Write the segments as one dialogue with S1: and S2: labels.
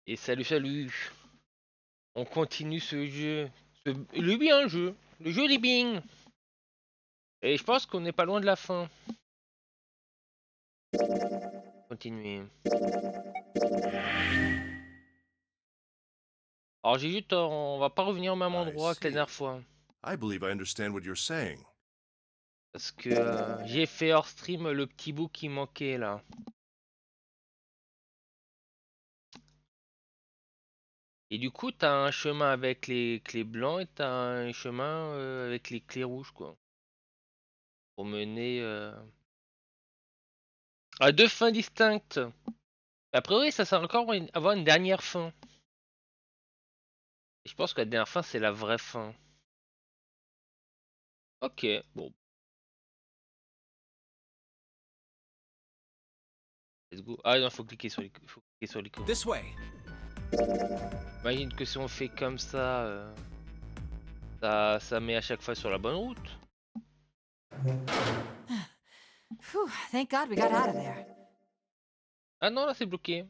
S1: Et salut, salut. On continue ce jeu. Il est bien, le jeu. Le jeu est bien. Et je pense qu'on n'est pas loin de la fin. Continuer. Alors j'ai juste, on va pas revenir au même endroit que la dernière fois.
S2: I believe I understand what you're saying.
S1: Parce que j'ai fait hors stream le petit bout qui manquait là. Et du coup, t'as un chemin avec les clés blancs et t'as un chemin avec les clés rouges, quoi. Pour mener à deux fins distinctes. A priori, ça sert encore avoir une dernière fin. Et je pense que la dernière fin, c'est la vraie fin. Ok, bon. Let's go. Ah non, faut cliquer sur l'icône.
S3: This way.
S1: Imagine que si on fait comme ça, ça met à chaque fois sur la bonne route.
S4: Whew, thank God we got out of there.
S1: Ah non, là c'est bloqué.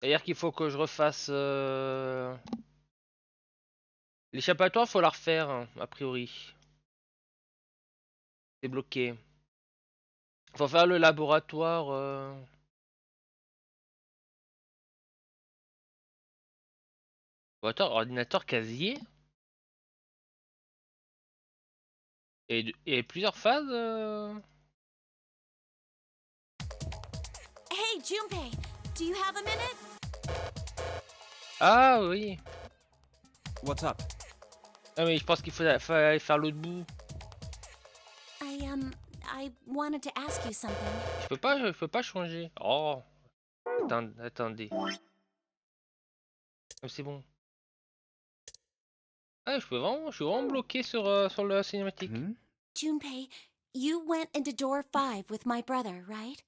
S1: C'est-à-dire qu'il faut que je refasse l'échappatoire, faut la refaire, hein, a priori. C'est bloqué. Faut faire le laboratoire. Attends, ordinateur casier. Et plusieurs phases.
S4: Hey, Junpei, do you have a minute?
S1: Ah oui.
S3: What's up?
S1: Ah mais je pense qu'il faut aller faire l'autre bout.
S4: I wanted to ask you something.
S1: Je peux pas changer. Oh. Attendez. Oh, c'est bon. Ah, je suis vraiment bloqué sur la cinématique.
S4: Junpei, you went into door 5 with my brother, right?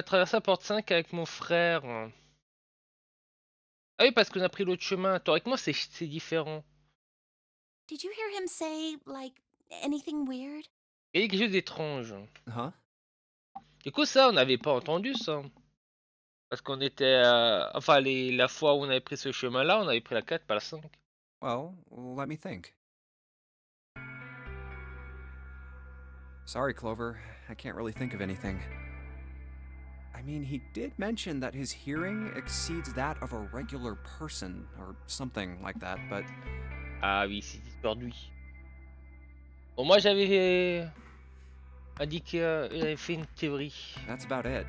S1: Traverser la porte 5 avec mon frère. Ah oui, parce qu'on a pris l'autre chemin. Théoriquement, c'est différent.
S4: Did you hear him say, like, anything weird?
S1: Il y a quelque chose d'étrange.
S3: Huh?
S1: Du coup, ça, on n'avait pas entendu ça. Parce qu'on était. Enfin, la fois où on avait pris ce chemin-là, on avait pris la 4, pas la 5.
S3: Well, let me think. Sorry, Clover. I can't really think of anything. I mean, he did mention that his hearing exceeds that of a regular person, or something like that, but...
S1: Ah oui, c'est perdu. Bon, moi, j'avais indiqué. J'avais fait une théorie.
S3: That's about it.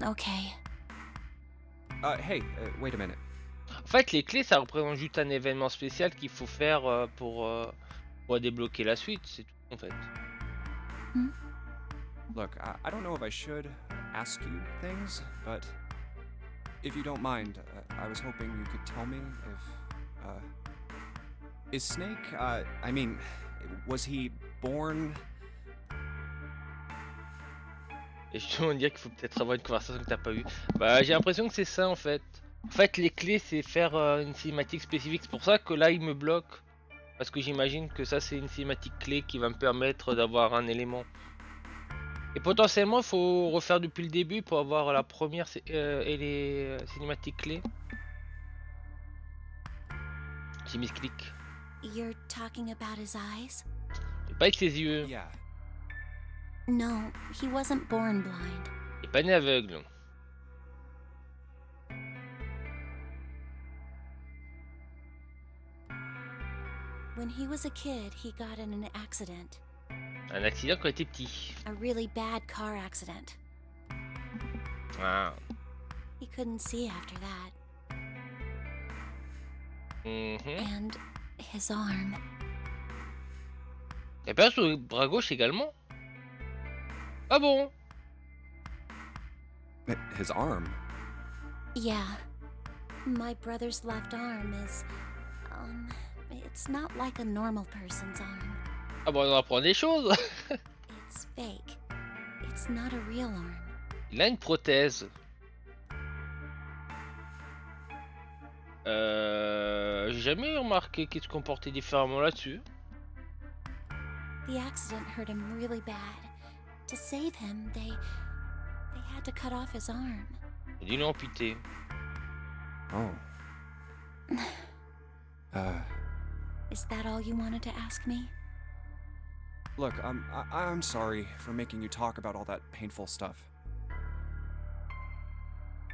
S4: Okay.
S3: Hey, wait a minute.
S1: En fait, les clés, ça représente juste un événement spécial qu'il faut faire pour débloquer la suite. C'est tout, en fait.
S3: Look, I don't know if I should ask you things, but if you don't mind, I was hoping you could tell me if, is Snake, I mean, was he born...
S1: Et je dois dire qu'il faut peut-être avoir une conversation que t'as pas eue. Bah, j'ai l'impression que c'est ça, en fait. En fait, les clés, c'est faire une cinématique spécifique. C'est pour ça que là, il me bloque. Parce que j'imagine que ça, c'est une cinématique clé qui va me permettre d'avoir un élément. Et potentiellement, il faut refaire depuis le début pour avoir la première et les cinématiques clés. J'ai mis ce clic.
S4: You're talking about his eyes?
S1: Et pas avec ses yeux.
S3: Yeah.
S4: No, he wasn't born blind.
S1: Il est pas né aveugle.
S4: When he was a kid, he got in an accident.
S1: Un accident quand il était petit.
S4: A really bad car accident.
S1: Ah.
S4: He couldn't see after that. And his arm.
S1: Il y a pas sur le bras gauche également? Ah bon?
S3: His arm?
S4: Yeah. My brother's left arm is, it's not like a normal person's arm.
S1: Ah bon, on apprend des choses.
S4: It's fake. It's not a real arm.
S1: Il a une prothèse. J'ai jamais remarqué qu'il se comportait différemment là-dessus.
S4: The accident hurt him really bad. To save him, they had to cut off his arm.
S1: Dis-le amputé.
S3: Oh.
S4: Is that all you wanted to ask me?
S3: Look, I'm sorry for making you talk about all that painful stuff.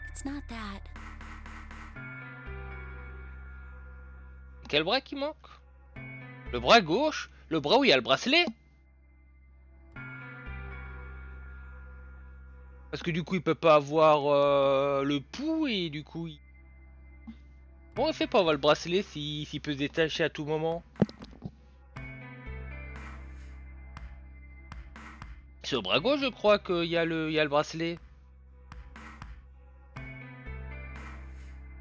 S4: It's not that.
S1: Quel bras qui manque? Le bras gauche? Le bras où il y a le bracelet? Parce que du coup il peut pas avoir le pouls et du coup il... Bon il fait pas avoir le bracelet s'il peut se détacher à tout moment. C'est au bras gauche je crois qu'il y a le bracelet.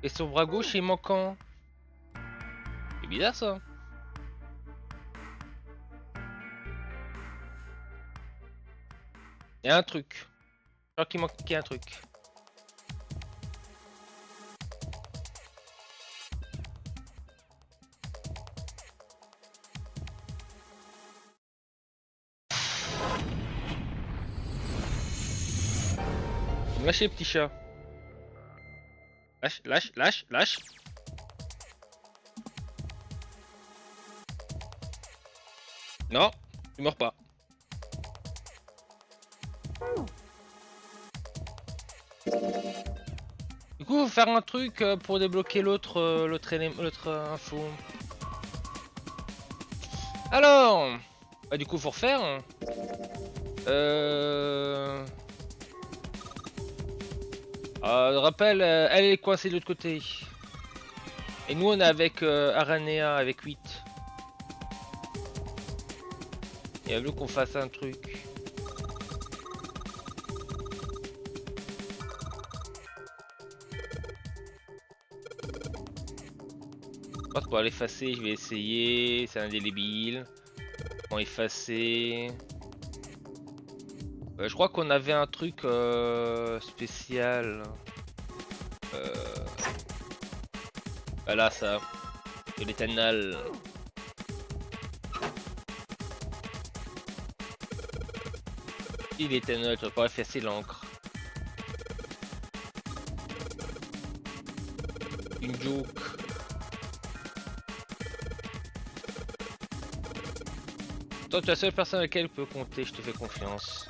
S1: Et son bras gauche est manquant. C'est bizarre ça. Il y a un truc. Je crois qu'il manque un truc. Lâchez petit chat. Lâche, lâche, lâche, lâche. Non, tu meurs pas. Du coup, faut faire un truc pour débloquer l'autre info. Alors, bah du coup, faut refaire. Rappel, elle est coincée de l'autre côté. Et nous, on est avec Aranea avec 8. Et elle veut qu'on fasse un truc. Je pense pour l'effacer, je vais essayer. C'est indélébile. Bon, effacer. Je crois qu'on avait un truc spécial. Voilà ça. De l'éthanol. L'éthanol, tu vas pas effacer l'encre. Une joke. Toi, tu es la seule personne à laquelle peut compter, je te fais confiance.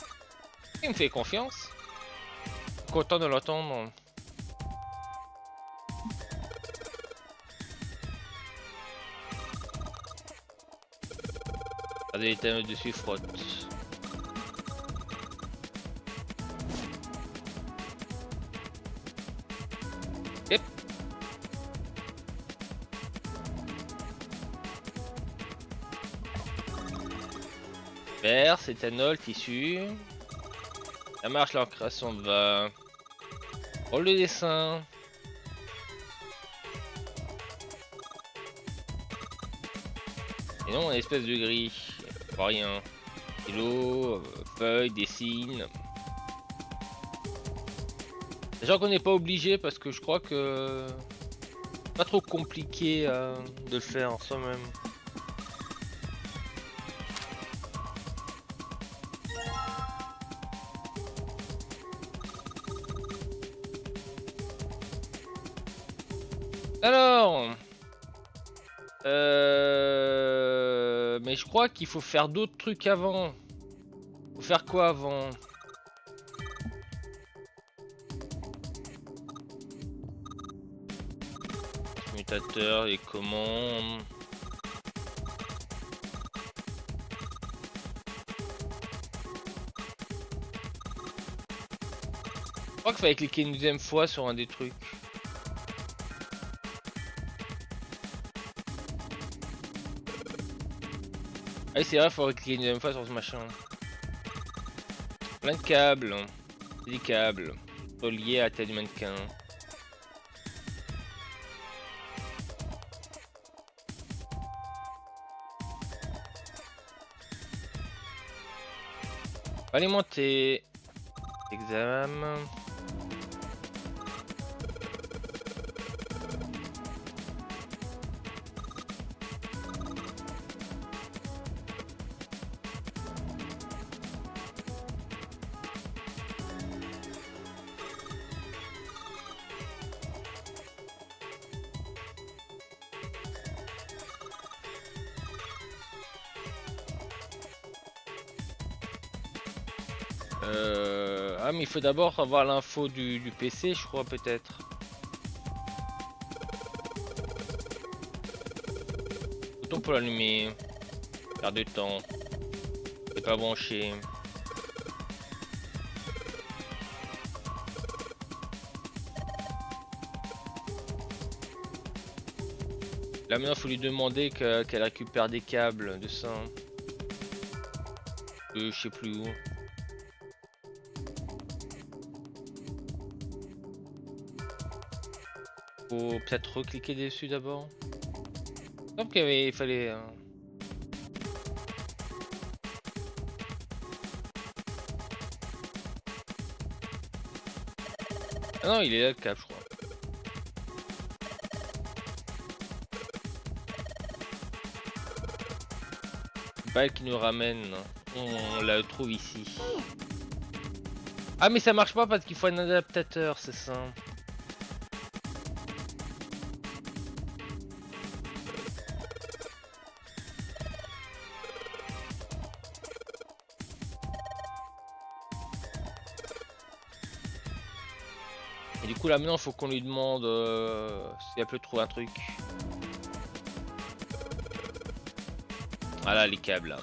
S1: Il me fait confiance. Content de l'entendre. Regardez l'éthanol dessus, frotte. Yep. Verse, éthanol, tissu. Ça marche, leur création va. Rôle de dessin. Et non, une espèce de gris. Pas rien. Stylo, feuille, dessine. Déjà qu'on n'est pas obligé parce que je crois que pas trop compliqué de le faire en soi-même. Alors, mais je crois qu'il faut faire d'autres trucs avant. Faut faire quoi avant? Mutateur, les commandes. Je crois qu'il fallait cliquer une deuxième fois sur un des trucs. Ah oui, c'est vrai, il faut cliquer une deuxième fois sur ce machin. Plein de câbles. C'est des câbles reliés à la tête du mannequin. Alimenter. Examen. Ah mais il faut d'abord avoir l'info du PC je crois peut-être. Bouton pour l'allumer. Perdre de temps. C'est pas branché. Là maintenant faut lui demander qu'elle récupère des câbles de ça. Je sais plus où. Faut peut-être recliquer dessus d'abord. Donc il fallait. Ah non, il est là le câble, je crois. Balle qui nous ramène. On la trouve ici. Ah mais ça marche pas parce qu'il faut un adaptateur, c'est ça. Et du coup là maintenant faut qu'on lui demande si elle peut trouver un truc. Voilà les câbles là.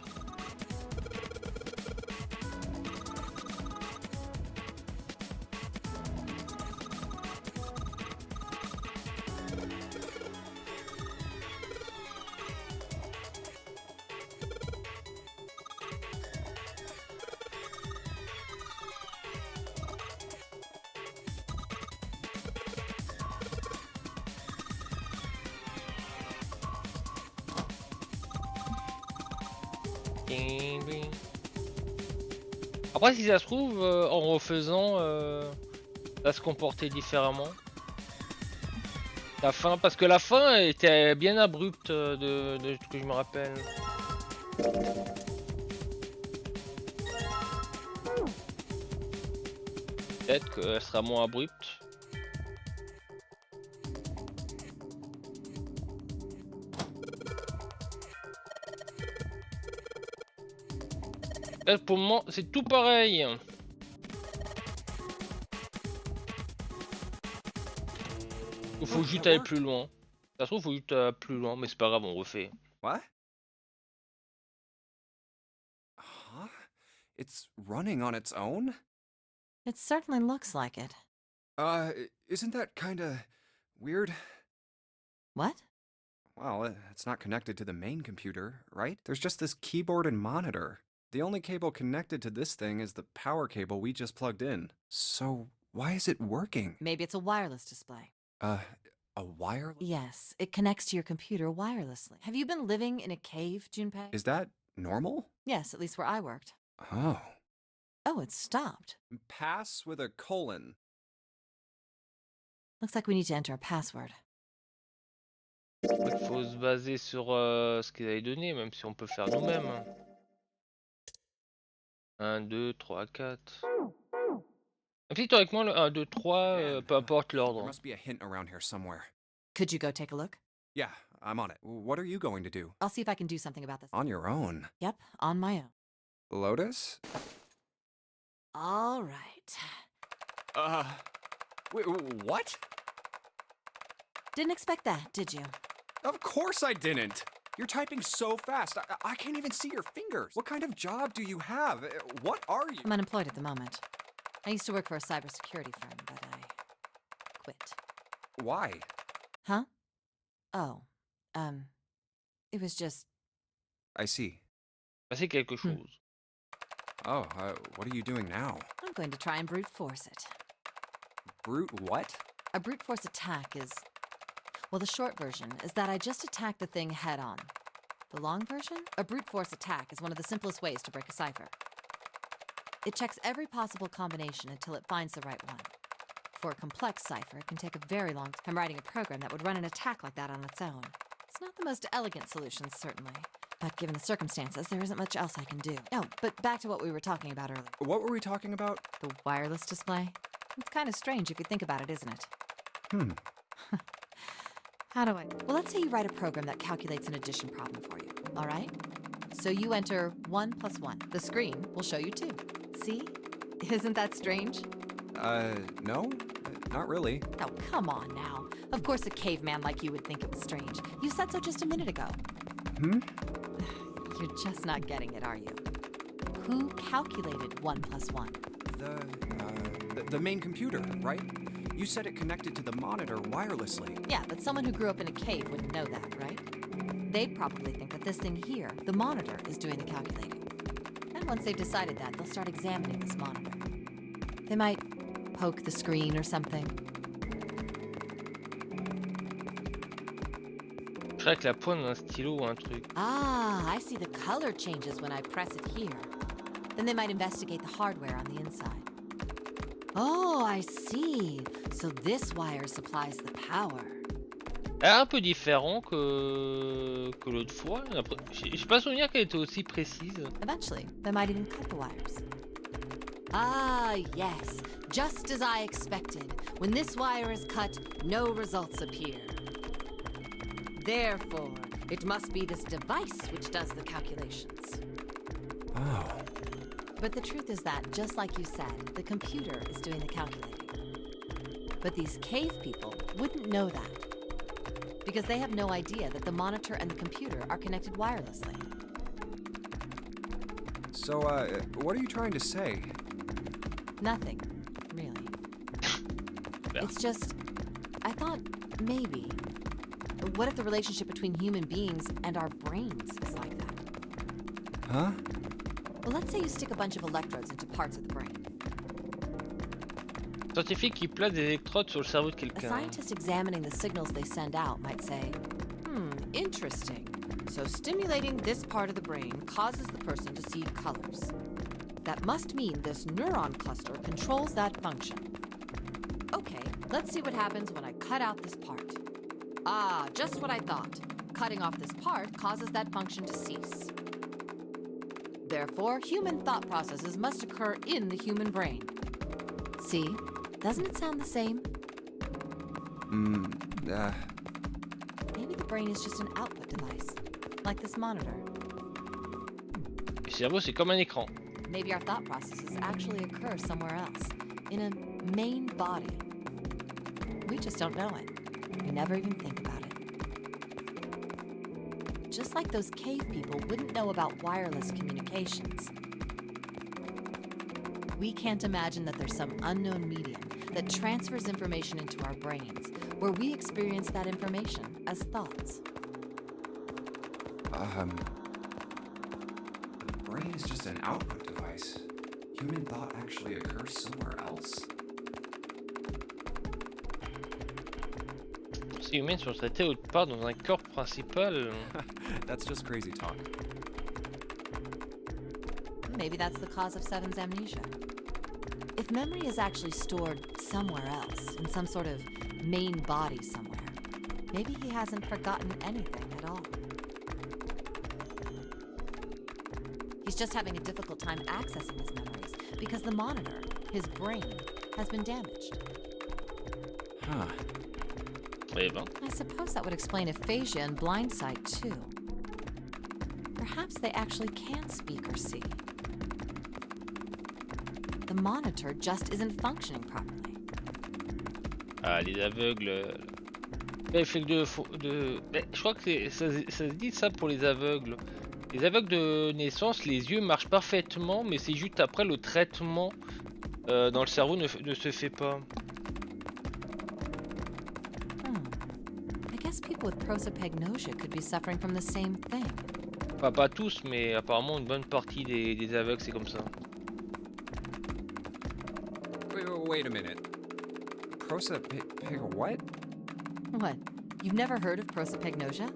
S1: Après si ça se trouve en refaisant ça va se comporter différemment. La fin, parce que la fin était bien abrupte de ce que je me rappelle. Peut-être qu'elle sera moins abrupte. Là, pour le moment, c'est tout pareil. Il faut juste aller plus loin. Ça se trouve, il faut juste aller plus loin, mais c'est pas grave, on refait.
S3: What? Huh? It's running on its own?
S5: It certainly looks like it.
S3: Isn't that kinda weird?
S5: What?
S3: Well, it's not connected to the main computer, right? There's just this keyboard and monitor. The only cable connected to this thing is the power cable we just plugged in. So, why is it working?
S5: Maybe it's a wireless display.
S3: A wireless?
S5: Yes, it connects to your computer wirelessly. Have you been living in a cave, Junpei?
S3: Is that normal?
S5: Yes, at least where I worked.
S3: Oh.
S5: Oh, it stopped.
S3: Pass with a colon.
S5: Looks like we need to enter a password.
S1: Il faut se baser sur ce qu'ils avaient donné, même si on peut faire nous-mêmes. 1, 2, 3, 4. Si théoriquement le 1, 2, 3, peu importe
S3: There
S1: l'ordre.
S3: must be a hint around here somewhere.
S5: Could you go take a look?
S3: Yeah, I'm on it. What are you going to do?
S5: I'll see if I can do something about this.
S3: On your own?
S5: Yep, on my own.
S3: Lotus?
S5: All right.
S3: Wait, what?
S5: Didn't expect that, did you?
S3: Of course I didn't! You're typing so fast, I can't even see your fingers. What kind of job do you have? What are you?
S5: I'm unemployed at the moment. I used to work for a cybersecurity firm, but I quit.
S3: Why?
S5: Huh? Oh, it was just...
S3: I see.
S1: C'est quelque chose.
S3: Oh, what are you doing now?
S5: I'm going to try and brute force it.
S3: Brute what?
S5: A brute force attack is... Well, the short version is that I just attack the thing head on. The long version? A brute force attack is one of the simplest ways to break a cipher. It checks every possible combination until it finds the right one. For a complex cipher, it can take a very long time writing a program that would run an attack like that on its own. It's not the most elegant solution, certainly. But given the circumstances, there isn't much else I can do. Oh, but back to what we were talking about earlier.
S3: What were we talking about?
S5: The wireless display. It's kind of strange if you think about it, isn't it? How do I... Well, let's say you write a program that calculates an addition problem for you, all right? So you enter 1 + 1. The screen will show you 2. See? Isn't that strange?
S3: No? Not really.
S5: Oh, come on now. Of course a caveman like you would think it was strange. You said so just a minute ago.
S3: Hmm?
S5: You're just not getting it, are you? Who calculated 1 + 1?
S3: The main computer, right? You said it connected to the monitor wirelessly.
S5: Yeah, but someone who grew up in a cave wouldn't know that, right? They'd probably think that this thing here, the monitor, is doing the calculating. And once they've decided that, they'll start examining this monitor. They might poke the screen or something.
S1: Je dirais que la pointe d'un stylo ou un truc.
S5: Ah, I see the color changes when I press it here. Then they might investigate the hardware on the inside. Oh, I see. So this wire supplies the power.
S1: Un peu différent que l'autre fois. J'ai pas souvenir qu'elle était aussi précise.
S5: Eventually, they might even cut the wires. Ah, yes. Just as I expected. When this wire is cut, no results appear. Therefore, it must be this device which does the calculations.
S3: Oh.
S5: But the truth is that, just like you said, the computer is doing the calculating. But these cave people wouldn't know that, because they have no idea that the monitor and the computer are connected wirelessly.
S3: So, what are you trying to say?
S5: Nothing, really.
S1: Yeah.
S5: It's just, I thought maybe, what if the relationship between human beings and our brains is like that?
S3: Huh?
S5: Well, let's say you stick a bunch of electrodes into parts of the brain.
S1: Scientifique qui place des électrodes sur le cerveau de
S5: A
S1: quelqu'un.
S5: scientist examining the signals they send out might say, interesting. So stimulating this part of the brain causes the person to see colors. That must mean this neuron cluster controls that function. Okay, let's see what happens when I cut out this part. Ah, just what I thought. Cutting off this part causes that function to cease. Therefore, human thought processes must occur in the human brain. See? Doesn't it sound the same? Maybe the brain is just an output device, like this monitor.
S1: Le cerveau, c'est comme un écran.
S5: Maybe our thought processes actually occur somewhere else, in a main body. We just don't know it. We never even think about it. Just like those cave people wouldn't know about wireless communications. We can't imagine that there's some unknown medium that transfers information into our brains, where we experience that information as thoughts.
S3: The brain is just an output device. Human thought actually occurs somewhere else?
S1: Si humains sont traités autre part dans un corps principal.
S3: That's just crazy talk.
S5: Maybe that's the cause of Seven's amnesia. If memory is actually stored somewhere else, in some sort of main body somewhere, maybe he hasn't forgotten anything at all. He's just having a difficult time accessing his memories because the monitor, his brain, has been damaged.
S3: Huh.
S1: Eh ben.
S5: I suppose that would explain aphasia and blindsight too. Perhaps they actually can't speak or see. The monitor just isn't functioning properly.
S1: Ah, les aveugles. Effet de... Mais je crois que ça se dit ça pour les aveugles. Les aveugles de naissance, les yeux marchent parfaitement, mais c'est juste après le traitement dans le cerveau ne se fait pas.
S5: I guess people with prosopagnosia could be suffering from the same thing.
S1: Enfin, pas tous, mais apparemment une bonne partie des aveugles c'est comme ça.
S3: Wait a minute. What?
S5: What? You've never heard of prosopagnosia?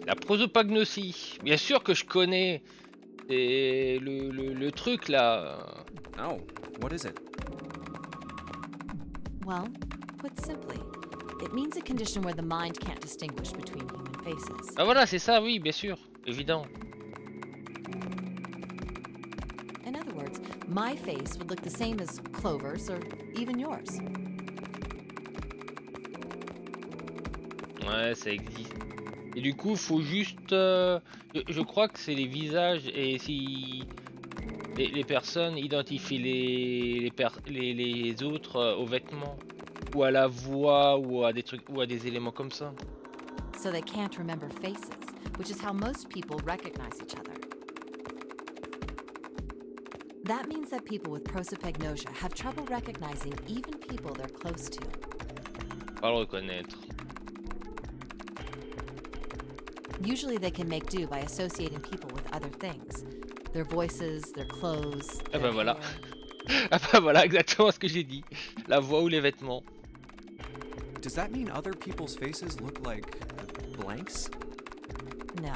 S1: La prosopagnosie, bien sûr que je connais. Et le truc là.
S3: No. What is it?
S5: Well, put simply, it means a condition where the mind can't distinguish between human faces.
S1: Ah voilà, c'est ça, oui, bien sûr, évident.
S5: In other words, my face would look the same as Clover's or even yours.
S1: Ouais, ça existe. Et du coup, faut juste. Je crois que c'est les visages et si. les personnes identifient les autres aux vêtements, ou à la voix, ou à des trucs, ou à des éléments comme ça.
S5: So they can't remember faces, which is how most people recognize each other. That means that people with prosopagnosia have trouble recognizing even people they're close to.
S1: Pas le reconnaître.
S5: Usually they can make do by associating people with other things. Their voices, their clothes,
S1: Ah
S5: their
S1: bah voilà.
S5: hair.
S1: Ah bah voilà, exactement ce que j'ai dit. La voix ou les vêtements.
S3: Does that mean other people's faces look like blanks?
S5: No.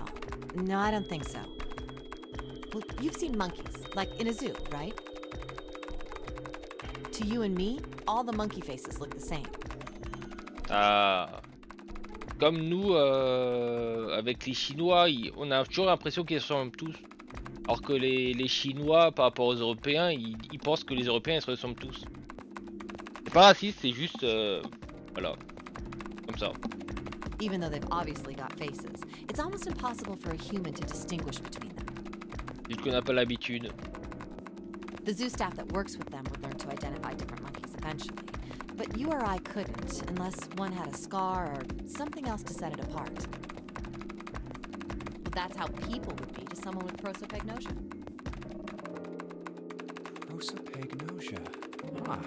S5: No, I don't think so. Well, you've seen monkeys, like in a zoo, right? To you and me, all the monkey faces look the same.
S1: Ah. Comme nous, avec les Chinois, on a toujours l'impression qu'ils se ressemblent tous. Alors que les Chinois, par rapport aux Européens, ils pensent que les Européens ils se ressemblent tous. C'est pas raciste, c'est juste... voilà. Comme ça.
S5: Even though they've obviously got faces, it's almost impossible for a human to distinguish between them.
S1: Juste qu'on n'a pas l'habitude.
S5: The zoo staff that works with them would learn to identify different monkeys eventually. But you or I couldn't, unless one had a scar or something else to set it apart. Well, that's how people would be to someone with prosopagnosia.
S3: Prosopagnosia. Huh.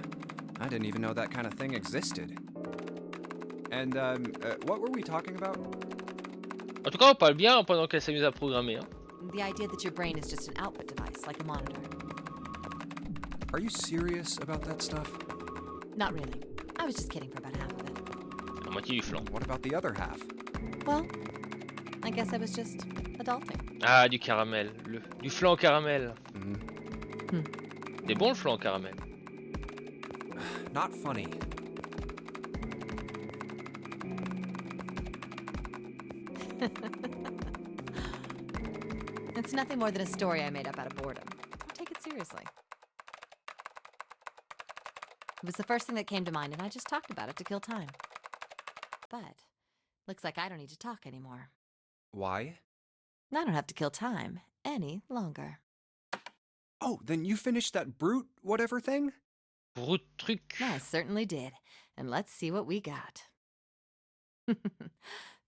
S3: I didn't even know that kind of thing existed. And, what were we talking about?
S1: En tout cas, on parle bien pendant qu'elle s'amuse à programmer. Hein.
S5: The idea that your brain is just an output device, like a monitor.
S3: Are you serious about that stuff?
S5: Not really. I was just kidding for about half of it.
S1: La moitié du flanc.
S3: What about the other half?
S5: Well, I guess I was just adulting.
S1: Ah, du caramel. Du flan au caramel.
S3: Mm.
S1: C'est bon le flan au caramel.
S3: Not funny.
S5: It's nothing more than a story I made up out of boredom. Don't take it seriously. It was the first thing that came to mind, and I just talked about it to kill time. But looks like I don't need to talk anymore.
S3: Why?
S5: I don't have to kill time any longer.
S3: Oh, then you finished that brute whatever thing?
S1: Brut truc.
S5: I certainly did. And let's see what we got.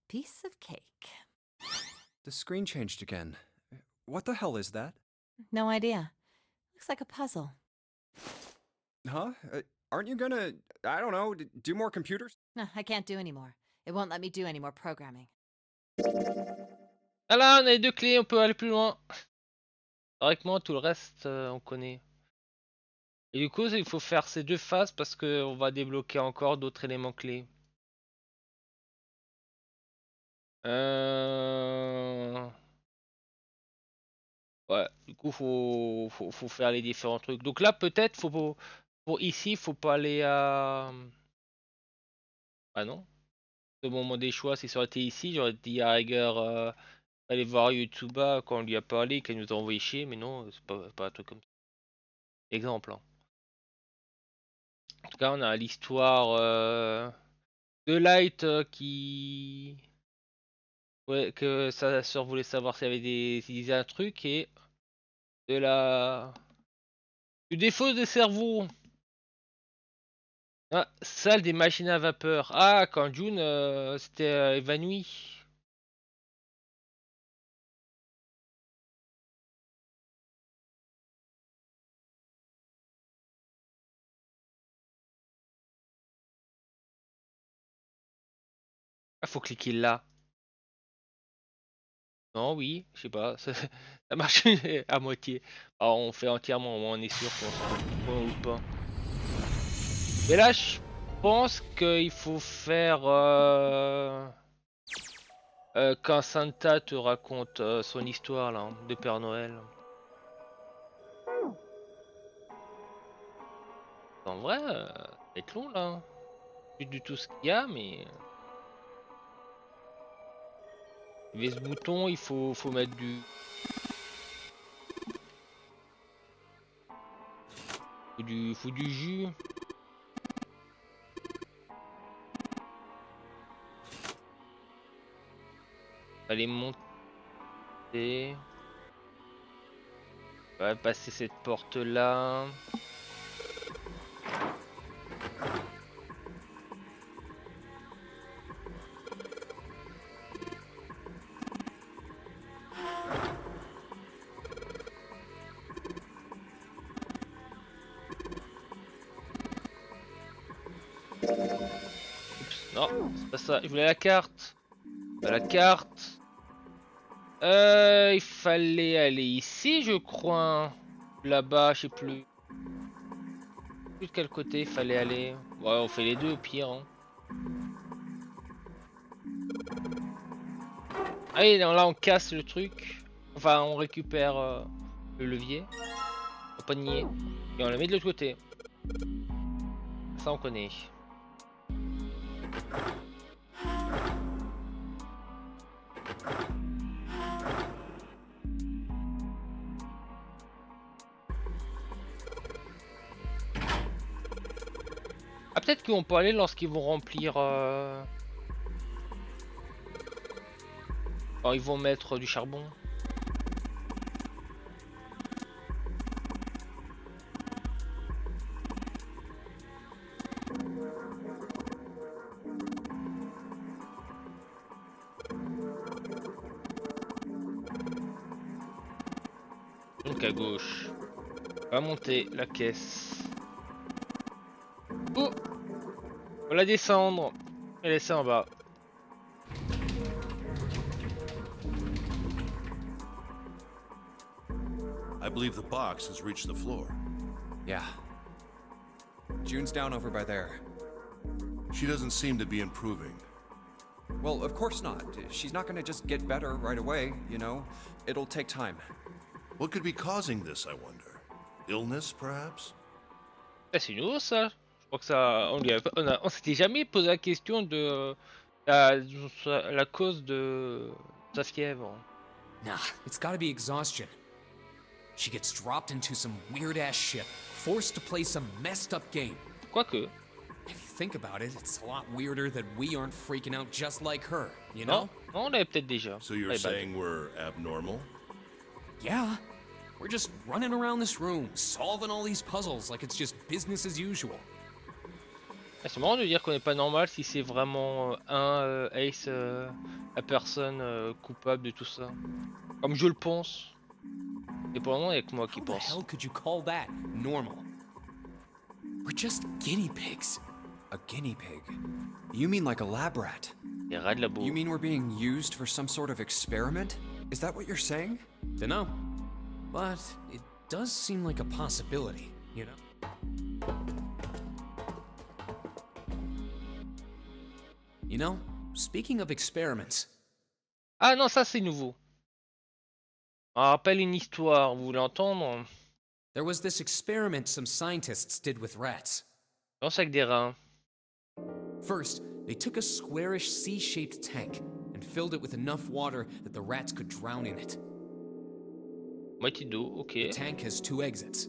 S5: Piece of cake.
S3: The screen changed again. What the hell is that?
S5: No idea. Looks like a puzzle.
S3: Huh? Aren't you gonna, I don't know, do more computers?
S5: No, I can't do anymore. It won't let me do any more programming.
S1: Ah là, on a les deux clés, on peut aller plus loin. Théoriquement, tout le reste, on connaît. Et du coup, il faut faire ces deux phases parce qu'on va débloquer encore d'autres éléments clés. Ouais, du coup, faut faire les différents trucs. Donc là, peut-être, pour ici, faut pas aller à... Ah non. Au moment des choix, si ça aurait été ici, j'aurais dit à rigueur, aller voir Yotsuba quand on lui a parlé, qu'elle nous a envoyé chier, mais non, c'est pas un truc comme ça. Exemple. Hein. En tout cas, on a l'histoire de Light qui... Ouais, que sa sœur voulait savoir s'il y avait s'il disait un truc, et de la... du défaut de cerveau. Ah, salle des machines à vapeur. Ah, quand June s'était évanoui. Ah, faut cliquer là. Non, oui, je sais pas, ça marche à moitié. Alors, on fait entièrement, on est sûr qu'on se trompe ou pas. Mais là, je pense qu'il faut faire quand Santa te raconte son histoire là, de Père Noël. En vrai, ça va être long là. Plus du tout ce qu'il y a, mais... Mais ce bouton, il faut mettre du... Faut du jus. Fallait monter. On va passer cette porte là. Oups, non, c'est pas ça. Je voulais la carte. Pas la carte. Il fallait aller ici, je crois. Là-bas, je sais plus. De quel côté il fallait aller. Ouais, on fait les deux au pire. Hein. Allez, là on casse le truc. Enfin, on récupère le levier. Faut pas nier. Et on le met de l'autre côté. Ça on connaît. Ah, peut-être qu'ils vont pas aller lorsqu'ils vont remplir. Quand ils vont mettre du charbon. Donc à gauche. On va monter la caisse. Oh, on va la descendre et laisser en bas.
S2: I believe the box has reached the floor.
S3: Yeah. June's down over by there.
S2: She doesn't seem to be improving.
S3: Well, of course not. She's not gonna just get better right away, you know? It'll take time.
S2: What could be causing this, I wonder? Illness, perhaps?
S1: Ah, c'est nouveau ça. Je crois que ça. On s'était jamais posé la question de la cause de sa fièvre.
S6: Nah, it's gotta be exhaustion. She gets dropped into some weird-ass shit, forced to play some messed-up game.
S1: Quoique.
S6: If you think about it, it's a lot weirder that we aren't freaking out just like her, you know?
S1: Non, on l'avait peut-être déjà.
S2: So you're saying we're abnormal?
S6: Yeah. We're just running around this room, solving all these puzzles like it's just business as usual.
S1: Ah, c'est marrant de dire qu'on n'est pas normal si c'est vraiment Ace, la personne coupable de tout ça. Comme je le pense. Et pour le moment, il n'y a que moi qui
S6: How the
S1: pense.
S6: hell could you call that normal? We're just guinea pigs.
S3: A guinea pig? You mean like a lab rat?
S1: Les rats de labo.
S3: You mean we're being used for some sort of experiment? Is that what you're saying?
S6: Dunno. But it does seem like a possibility, you know? You know, speaking of experiments,
S1: Ah non, ça c'est nouveau. On rappelle une histoire, vous voulez entendre?
S6: there was this experiment some scientists did with rats.
S1: Lance avec des rats.
S6: First, they took a squarish C-shaped tank and filled it with enough water that the rats could drown in it.
S1: Moitié d'eau, ok.
S6: The tank has two exits.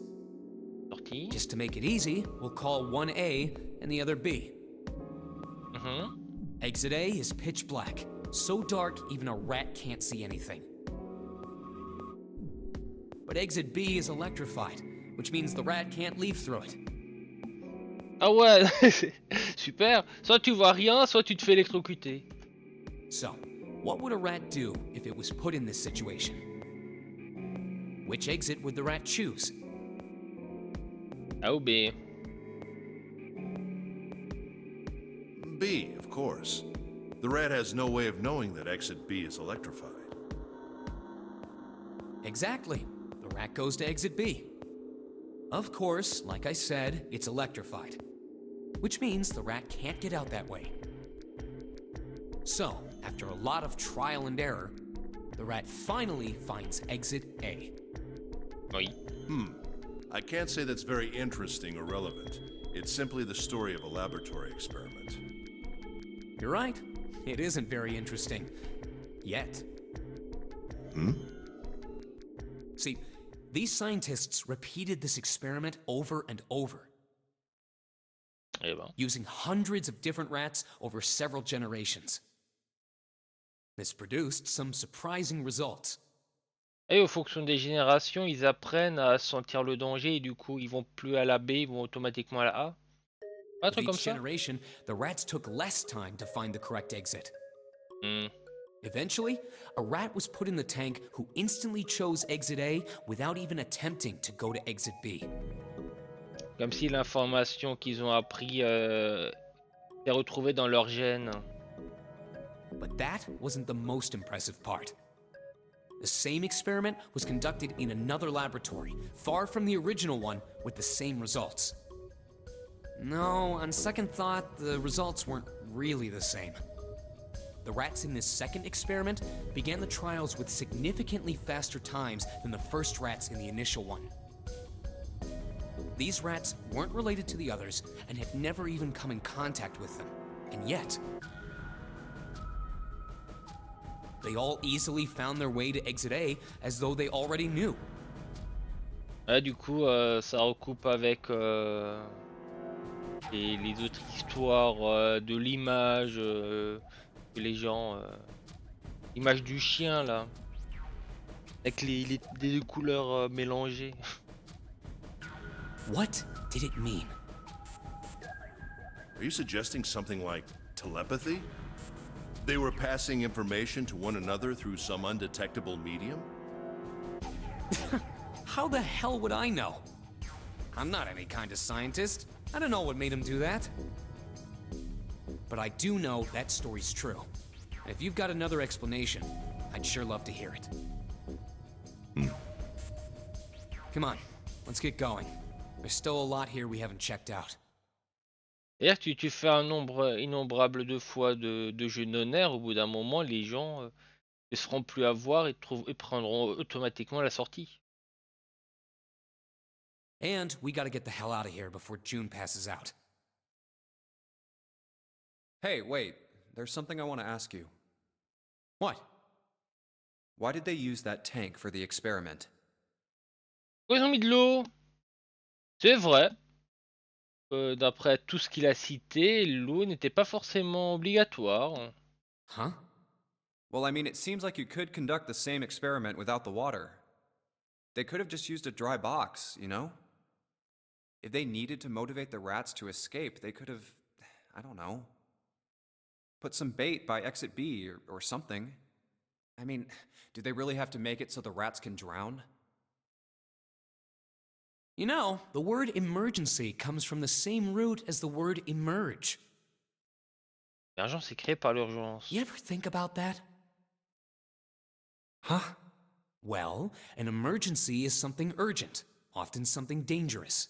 S1: Sortie.
S6: Just to make it easy, we'll call one A and the other B.
S1: Mhm.
S6: Exit A is pitch black, so dark even a rat can't see anything. But exit B is electrified, which means the rat can't leave through it.
S1: Ah ouais, super. Soit tu vois rien, soit tu te fais électrocuter.
S6: So, what would a rat do if it was put in this situation? Which exit would the rat choose?
S1: A ou B?
S2: B, of course. The rat has no way of knowing that exit B is electrified.
S6: Exactly. The rat goes to exit B. Of course, like I said, it's electrified. Which means the rat can't get out that way. So, after a lot of trial and error, the rat finally finds exit A.
S1: Oui.
S2: I can't say that's very interesting or relevant. It's simply the story of a laboratory experiment.
S6: You're right. It isn't very interesting. Yet. See, these scientists repeated this experiment over and over,
S1: Eh ben.
S6: using hundreds of different rats over several generations. This produced some surprising results.
S1: Et au fonction des générations, ils apprennent à sentir le danger et du coup, ils vont plus à la B, ils vont automatiquement à la A. Un
S6: With
S1: truc comme
S6: each
S1: ça?
S6: generation, the rats took less time to find the correct exit.
S1: Hmm.
S6: Eventually, a rat was put in the tank who instantly chose exit A without even attempting to go to exit B.
S1: Comme si l'information qu'ils ont appris est retrouvée dans leur gène.
S6: But that wasn't the most impressive part. The same experiment was conducted in another laboratory, far from the original one, with the same results. No, on second thought, the results weren't really the same. The rats in this second experiment began the trials with significantly faster times than the first rats in the initial one. These rats weren't related to the others and had never even come in contact with them. And yet, they all easily found their way to exit A as though they already knew.
S1: Ouais, du coup, ça recoupe avec les autres histoires de l'image que les gens. L'image du chien là, avec les deux couleurs mélangées.
S6: What did it mean?
S2: Are you suggesting something like telepathy? They were passing information to one another through some undetectable medium?
S6: How the hell would I know? I'm not any kind of scientist. I don't know what made him do that. But I do know that story's true. If you've got another explanation, I'd sure love to hear it. Come on, let's get going. There's still a lot here we haven't checked out.
S1: D'ailleurs, tu fais un nombre innombrable de fois de jeux non-air, au bout d'un moment, les gens ne se feront plus avoir et prendront automatiquement la sortie.
S6: And we gotta get the hell out of here before June passes out.
S3: Hey, wait. There's something I want to ask you.
S6: What?
S3: Why did they use that tank for the experiment?
S1: Pourquoi ils ont mis de l'eau? C'est vrai. D'après tout ce qu'il a cité, l'eau n'était pas forcément obligatoire.
S6: Huh?
S3: Well, I mean, it seems like you could conduct the same experiment without the water. They could have just used a dry box, you know? If they needed to motivate the rats to escape, they could have, I don't know, put some bait by exit B or something. I mean, do they really have to make it so the rats can drown?
S6: You know, the word emergency comes from the same root as the word emerge.
S1: L'urgence est créée par l'urgence.
S6: You ever think about that?
S3: Huh?
S6: Well, an emergency is something urgent, often something dangerous.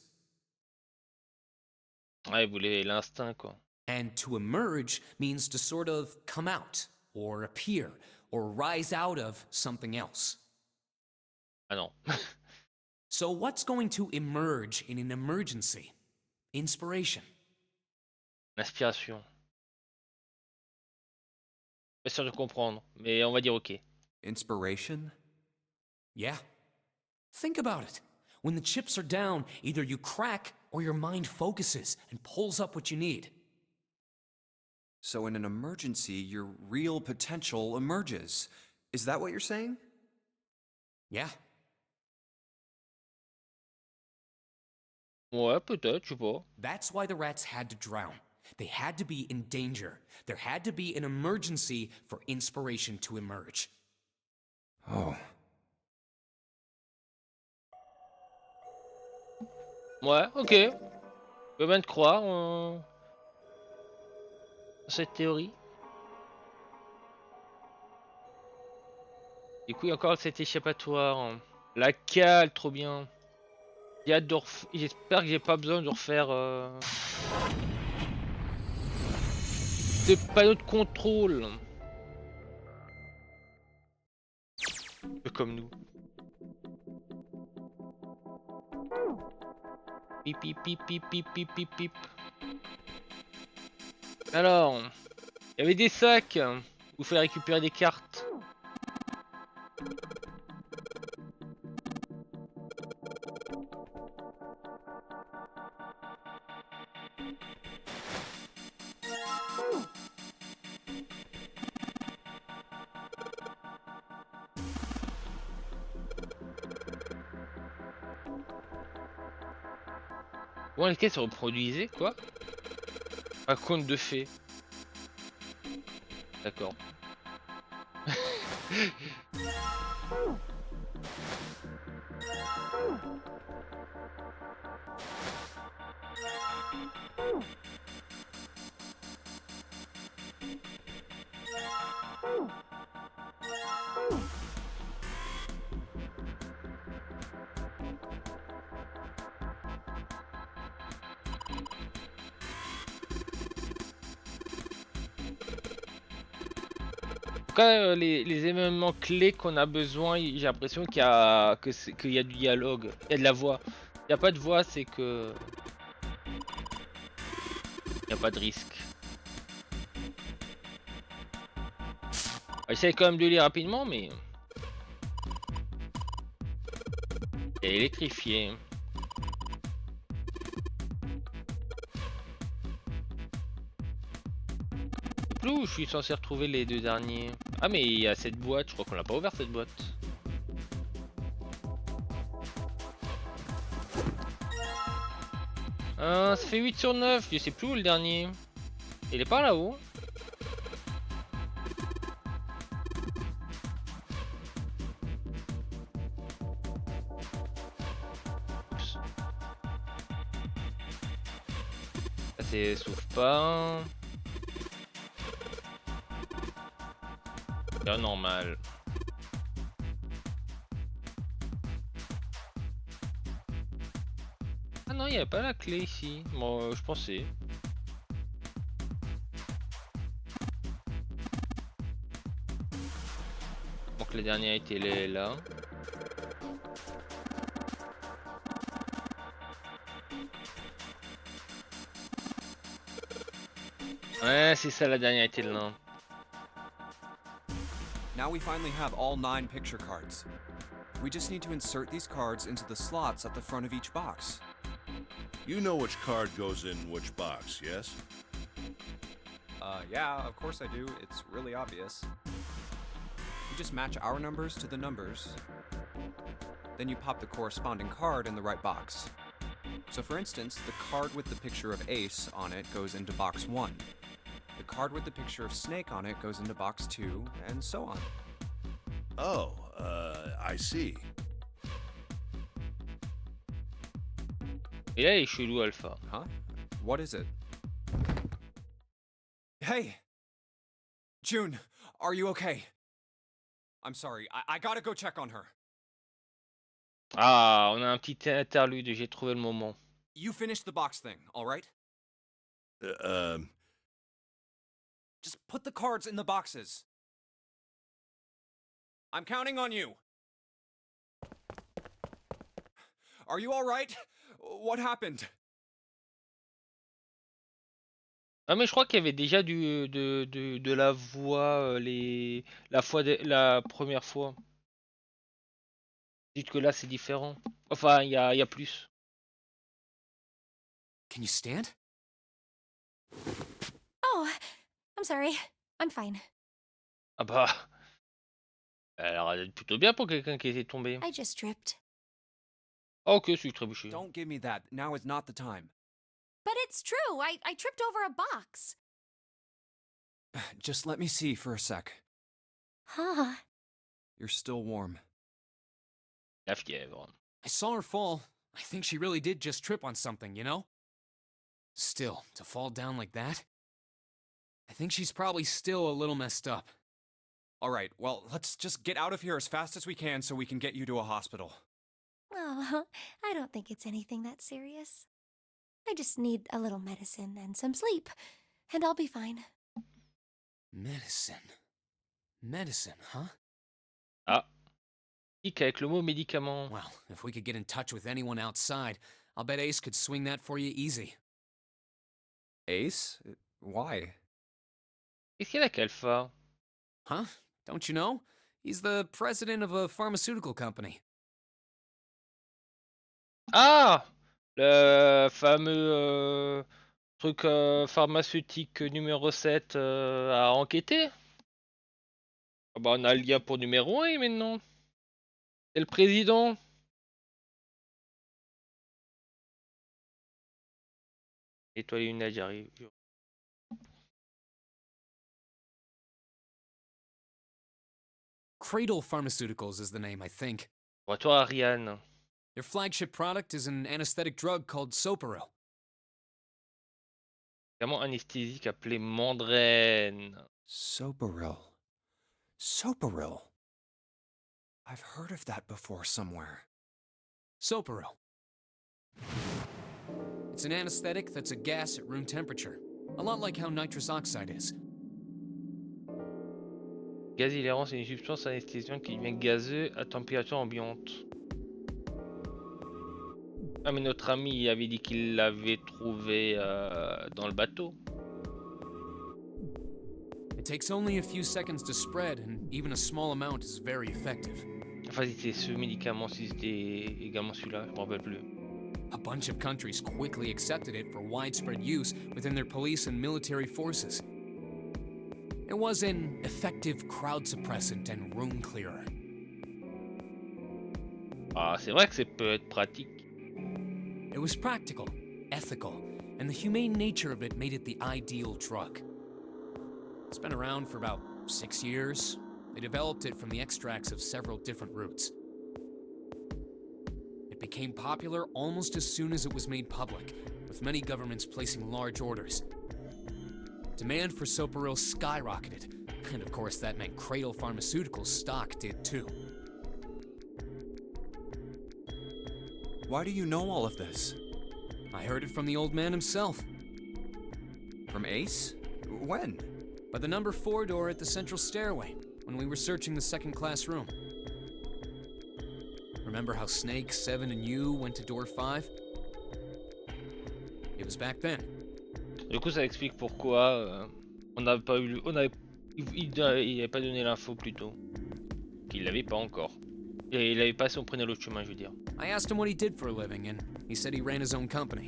S1: Ouais, vous voulez l'instinct quoi.
S6: And to emerge means to sort of come out, or appear, or rise out of something else.
S1: Ah non.
S6: So what's going to emerge in an emergency? Inspiration.
S1: L'inspiration. Pas sûr de comprendre, mais on va dire ok.
S3: Inspiration?
S6: Yeah. Think about it. When the chips are down, either you crack or your mind focuses and pulls up what you need.
S3: So in an emergency, your real potential emerges. Is that what you're saying?
S6: Yeah.
S1: Ouais, peut-être, je sais pas.
S6: That's why the rats had to drown. They had to be in danger. There had to be an emergency for inspiration to emerge.
S3: Oh.
S1: Ouais, ok. Je peux bien te croire dans cette théorie. Du coup, il y a encore cet échappatoire. La cale, trop bien. J'ai hâte de J'espère que j'ai pas besoin de refaire de panneau de contrôle. Comme nous. Pip pip pip pip pip pip pip pip. Alors, il y avait des sacs où il fallait récupérer des cartes. Comment les quêtes se reproduisaient, quoi? Un conte de fées. D'accord. En tout cas, les éléments clés qu'on a besoin, j'ai l'impression qu'il y a du dialogue, il y a de la voix. Il n'y a pas de voix, c'est que il n'y a pas de risque. J'essaie quand même de lire rapidement, mais c'est électrifié. Plus où je suis censé retrouver les deux derniers. Ah mais il y a cette boîte, je crois qu'on l'a pas ouvert cette boîte. Ça fait 8 sur 9, je sais plus où le dernier. Il est pas là-haut. Oups. Ça s'ouvre pas. C'est normal. Ah non, il n'y a pas la clé ici. Bon, je pensais. Donc la dernière était là. Ouais, c'est ça, la dernière était là.
S3: Now we finally have all 9 picture cards. We just need to insert these cards into the slots at the front of each box.
S2: You know which card goes in which box, yes?
S3: Yeah, of course I do. It's really obvious. You just match our numbers to the numbers. Then you pop the corresponding card in the right box. So for instance, the card with the picture of Ace on it goes into box 1. The card with the picture of Snake on it goes into box 2, and so on.
S2: Oh, I see.
S1: Et là, il est chelou, Alpha.
S3: Huh? What is it? Hey! June, are you okay? I'm sorry, I gotta go check on her.
S1: Ah, on a un petit interlude, j'ai trouvé le moment.
S3: You finished the box thing, alright? Just put the cards in the boxes. I'm counting on you. Are you alright? What happened?
S1: Ah mais je crois qu'il y avait déjà de la voix la première fois. Dites que là c'est différent. Enfin il y a plus.
S6: Can you stand?
S4: Oh, I'm sorry. I'm fine.
S1: Ah bah elle a l'air d'être plutôt bien pour quelqu'un qui était tombé.
S4: I just tripped.
S1: Ah ok, c'est trébuché.
S3: Don't give me that. Now is not the time.
S4: But it's true. I tripped over a box.
S3: Just let me see for a sec.
S4: Huh.
S3: You're still warm.
S1: La fièvre.
S6: I saw her fall. I think she really did just trip on something, you know? Still, to fall down like that? I think she's probably still a little messed up.
S3: Alright, well, let's just get out of here as fast as we can so we can get you to a hospital.
S4: Oh, I don't think it's anything that serious. I just need a little medicine and some sleep, and I'll be fine.
S6: Medicine. Medicine, huh?
S1: Ah. Hic avec le mot médicament.
S6: Well, if we could get in touch with anyone outside, I'll bet Ace could swing that for you easy.
S3: Ace? Why?
S1: Qu'est-ce qu'il y a avec Alpha?
S6: Huh? Don't you know? He's the president of a pharmaceutical company.
S1: Ah! Le fameux truc pharmaceutique numéro 7 à enquêter? Ah bah on a le lien pour numéro 1 maintenant. C'est le président. Et toi, les lunettes, j'arrive.
S6: Cradle Pharmaceuticals is the name, I think.
S1: Toi, Ariane.
S6: Their flagship product is an anesthetic drug called Soparil.
S1: Vraiment anesthésique appelé Mandrène.
S3: Soparil. Soparil. I've heard of that before somewhere.
S6: Soparil. It's an anesthetic that's a gas at room temperature. A lot like how nitrous oxide is.
S1: Gaz hilérant, c'est une substance anesthésiante qui devient gazeux à température ambiante. Ah, mais notre ami avait dit qu'il l'avait trouvé dans le bateau.
S6: It takes only a few seconds to spread, and even a small amount is very effective.
S1: Enfin, c'était ce médicament, si c'était également celui-là, je me rappelle plus.
S6: A bunch of countries quickly accepted it for widespread use within their police and military forces. It was an effective crowd suppressant and room clearer.
S1: Ah, c'est vrai que ça peut être pratique.
S6: It was practical, ethical, and the humane nature of it made it the ideal drug. It's been around for about 6 years. They developed it from the extracts of several different roots. It became popular almost as soon as it was made public, with many governments placing large orders. Demand for Soparil skyrocketed, and of course that meant Cradle Pharmaceuticals' stock did too.
S3: Why do you know all of this?
S6: I heard it from the old man himself,
S3: From Ace? When?
S6: by the number 4 door at the central stairway, when we were searching the second-class room. Remember how Snake, Seven, and you went to door 5? It was back then.
S1: Du coup, ça explique pourquoi on n'avait pas eu, il avait pas donné l'info plus tôt. Qu'il l'avait pas encore. Et il avait pas si on prenait l'autre chemin, je veux dire.
S6: I asked him what he did for a living, and he said he ran his own company.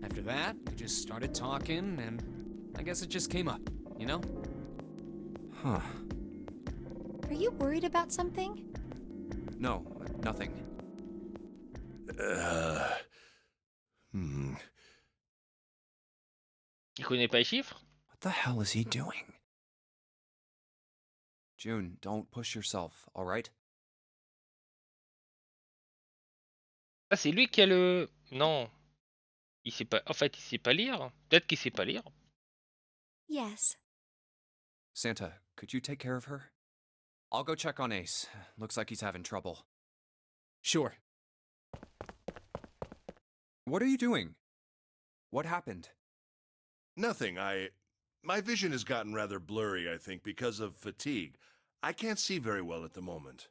S6: After that, we just started talking, and I guess it just came up, you know?
S3: Huh.
S4: Are you worried about something?
S3: No, nothing.
S1: Il connaît pas les chiffres?
S3: What the hell is he doing? June, don't push yourself, alright?
S1: Ah, c'est lui qui a le... Non. Il sait pas... En fait, il sait pas lire. Peut-être qu'il sait pas lire.
S4: Yes.
S3: Santa, could you take care of her? I'll go check on Ace. Looks like he's having trouble.
S6: Sure.
S3: What are you doing? What happened?
S2: Nothing. My vision has gotten rather blurry, I think, because of fatigue. I can't see very well at the moment.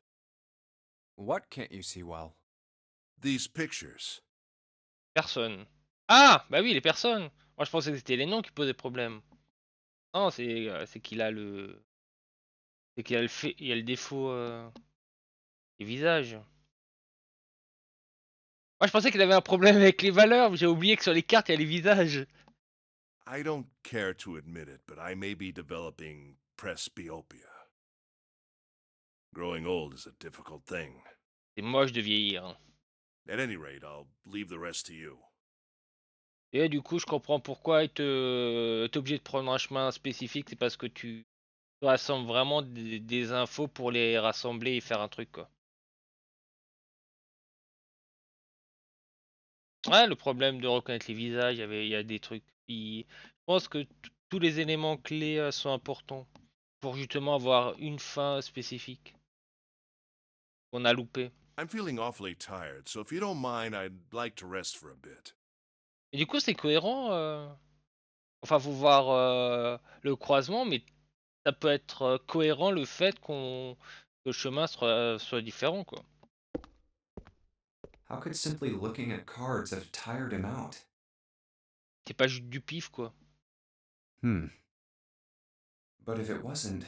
S3: What can't you see well?
S2: These pictures.
S1: Personne. Ah, bah oui, les personnes. Moi, je pensais que c'était les noms qui posaient problème. Non, c'est qu'il a le... C'est qu'il a le fait... Il y a le défaut... des visages. Moi, je pensais qu'il avait un problème avec les valeurs, mais j'ai oublié que sur les cartes, il y a les visages.
S2: I don't care to admit it, but I may be developing presbyopia. Growing old is a difficult thing.
S1: C'est moche de vieillir. Hein.
S2: At any rate, I'll leave the rest to you.
S1: Et du coup, je comprends pourquoi t'es obligé de prendre un chemin spécifique. C'est parce que tu rassembles vraiment des infos pour les rassembler et faire un truc, quoi. Ouais, le problème de reconnaître les visages, il y a des trucs. Je pense que tous les éléments clés sont importants pour justement avoir une fin spécifique qu'on a loupé.
S2: I'm feeling awfully tired, so if you don't mind, I'd like to rest for a bit.
S1: Et du coup, c'est cohérent. Enfin, faut voir le croisement, mais ça peut être cohérent le fait que le chemin soit différent, quoi.
S3: How could simply looking at cards have tired him out?
S1: C'est pas juste du pif, quoi.
S3: But if it wasn't,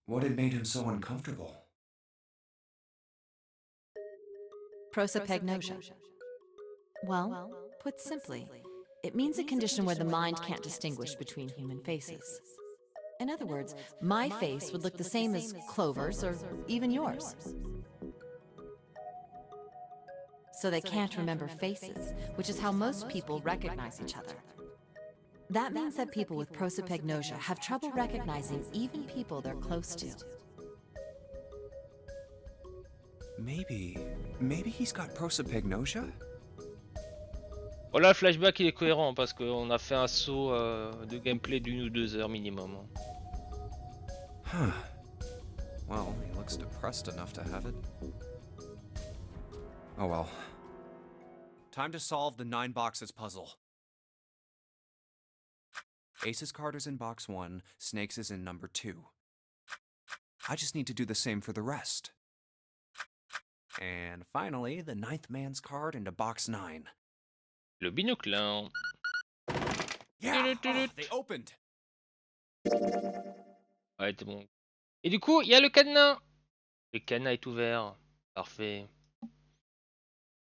S3: what had made him so uncomfortable?
S5: Prosopagnosia. Well, put simply, it means a condition where the mind can't distinguish between human faces. In other words, my face would look the same as Clover's or even yours. so they can't remember faces, which is how most people recognize each other. That means that people with prosopagnosia have trouble recognizing even people they're close to.
S3: Maybe he's got prosopagnosia?
S1: Bon là, le flashback il est cohérent parce qu'on a fait un saut de gameplay d'1 ou 2 heures minimum.
S3: Huh. Well, he looks depressed enough to have it. Oh well. Time to solve the 9 boxes puzzle. Ace's card is in box 1, Snake's is in number 2. I just need to do the same for the rest. And finally, the 9th man's card into box 9.
S1: Le binocle. Hein.
S3: Yeah! Oh, they opened!
S1: Ouais, c'est bon. Et du coup, il y a le cadenas. Le cadenas est ouvert. Parfait.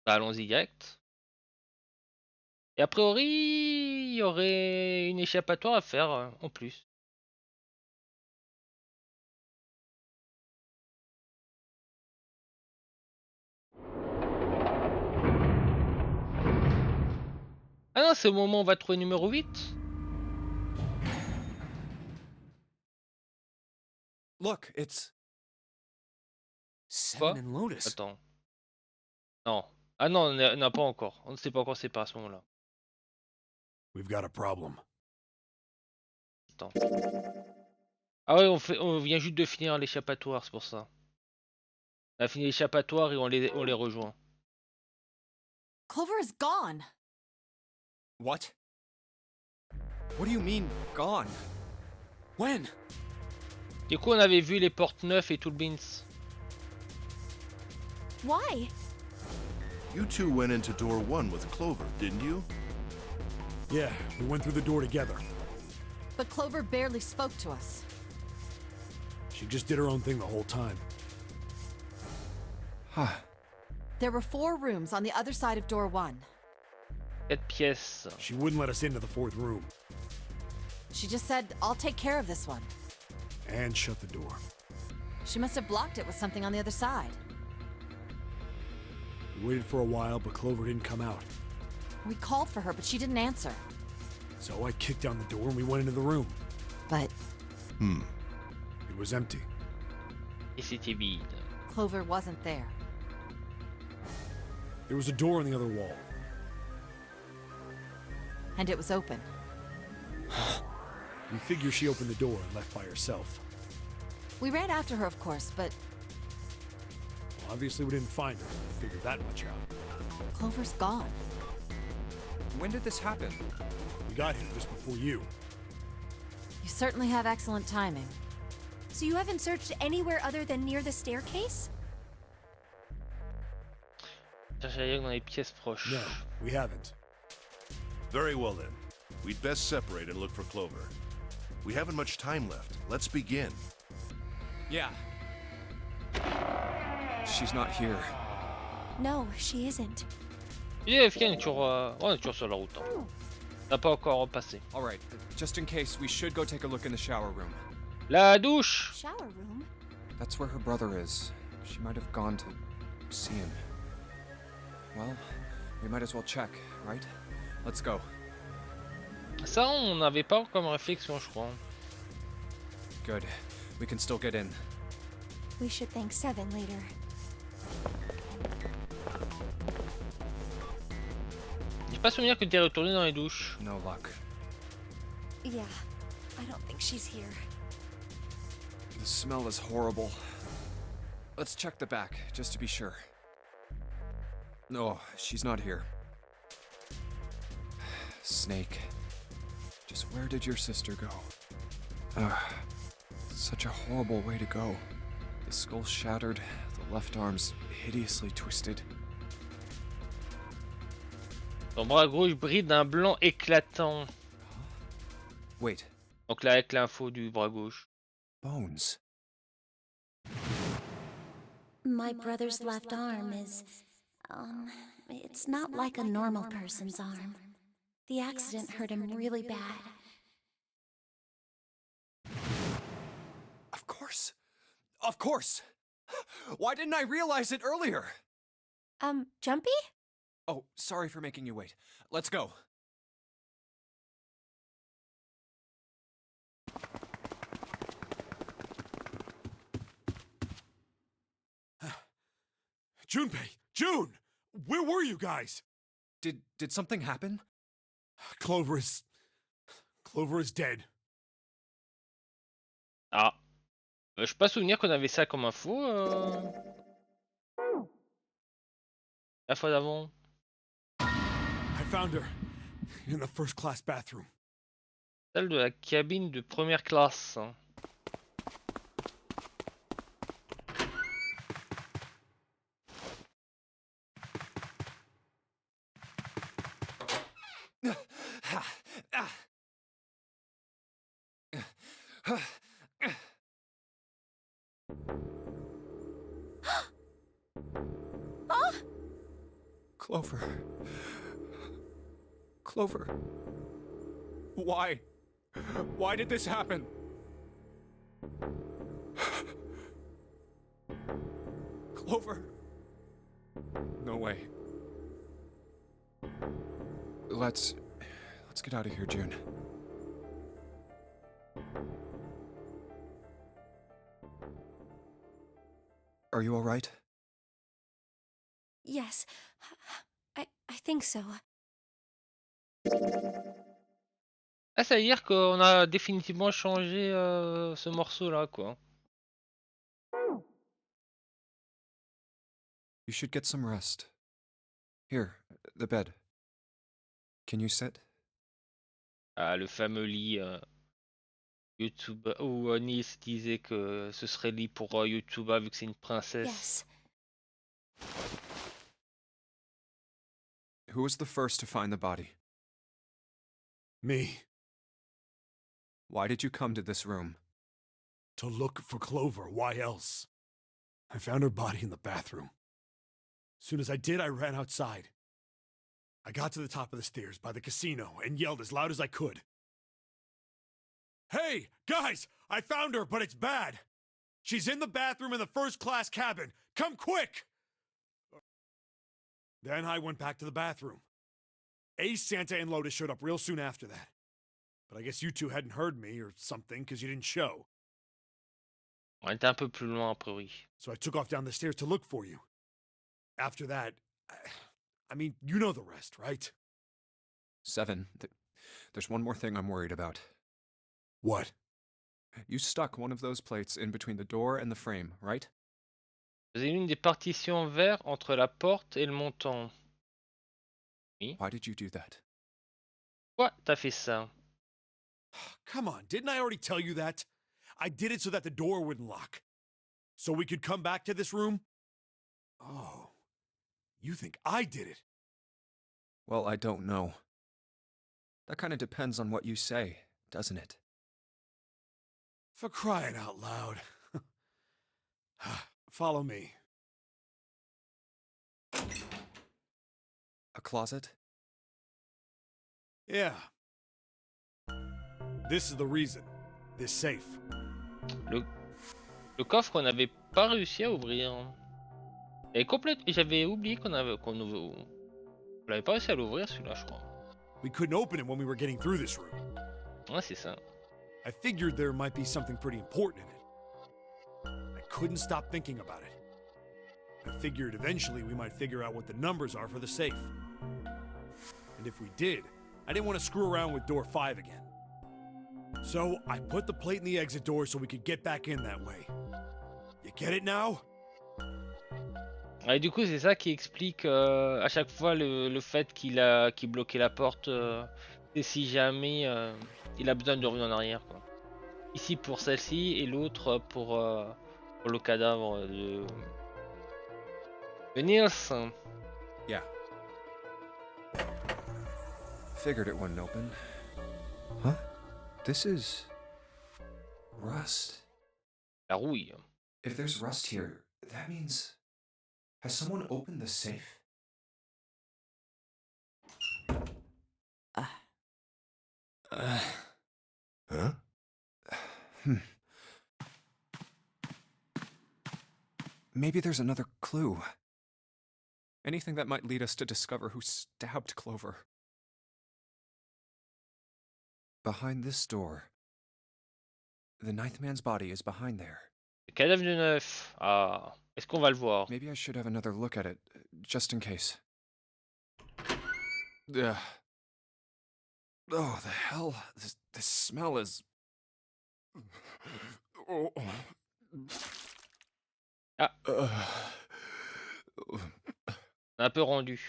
S1: Bah, allons-y direct. Et a priori, il y aurait une échappatoire à faire en plus. Ah non, c'est au moment où on va trouver numéro 8.
S3: Look, it's...
S1: Quoi?
S3: 7 and Lotus.
S1: Attends. Non. Ah non, non, pas encore. On ne sait pas encore c'est pas à ce moment-là.
S7: We've got a problem.
S1: Attends. Ah ouais, on vient juste de finir l'échappatoire, c'est pour ça. On a fini l'échappatoire et on les rejoint.
S5: Clover is gone.
S3: What? What do you mean, gone? When?
S1: Du coup, on avait vu les portes 9 et tout le beans.
S4: Why?
S2: You two went into door 1 with Clover, didn't you?
S7: Yeah, we went through the door together.
S5: But Clover barely spoke to us.
S7: She just did her own thing the whole time.
S3: Huh.
S5: There were 4 rooms on the other side of door 1.
S1: 4 pièces.
S7: She wouldn't let us into the 4th room.
S5: She just said, I'll take care of this one.
S7: And shut the door.
S5: She must have blocked it with something on the other side.
S7: We waited for a while, but Clover didn't come out.
S5: We called for her, but she didn't answer.
S7: So I kicked down the door and we went into the room.
S5: But
S7: It was empty.
S1: Et c'était vide.
S5: Clover wasn't there.
S7: There was a door on the other wall.
S5: And it was open.
S7: We figure she opened the door and left by herself.
S5: We ran after her, of course, but
S7: Well, obviously we didn't find her. We figured that much out.
S5: Clover's gone.
S3: When did this happen?
S7: We got here just before you.
S5: You certainly have excellent timing.
S4: So you haven't searched anywhere other than near the staircase?
S1: Cherche ailleurs dans les pièces proches.
S7: No, we haven't.
S2: Very well then. We'd best separate and look for Clover. We haven't much time left. Let's begin.
S3: Yeah. She's not here.
S4: No, she isn't.
S1: JFK, on est toujours sur la route. Hein. On n'a pas encore repassé.
S3: Alright, just in case, we should go take a look in the shower room.
S1: La douche.
S4: Shower room?
S3: That's where her brother is. She might have gone to see him. Well, we might as well check, right? Let's go.
S1: Ça, on n'avait pas comme réflexion, je crois.
S3: Good. We can still get in.
S4: We should thank Seven later.
S1: J'ai pas souvenir que t'es retourné dans les douches.
S3: No luck.
S4: Yeah, I don't think she's here.
S3: The smell is horrible. Let's check the back, just to be sure. No, she's not here. Snake. Just where did your sister go? Such a horrible way to go. The skull shattered, the left arm's hideously twisted.
S1: Son bras gauche brille d'un blanc éclatant.
S3: Wait,
S1: Donc là, avec l'info du bras gauche.
S3: bones.
S4: My brother's left arm is, it's not like a normal person's arm. The accident hurt him really bad.
S3: Of course! Of course! Why didn't I realize it earlier?
S4: Jumpy?
S3: Oh, sorry for making you wait. Let's go.
S7: Junpei! June! Where were you guys?
S3: Did something happen?
S7: Clover is dead.
S1: Ah. Je peux pas souvenir qu'on avait ça comme info. La fois d'avant.
S7: I found her in the first class bathroom.
S1: Celle de la cabine de première classe.
S3: Clover. Clover. Why? Why did this happen? Clover. No way. Let's get out of here, June. Are you all right?
S4: Yes, I think so.
S1: Ah, ça veut dire qu'on a définitivement changé ce morceau-là, quoi.
S3: You should get some rest. Here, the bed. Can you sit?
S1: Ah, le fameux lit YouTube où Nice disait que ce serait lit pour YouTube vu que c'est une princesse.
S4: Yes.
S3: Who was the first to find the body?
S7: Me.
S3: Why did you come to this room?
S7: To look for Clover. Why else? I found her body in the bathroom. As soon as I did, I ran outside. I got to the top of the stairs by the casino and yelled as loud as I could. Hey, guys! I found her, but it's bad! She's in the bathroom in the first-class cabin! Come quick! Then I went back to the bathroom. Ace, Santa, and Lotus showed up real soon after that. But I guess you two hadn't heard me or something because you didn't show.
S1: On était un peu plus loin, a priori.
S7: So I took off down the stairs to look for you. After that, I mean, you know the rest, right?
S3: 7. There's one more thing I'm worried about.
S7: What?
S3: You stuck one of those plates in between the door and the frame, right?
S1: J'ai une des partitions en verre entre la porte et le montant.
S3: Why did you do that?
S1: Pourquoi t'as fait ça?
S7: Come on, didn't I already tell you that? I did it so that the door wouldn't lock. So we could come back to this room? Oh, you think I did it?
S3: Well, I don't know. That kind of depends on what you say, doesn't it?
S7: For crying out loud. Follow me.
S3: A closet?
S7: Yeah. This is the reason. This safe.
S1: Le coffre qu'on n'avait pas réussi à ouvrir. J'avais oublié qu'on l'avait pas réussi à l'ouvrir celui-là, je crois.
S7: We couldn't open it when we were getting through this room.
S1: Ouais, c'est ça.
S7: I figured there might be something pretty important in it. I couldn't stop thinking about it. I figured eventually we might figure out what the numbers are for the safe. And if we did, I didn't want to screw around with door 5 again. So I put the plate in the exit door so we could get back in that way. You get it now?
S1: Et du coup, c'est ça qui explique à chaque fois le fait qu'il bloquait la porte. Et si jamais il a besoin de revenir en arrière, quoi. Ici pour celle-ci et l'autre pour le cadavre de Niels.
S3: Yeah. Figured it wouldn't open. Huh? This is... rust.
S1: La rouille.
S3: If there's rust here, that means... Has someone opened the safe?
S2: Huh?
S3: Maybe there's another clue. Anything that might lead us to discover who stabbed Clover. Behind this door. The ninth man's body is behind there.
S1: Le cadavre de neuf. Ah, est-ce qu'on va le voir?
S3: Maybe I should have another look at it, just in case. Ugh. Oh, the hell. This smell is... Oh.
S1: Ah. Un peu rendu.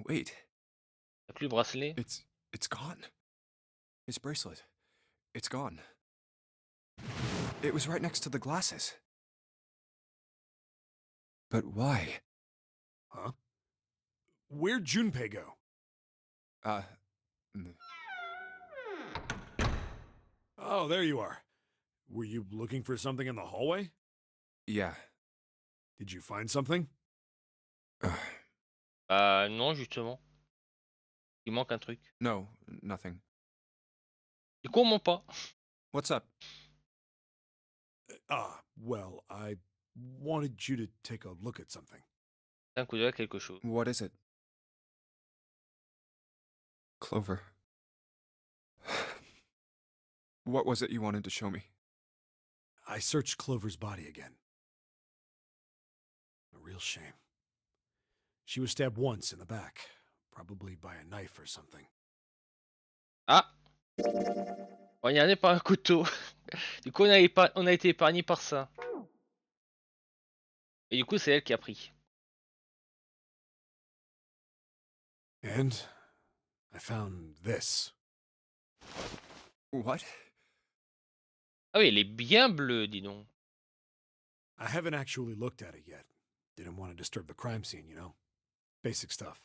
S3: Wait.
S1: T'as plus le bracelet?
S3: It's gone. His bracelet. It's gone. It was right next to the glasses. But why?
S7: Huh? Where'd Junpei go? Oh, there you are. Were you looking for something in the hallway?
S3: Yeah.
S7: Did you find something?
S1: Non, justement. Il manque un truc.
S3: No, nothing.
S1: Du coup, on ment pas.
S3: What's up?
S7: Well, I wanted you to take a look at something.
S1: Un coup d'œil à quelque chose.
S3: What is it? Clover. What was it you wanted to show me?
S7: I searched Clover's body again. A real shame. She was stabbed once in the back, probably by a knife or something.
S1: Ah! Regardez par un couteau. Du coup, on a été épargné par ça. Et du coup, c'est elle qui a pris.
S7: And I found this.
S3: What?
S1: Ah oui, elle est bien bleue, dis donc.
S7: I haven't actually looked at it yet. Didn't want to disturb the crime scene, you know? Basic stuff.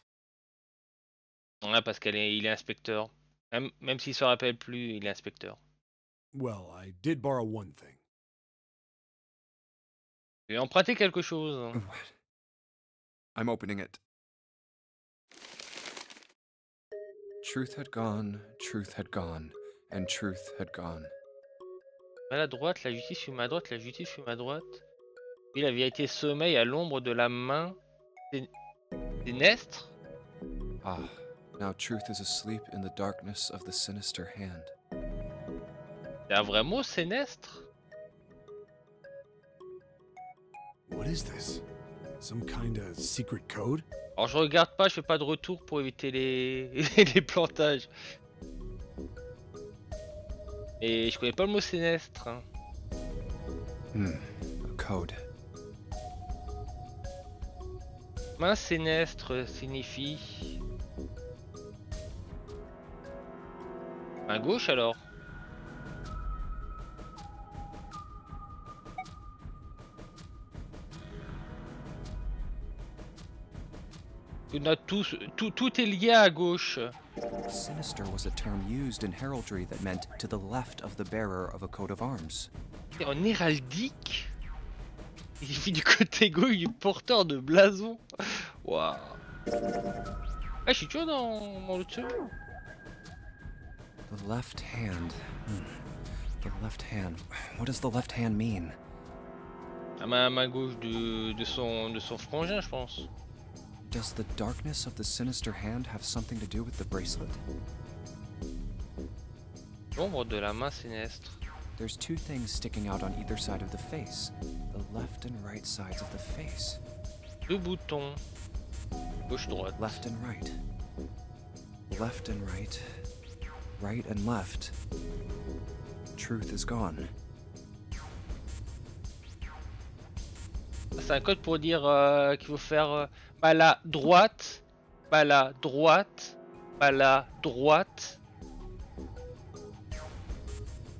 S1: Ouais, parce qu'il est inspecteur. Même s'il se rappelle plus, il est inspecteur.
S7: Well, I did borrow one thing.
S1: Il a emprunté quelque chose.
S3: What? I'm opening it. Truth had gone, and truth had gone.
S1: À la droite, la justice fume à droite, la justice fume à droite. Puis la vérité sommeille à l'ombre de la main sinistre.
S3: Ah, now truth is asleep in the darkness of the sinister hand.
S1: C'est un vrai mot, sinistre?
S7: What is this? Some kind of secret code?
S1: Alors je regarde pas, je fais pas de retour pour éviter les, les plantages. Et je connais pas le mot sinistre. Hein.
S3: A code.
S1: Main sinistre signifie... Main gauche alors? Tout est lié à gauche.
S3: Sinister was a term used in heraldry that meant to the left of the bearer of a coat of arms.
S1: Et en héraldique, il suffit du côté gauche du porteur de blason. Waouh. Ah, je suis toujours dans le truc.
S3: The left hand. The left hand. What does the left hand mean?
S1: À main gauche de son frangin, je pense.
S3: Does the darkness of the sinister hand have something to do with the bracelet?
S1: L'ombre de la main sinistre.
S3: There's two things sticking out on either side of the face. The left and right sides of the face.
S1: Deux boutons. Gauche-droite.
S3: Left and right. Left and right. Right and left. Truth is gone.
S1: C'est un code pour dire qu'il faut faire bala droite, bala droite, bala droite.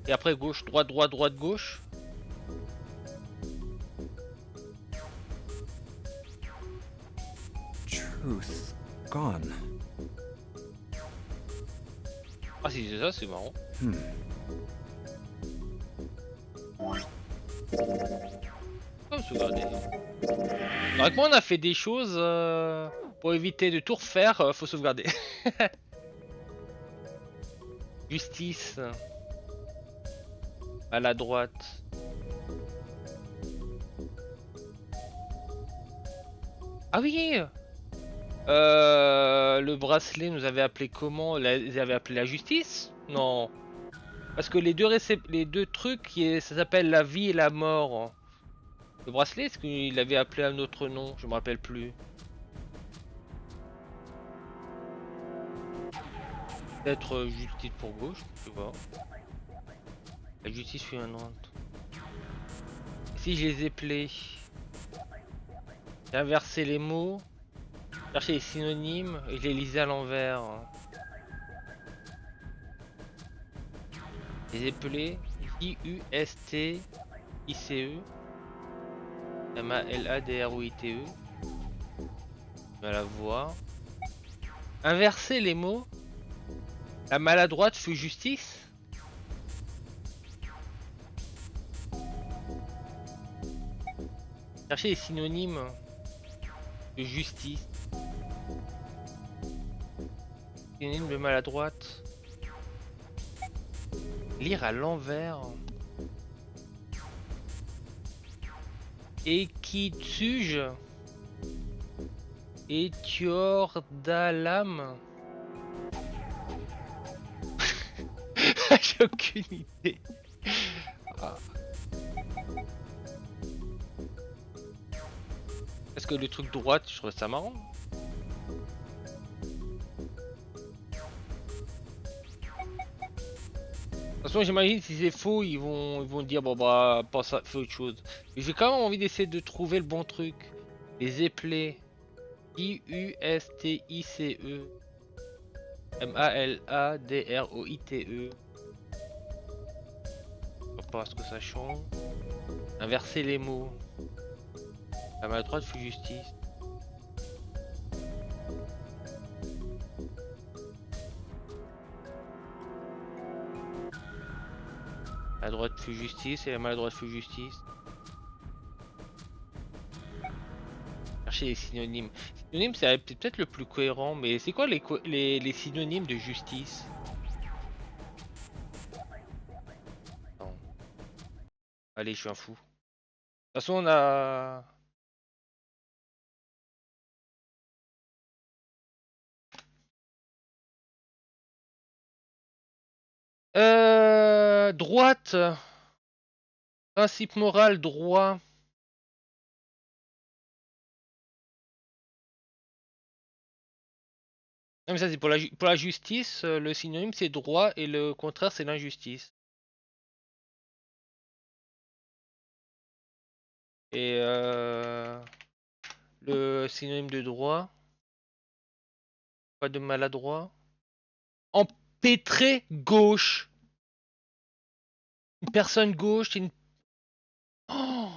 S1: Et après gauche, droite, droite, droite, gauche.
S3: Truth gone.
S1: Ah si c'est ça, c'est marrant. Comme sauvegarder. Alors que moi on a fait des choses pour éviter de tout refaire, faut sauvegarder. Justice. À la droite. Ah oui. Le bracelet nous avait appelé comment? Ils avaient appelé la justice? Non. Parce que les deux trucs, ça s'appelle la vie et la mort. Le bracelet, est-ce qu'il avait appelé un autre nom? Je me rappelle plus. Peut-être justice pour gauche, tu vois. La justice fut un autre. Si je les ai appelés, j'ai inversé les mots, cherché les synonymes et je les lisais à l'envers. Les appelés J-U-S-T-I-C-E M-A-L-A-D-R-O-I-T-E. Je vais la voir. Inverser les mots. La maladroite fut justice. Chercher les synonymes de justice. Synonyme de maladroite. Lire à l'envers. Equituge. Etiordalam. J'ai aucune idée. Ah. Parce que le truc droite, je trouve ça marrant. De toute façon, j'imagine si c'est faux, ils vont dire bon bah pense à fais autre chose. Mais j'ai quand même envie d'essayer de trouver le bon truc. Les éplés. I-U-S-T-I-C-E M-A-L-A-D-R-O-I-T-E. On va voir ce que ça change. Inverser les mots. La maladroite fut justice. La droite fut justice et la maladroite fut justice. Chercher les synonymes. Synonyme, c'est peut-être le plus cohérent, mais c'est quoi les synonymes de justice? Non. Allez, je suis un fou. De toute façon, on a... Droite. Principe moral, droit. Non mais ça c'est pour la justice, le synonyme c'est droit et le contraire c'est l'injustice. Et le synonyme de droit, pas de maladroit. Empêtré gauche. Une personne gauche, c'est une... Oh,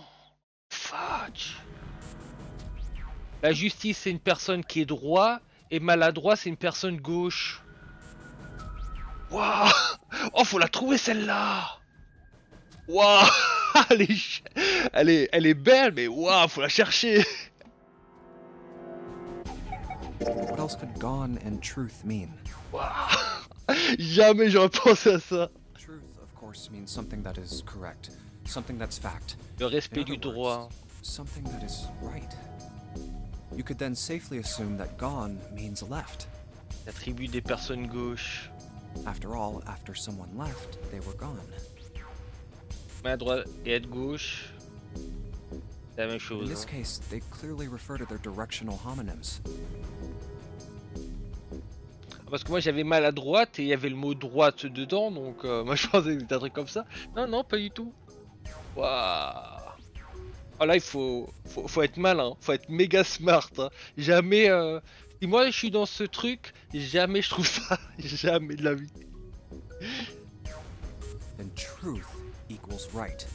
S1: fudge. La justice c'est une personne qui est droit et maladroit c'est une personne gauche. Waouh. Oh faut la trouver celle-là. Waouh. Elle est belle mais waouh faut la chercher.
S3: What else could gone and truth mean?
S1: Waouh. Jamais j'aurais pensé à ça.
S3: Truth, of course, means something that is correct, something that's fact.
S1: Le respect
S3: In
S1: du
S3: other
S1: droit.
S3: words, something that is right. You could then safely assume that gone means left.
S1: L'attribut des personnes gauches.
S3: After all, after someone left, they were gone.
S1: Main droite et à gauche. C'est la même
S3: In
S1: chose.
S3: this case, they clearly refer to their directional homonyms.
S1: Parce que moi j'avais mal à droite et il y avait le mot droite dedans, donc moi je pensais que c'était un truc comme ça. Non, non, pas du tout. Waouh. Oh là il faut être malin, faut être méga smart. Hein. Jamais, si moi je suis dans ce truc, jamais je trouve ça, jamais de la vie.
S3: Then truth equals right,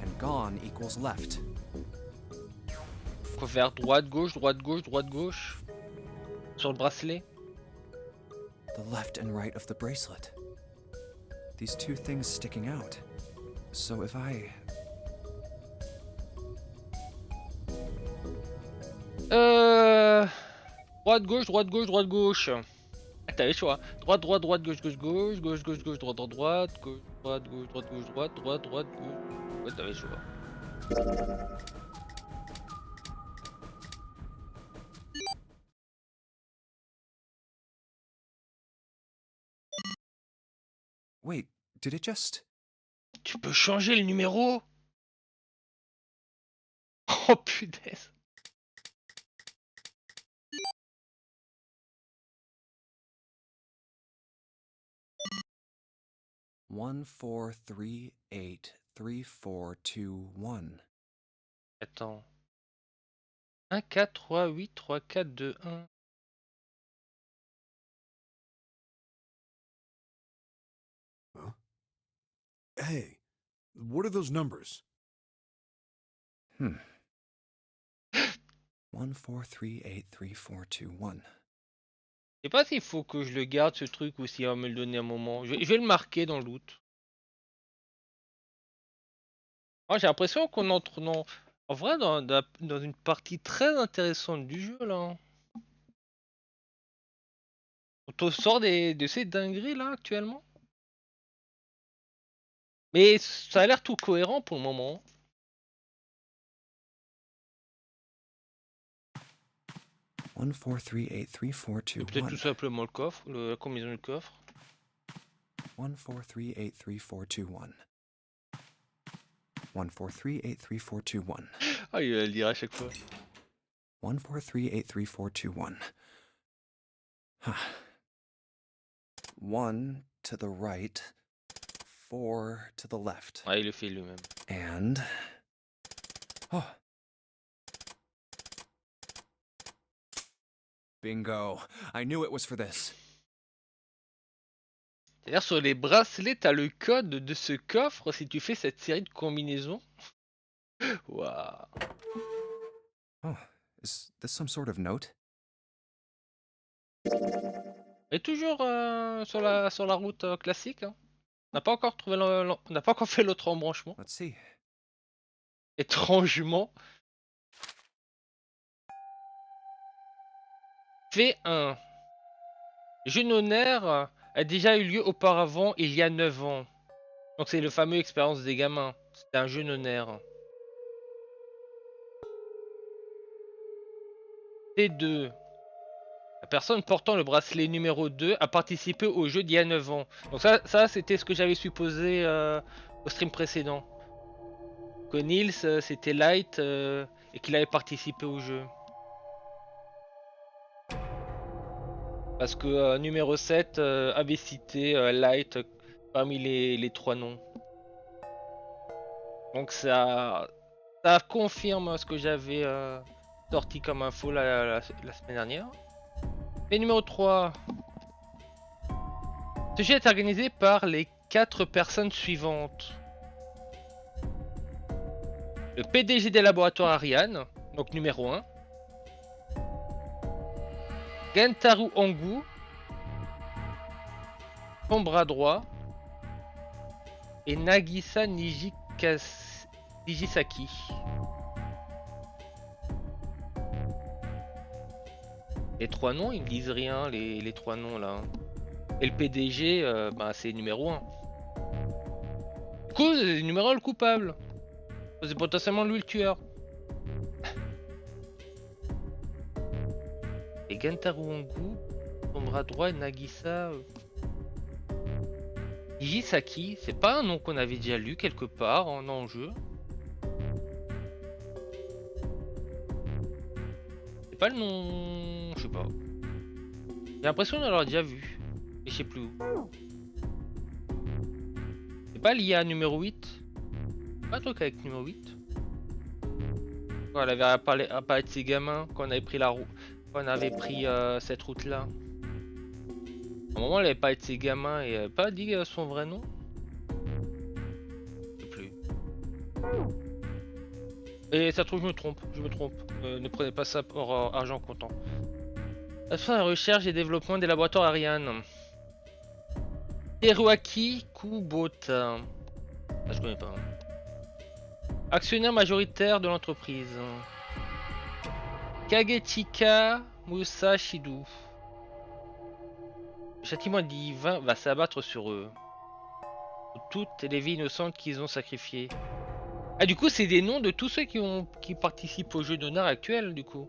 S3: and gone equals left.
S1: On peut faire droite, gauche, droite, gauche, droite, gauche. Sur le bracelet.
S3: The left and right of the bracelet. These two things sticking out. So if I...
S1: Droite, gauche, droite, gauche, droite, gauche. Ah, t'as le choix. Droite, droite, droite, gauche, gauche, gauche, gauche, gauche, gauche, droite, droite, droite, gauche, droite, gauche, droite, gauche, droite, droite, droite, gauche. Ouais, t'avais le choix.
S3: Wait, did it just...
S1: Tu peux changer le numéro? Oh punaise.
S3: One, 4, 3, 8, 3, 4, 2, 1.
S1: Attends. 1, 4, 3, 8, 3, 4, 2, 1.
S7: Huh? Hey, what are those numbers?
S3: 1, 4, 3, 8, 3, 4, 2, 1.
S1: Je sais pas s'il faut que je le garde ce truc ou s'il va me le donner un moment. Je vais le marquer dans le doute. Ah, j'ai l'impression qu'on entre en vrai dans une partie très intéressante du jeu là, hein. On te sort de ces dingueries là actuellement. Mais ça a l'air tout cohérent pour le moment.
S3: 1, 4, 3, 8, 3, 4, 2,
S1: C'est peut-être
S3: 1.
S1: tout simplement le coffre, la combinaison du coffre.
S3: 1, 4, 3, 8, 3, 4, 2, 1. 1, 4, 3, 8, 3, 4, 2, 1.
S1: Ah, il va le dire à chaque fois.
S3: 1, 4, 3, 8, 3, 4, 2, 1. 1 to the right, 4 to the left.
S1: Ah, il le fait lui-même.
S3: And... Oh. Bingo. I knew it was for this.
S1: C'est-à-dire sur les bracelets, t'as le code de ce coffre si tu fais cette série de combinaisons. Waouh.
S3: Oh, is this some sort of note?
S1: Et toujours sur la route classique. Hein. On n'a pas encore trouvé on n'a pas encore fait l'autre embranchement.
S3: Let's see.
S1: Étrangement. Fait 1. Jeune honneur a déjà eu lieu auparavant il y a 9 ans. Donc c'est le fameux expérience des gamins. C'était un jeune honneur. T2. La personne portant le bracelet numéro 2 a participé au jeu d'il y a 9 ans. Donc ça c'était ce que j'avais supposé au stream précédent. Que Nils c'était Light et qu'il avait participé au jeu. Parce que numéro 7 avait cité Light parmi les 3 noms. Donc ça confirme ce que j'avais sorti comme info la semaine dernière. Et numéro 3. Ce jeu est organisé par les 4 personnes suivantes. Le PDG des laboratoires Ariane, donc numéro 1. Gentaro Angu, son bras droit. Et Nagisa Nijisaki. Les 3 noms, ils me disent rien, les 3 noms là. Et le PDG, bah, c'est numéro 1. Du coup, c'est numéro 1 le coupable. C'est potentiellement lui le tueur. Et Gentaro Angu, son bras droit, et Nagisa Nijisaki, c'est pas un nom qu'on avait déjà lu quelque part en jeu. C'est pas le nom... Je sais pas. J'ai l'impression d'en avoir déjà vu. Mais je sais plus où. C'est pas lié à numéro 8. Pas un truc avec numéro 8. Quand elle avait apparaît de ses gamins, quand on avait pris la route. Quand on avait pris cette route là. À un moment elle avait parlé de ses gamins et elle avait pas dit son vrai nom. Je sais plus. Et ça se trouve je me trompe. Ne prenez pas ça pour argent comptant. Afin la recherche et développement des laboratoires Ariane. Teruaki Kubota. Ah, je connais pas. Actionnaire majoritaire de l'entreprise. Kagechika Musashidu. Le châtiment divin va s'abattre sur eux. Pour toutes les vies innocentes qu'ils ont sacrifiées. Ah, du coup, c'est des noms de tous ceux qui participent au jeu d'honneur actuel, du coup.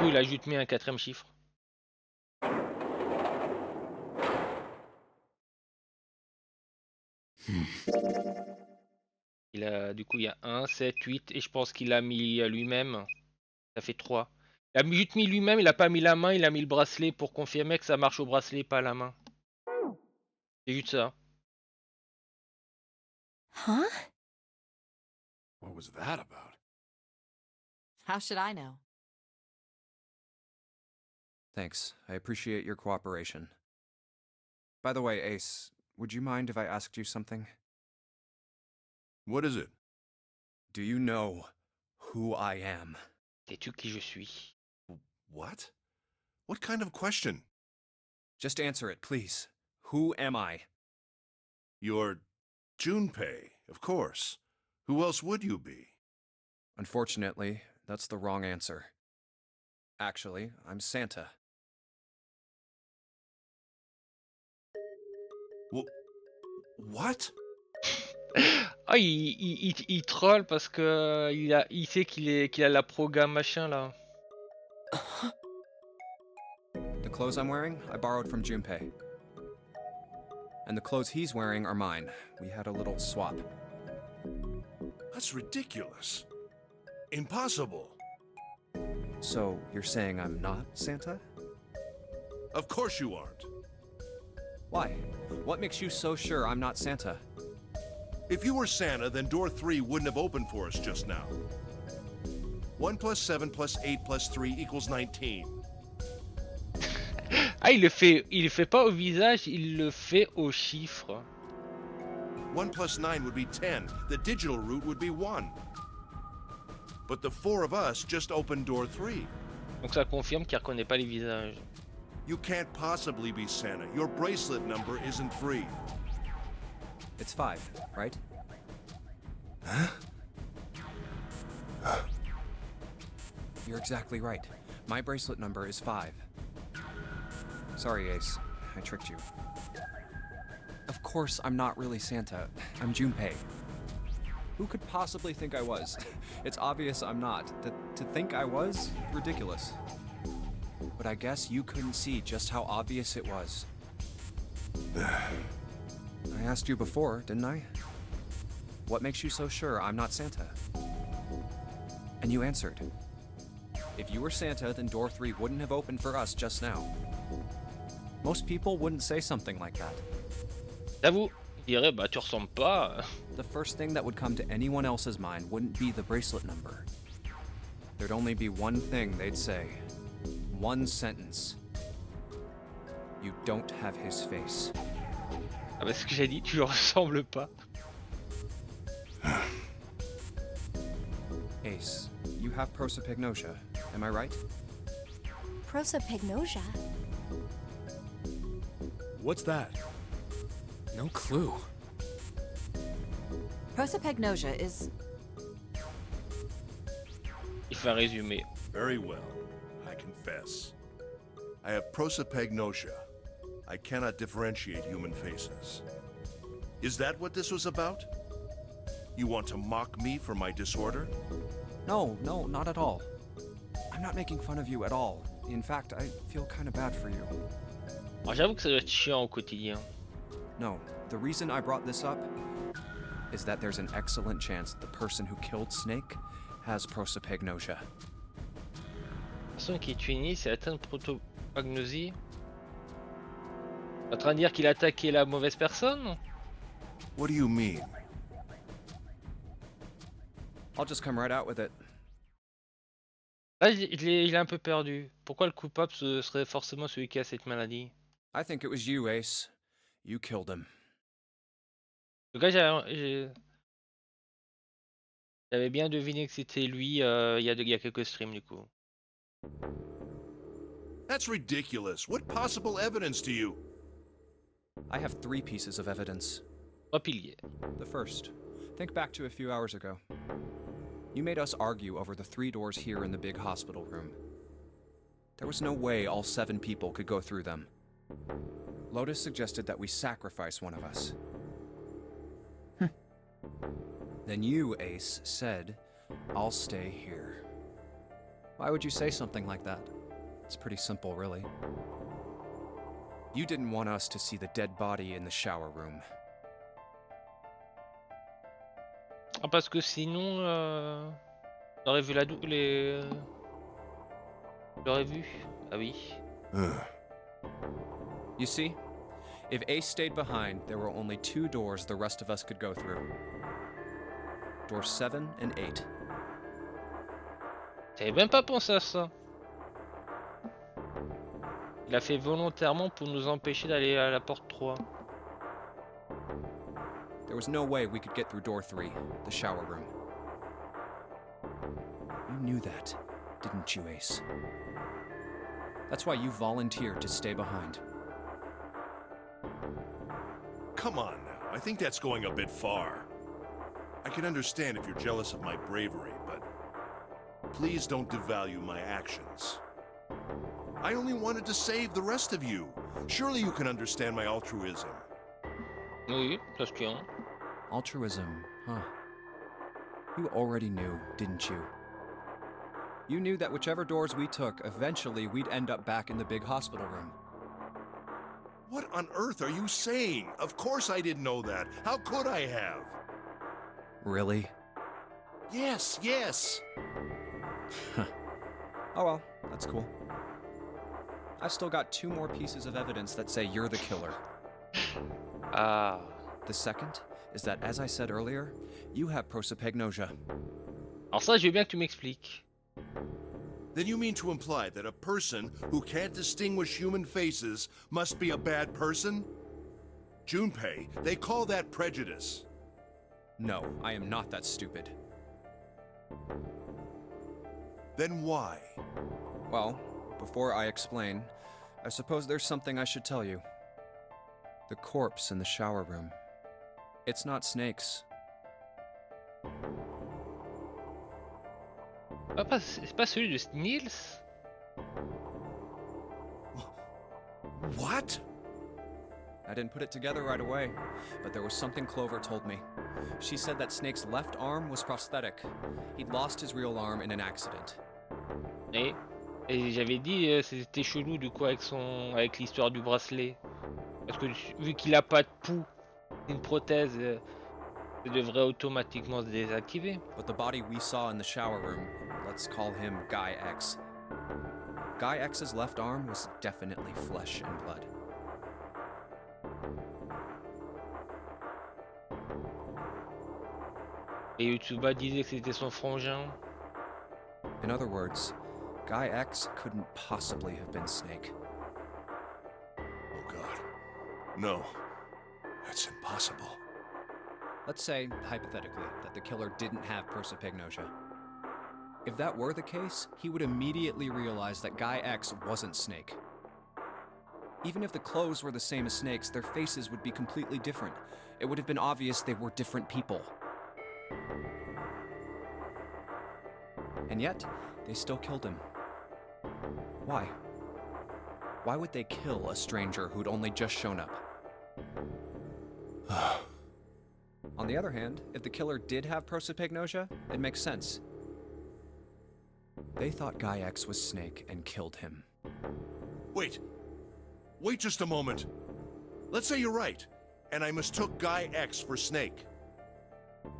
S1: coup, il a juste mis un quatrième chiffre. Du coup, il y a 1, 7, 8, et je pense qu'il a mis lui-même. Ça fait 3. Il a juste mis lui-même, il a pas mis la main, il a mis le bracelet pour confirmer que ça marche au bracelet, pas à la main. C'est juste ça.
S4: Huh?
S7: What was that about?
S5: How should I know?
S3: Thanks. I appreciate your cooperation. By the way, Ace, would you mind if I asked you something?
S2: What is it?
S3: Do you know who I am?
S1: Sais-tu qui je suis?
S2: What? What kind of question?
S3: Just answer it, please. Who am I?
S2: You're Junpei, of course. Who else would you be?
S3: Unfortunately, that's the wrong answer. Actually, I'm Santa.
S2: What?
S1: Ah, il troll parce que il sait qu'il a la programme machin là.
S3: The clothes I'm wearing, I borrowed from Junpei. And the clothes he's wearing are mine. We had a little swap.
S2: That's ridiculous. Impossible.
S3: So, you're saying I'm not Santa?
S2: Of course you aren't.
S3: Why? What makes you so sure I'm not Santa?
S2: If you were Santa, then door 3 wouldn't have opened for us just now. 1 plus 7 plus 8 plus 3 equals 19.
S1: Ah, il le fait pas au visage, il le fait au chiffre.
S2: 1 plus 9 would be 10. The digital root would be 1. But the 4 of us just opened door 3.
S1: Donc ça confirme qu'il reconnaît pas les visages.
S2: You can't possibly be Santa. Your bracelet number isn't 3.
S3: It's 5, right? You're exactly right. My bracelet number is 5. Sorry, Ace. I tricked you. Of course, I'm not really Santa. I'm Junpei. Who could possibly think I was? It's obvious I'm not. To think I was? Ridiculous. But I guess you couldn't see just how obvious it was. I asked you before, didn't I? What makes you so sure I'm not Santa? And you answered. If you were Santa, then door 3 wouldn't have opened for us just now. Most people wouldn't say something like that.
S1: J'avoue, il dirait bah tu ressembles pas.
S3: The first thing that would come to anyone else's mind wouldn't be the bracelet number. There'd only be one thing they'd say. One sentence. You don't have his face.
S1: Ah bah ce que j'ai dit, tu lui ressembles pas.
S3: Ace, you have prosopagnosia, am I right?
S4: Prosopagnosia?
S7: What's that?
S6: No clue.
S5: Prosopagnosia is.
S1: Il fait un résumé.
S2: Very well. I confess. I have prosopagnosia. I cannot differentiate human faces. Is that what this was about? You want to mock me for my disorder?
S3: No, not at all. I'm not making fun of you at all. In fact, I feel kind of bad for you.
S1: Alors j'avoue que ça doit être chiant au quotidien.
S3: No, the reason I brought this up is that there's an excellent chance the person who killed Snake has prosopagnosia.
S1: La personne qui est tuée, c'est atteinte de prosopagnosie. En train de dire qu'il a attaqué la mauvaise personne?
S2: What do you mean?
S3: I'll just come right out with it.
S1: Là, il est un peu perdu. Pourquoi le coupable ce serait forcément celui qui a cette maladie?
S3: I think it was you, Ace. You killed him.
S1: En tout cas, j'avais bien deviné que c'était lui il y a quelques streams du coup.
S2: That's ridiculous. What possible evidence do you...
S3: I have 3 pieces of evidence.
S1: 3 piliers.
S3: The first, think back to a few hours ago. You made us argue over the 3 doors here in the big hospital room. There was no way all 7 people could go through them. Lotus suggested that we sacrifice one of us. Then you, Ace, said, I'll stay here. Why would you say something like that? It's pretty simple, really. You didn't want us to see the dead body in the shower room.
S1: Ah, parce que sinon, on aurait vu les. J'aurais vu. Ah oui.
S3: You see, if Ace stayed behind, there were only 2 doors the rest of us could go through. Doors 7 and 8.
S1: J'avais même pas pensé à ça. Il a fait volontairement pour nous empêcher d'aller à la porte 3.
S3: There was no way we could get through door 3, the shower room. You knew that, didn't you, Ace? That's why you volunteered to stay behind.
S2: Come on now, I think that's going a bit far. I can understand if you're jealous of my bravery, but please don't devalue my actions. I only wanted to save the rest of you. Surely you can understand my altruism.
S1: Oui, ça se tient.
S3: Altruism, huh? You already knew, didn't you? You knew that whichever doors we took, eventually we'd end up back in the big hospital room.
S2: What on earth are you saying? Of course I didn't know that. How could I have?
S3: Really?
S2: Yes, yes.
S3: Oh well, that's cool. I've still got 2 more pieces of evidence that say you're the killer.
S1: Ah.
S3: The second is that, as I said earlier, you have prosopagnosia.
S1: Alors ça, je veux bien que tu m'expliques.
S2: Then you mean to imply that a person who can't distinguish human faces must be a bad person? Junpei, they call that prejudice.
S3: No, I am not that stupid.
S2: Then why?
S3: Well, before I explain, I suppose there's something I should tell you. The corpse in the shower room. It's not Snake's.
S1: C'est pas celui de Nils?
S2: What?
S3: I didn't put it together right away, but there was something Clover told me. She said that Snake's left arm was prosthetic. He'd lost his real arm in an accident.
S1: Et j'avais dit c'était chelou du coup avec l'histoire du bracelet. Parce que vu qu'il a pas de pouls, une prothèse, ça devrait automatiquement se désactiver.
S3: But the body we saw in the shower room, let's call him Guy X. Guy X's left arm was definitely flesh and blood.
S1: Et Utsuba disait que c'était son frangin.
S3: In other words, Guy X couldn't possibly have been Snake.
S2: Oh God. No. That's impossible.
S3: Let's say, hypothetically, that the killer didn't have prosopagnosia. If that were the case, he would immediately realize that Guy X wasn't Snake. Even if the clothes were the same as Snake's, their faces would be completely different. It would have been obvious they were different people. And yet, they still killed him. Why? Why would they kill a stranger who'd only just shown up? On the other hand, if the killer did have prosopagnosia, it makes sense. They thought Guy X was Snake and killed him.
S2: Wait. Wait just a moment. Let's say you're right, and I mistook Guy X for Snake.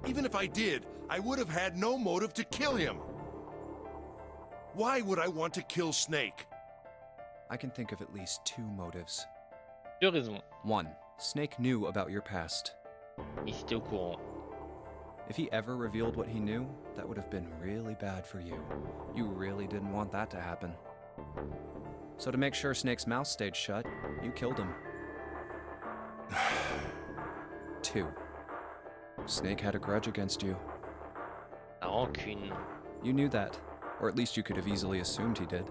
S2: Even if I did, I would have had no motive to kill him. Why would I want to kill Snake?
S3: I can think of at least 2 motives.
S1: Tu as raison.
S3: 1. Snake knew about your past.
S1: Il était au courant.
S3: If he ever revealed what he knew, that would have been really bad for you. You really didn't want that to happen. So to make sure Snake's mouth stayed shut, you killed him. 2. Snake had a grudge against you.
S1: La rancune.
S3: You knew that, or at least you could have easily assumed he did.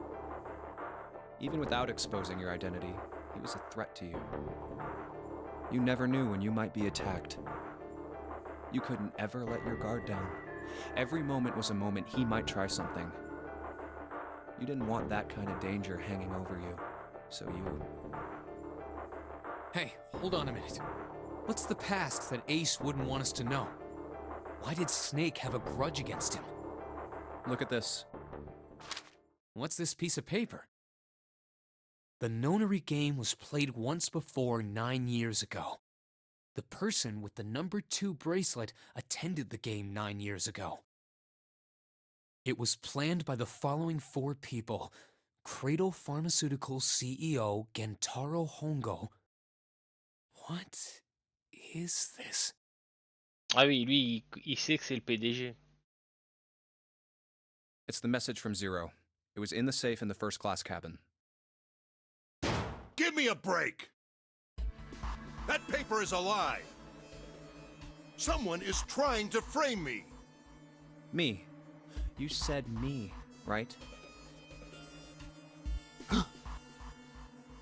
S3: Even without exposing your identity, he was a threat to you. You never knew when you might be attacked. You couldn't ever let your guard down. Every moment was a moment he might try something. You didn't want that kind of danger hanging over you, so you...
S6: Hey, hold on a minute. What's the past that Ace wouldn't want us to know? Why did Snake have a grudge against him?
S3: Look at this.
S6: What's this piece of paper? The nonary game was played once before 9 years ago. The person with the number 2 bracelet attended the game 9 years ago. It was planned by the following 4 people: Cradle Pharmaceuticals CEO Gentaro Hongo. What is this?
S1: Ah oui, lui, il sait que c'est le PDG.
S3: It's the message from Zero. It was in the safe in the first class cabin.
S2: Give me a break! That paper is a lie! Someone is trying to frame me!
S3: Me. You said me, right?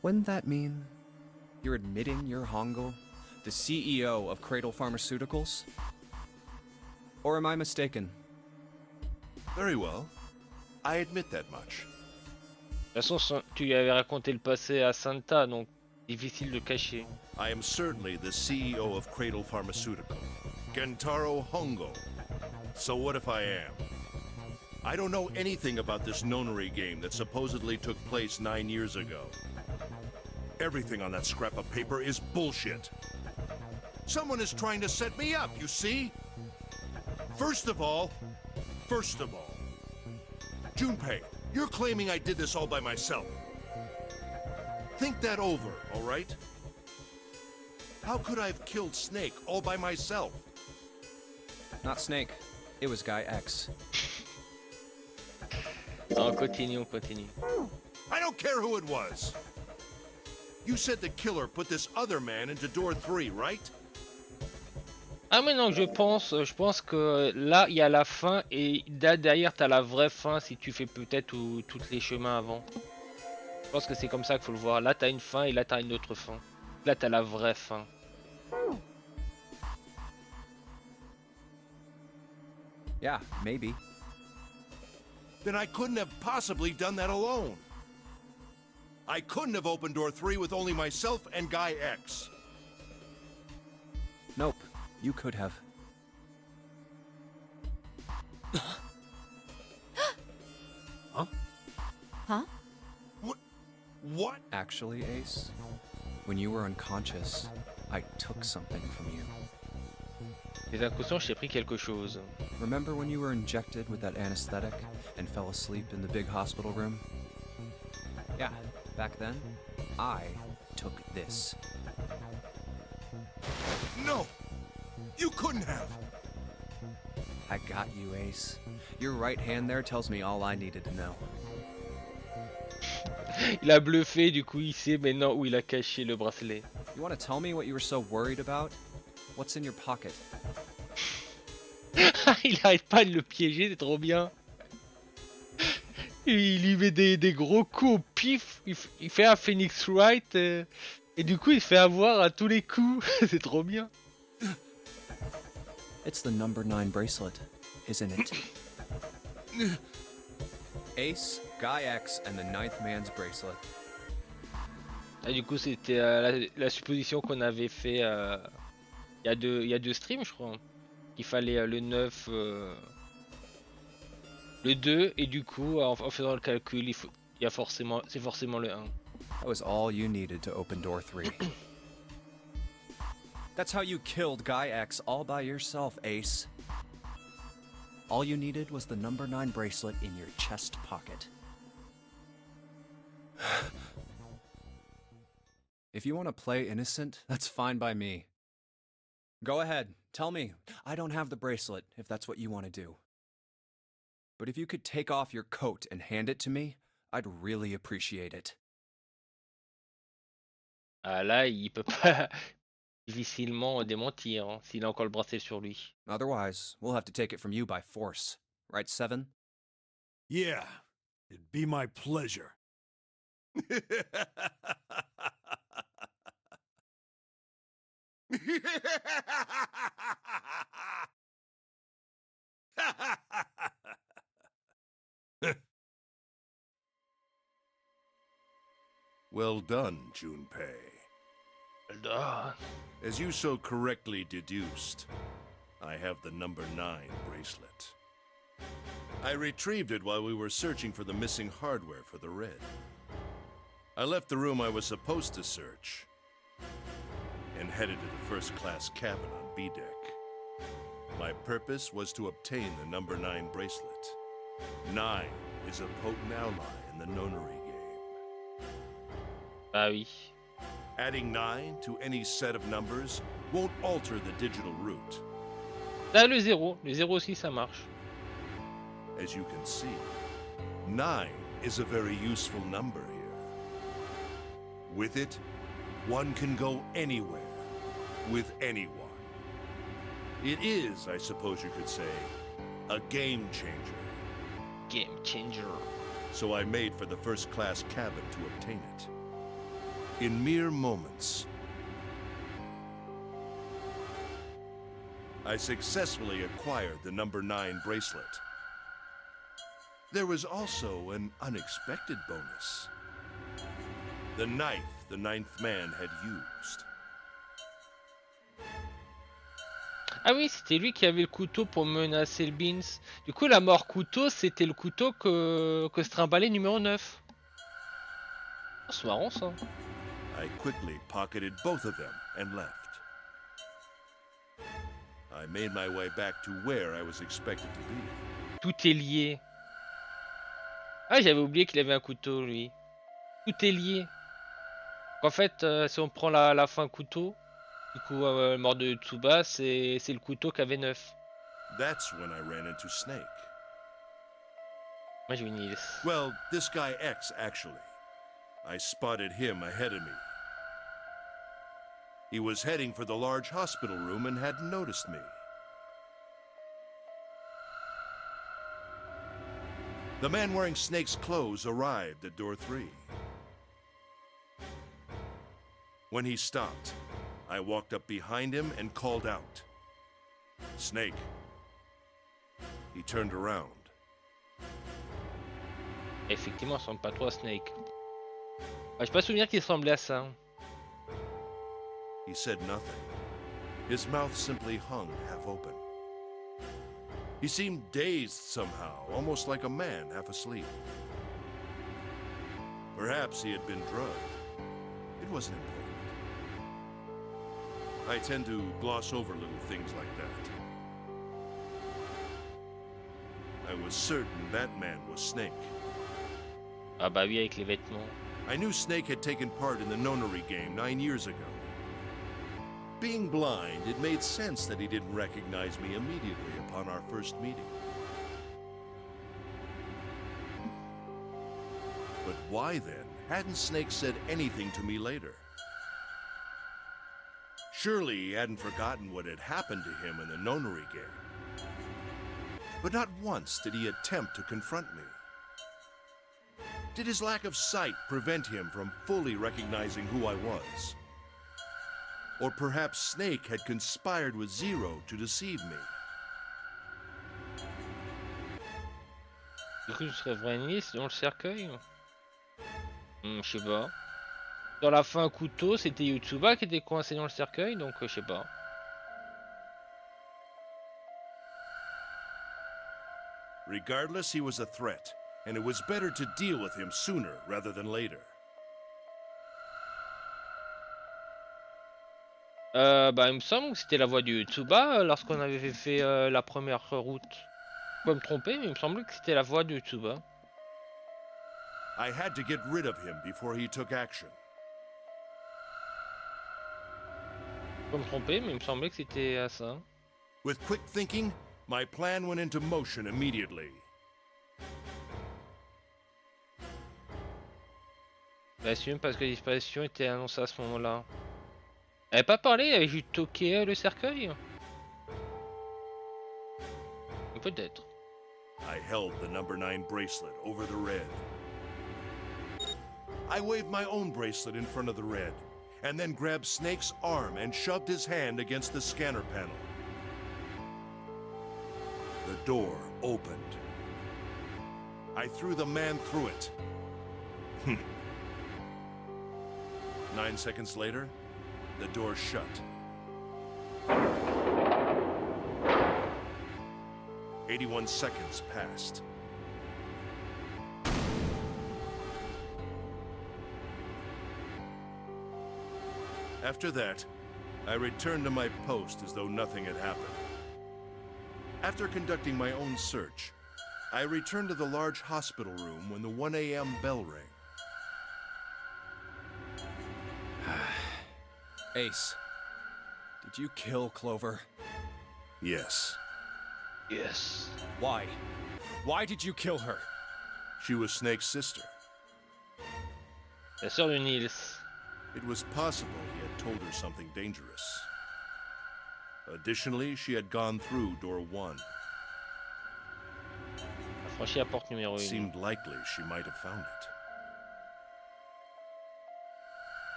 S3: Wouldn't that mean you're admitting you're Hongo, the CEO of Cradle Pharmaceuticals? Or am I mistaken?
S2: Very well. I admit that much.
S1: De toute façon, tu lui avais raconté le passé à Santa, donc difficile de cacher.
S2: I am certainly the CEO of Cradle Pharmaceutical, Gentaro Hongo. So what if I am? I don't know anything about this nonary game that supposedly took place 9 years ago. Everything on that scrap of paper is bullshit. Someone is trying to set me up, you see? First of all, Junpei, you're claiming I did this all by myself. Think that over, all right? How could I have killed Snake all by myself?
S3: Not Snake. It was Guy X.
S1: Non, continue, on continue.
S2: I don't care who it was. You said the killer put this other man into door 3, right?
S1: Ah mais non, je pense que là il y a la fin et là derrière t'as la vraie fin si tu fais peut-être tous les chemins avant. Je pense que c'est comme ça qu'il faut le voir. Là t'as une fin et là t'as une autre fin. Là t'as la vraie fin.
S3: Yeah, maybe.
S2: Then I couldn't have possibly done that alone. I couldn't have opened door 3 with only myself and Guy X.
S3: Nope, you could have.
S2: Huh?
S5: Huh?
S2: What?
S3: Actually, Ace, when you were unconscious, I took something from you.
S1: Les inconscients, j'ai pris quelque chose.
S3: Remember when you were injected with that anesthetic and fell asleep in the big hospital room? Yeah, back then, I took this.
S2: No! You couldn't have!
S3: I got you, Ace. Your right hand there tells me all I needed to know.
S1: Il a bluffé, du coup il sait maintenant où il a caché le bracelet.
S3: You want to tell me what you were so worried about? What's in your pocket?
S1: Il arrête pas de le piéger, c'est trop bien. Il lui met des gros coups au pif, il fait un Phoenix Wright et du coup il se fait avoir à tous les coups, c'est trop bien.
S3: It's the number 9 bracelet, isn't it? Ace, Guy X, and the 9th man's bracelet.
S1: Ah, du coup c'était la supposition qu'on avait fait il y a deux streams je crois. Il fallait le 9, le 2 et du coup en faisant le calcul c'est forcément le 1.
S3: That was all you needed to open door 3. That's how you killed Guy X all by yourself, Ace. All you needed was the number 9 bracelet in your chest pocket. If you want to play innocent, that's fine by me. Go ahead, tell me. I don't have the bracelet, if that's what you want to do. But if you could take off your coat and hand it to me, I'd really appreciate it.
S1: Ah là il peut pas difficilement démentir hein, s'il a encore le bracelet sur lui.
S3: Otherwise, we'll have to take it from you by force. Right, Seven?
S7: Yeah, it'd be my pleasure.
S2: Well done, Junpei.
S1: Ah.
S2: As you so correctly deduced, I have the number 9 bracelet. I retrieved it while we were searching for the missing hardware for the red. I left the room I was supposed to search and headed to the first-class cabin on B deck. My purpose was to obtain the number 9 bracelet. 9 is a potent ally in the nonary game.
S1: Ah oui.
S2: Adding 9 to any set of numbers won't alter the digital root.
S1: Là, le 0. Le 0 aussi, ça marche.
S2: As you can see, 9 is a very useful number here. With it, one can go anywhere, with anyone. It is, I suppose you could say, a game changer.
S1: Game changer.
S2: So I made for the first-class cabin to obtain it. In mere moments, I successfully acquired the number 9 bracelet. There was also an unexpected bonus. The knife the 9th man had used.
S1: Ah oui, c'était lui qui avait le couteau pour menacer le Beans. Du coup, la mort couteau, c'était le couteau que se trimbalait numéro 9. Oh, c'est marrant ça.
S2: I quickly pocketed both of them and left. I made my way back to where I was expected to be.
S1: Tout est lié. Ah, j'avais oublié qu'il avait un couteau, lui. Tout est lié. En fait, si on prend la fin couteau, du coup, mort de Tsuba, c'est le couteau qu'avait 9.
S2: That's when I ran into Snake.
S1: Moi, j'ai une idée.
S2: Well, this guy X, actually. I spotted him ahead of me. He was heading for the large hospital room and hadn't noticed me. The man wearing Snake's clothes arrived at door 3. When he stopped, I walked up behind him and called out, "Snake." He turned around.
S1: Effectivement, ça ressemble pas trop à Snake. Ah, j'ai pas souvenir qu'il ressemblait à ça.
S2: He said nothing. His mouth simply hung half open. He seemed dazed somehow, almost like a man half asleep. Perhaps he had been drugged. It wasn't important. I tend to gloss over little things like that. I was certain that man was Snake.
S1: Ah bah oui, avec les vêtements.
S2: I knew Snake had taken part in the nonary game 9 years ago. Being blind, it made sense that he didn't recognize me immediately upon our first meeting. But why then hadn't Snake said anything to me later? Surely he hadn't forgotten what had happened to him in the nonary game. But not once did he attempt to confront me. Did his lack of sight prevent him from fully recognizing who I was? Or perhaps Snake had conspired with Zero to deceive me.
S1: Du coup, je serais vrai dans le cercueil. Je sais pas. Dans la fin couteau, c'était Yotsuba qui était coincé dans le cercueil, donc je sais pas.
S2: Regardless, he was a threat, and it was better to deal with him sooner rather than later.
S1: Bah, il me semble que c'était la voix du Yotsuba lorsqu'on avait fait la première route. Je peux me tromper, mais il me semble que c'était la voix du Yotsuba.
S2: I had to get rid of him before he took action.
S1: Je peux me tromper, mais il me semblait que c'était ça.
S2: With quick thinking, my plan went into motion immediately.
S1: Bah, c'est même parce que la disparition était annoncée à ce moment-là. Elle avait pas parlé, elle avait juste toqué le cercueil. Peut-être.
S2: I held the number 9 bracelet over the red. I waved my own bracelet in front of the red, and then grabbed Snake's arm and shoved his hand against the scanner panel. The door opened. I threw the man through it. 9 seconds later, the door shut. 81 seconds passed. After that, I returned to my post as though nothing had happened. After conducting my own search, I returned to the large hospital room when the 1 a.m. bell rang.
S3: Ace, did you kill Clover?
S2: Yes,
S1: Yes.
S3: Why? Why did you kill her?
S2: she was Snake's sister.
S1: La sœur de Nils.
S2: It was possible he had told her something dangerous. Additionally, she had gone through door 1.
S1: A franchi la porte numéro
S2: It
S1: 1.
S2: seemed likely she might have found it.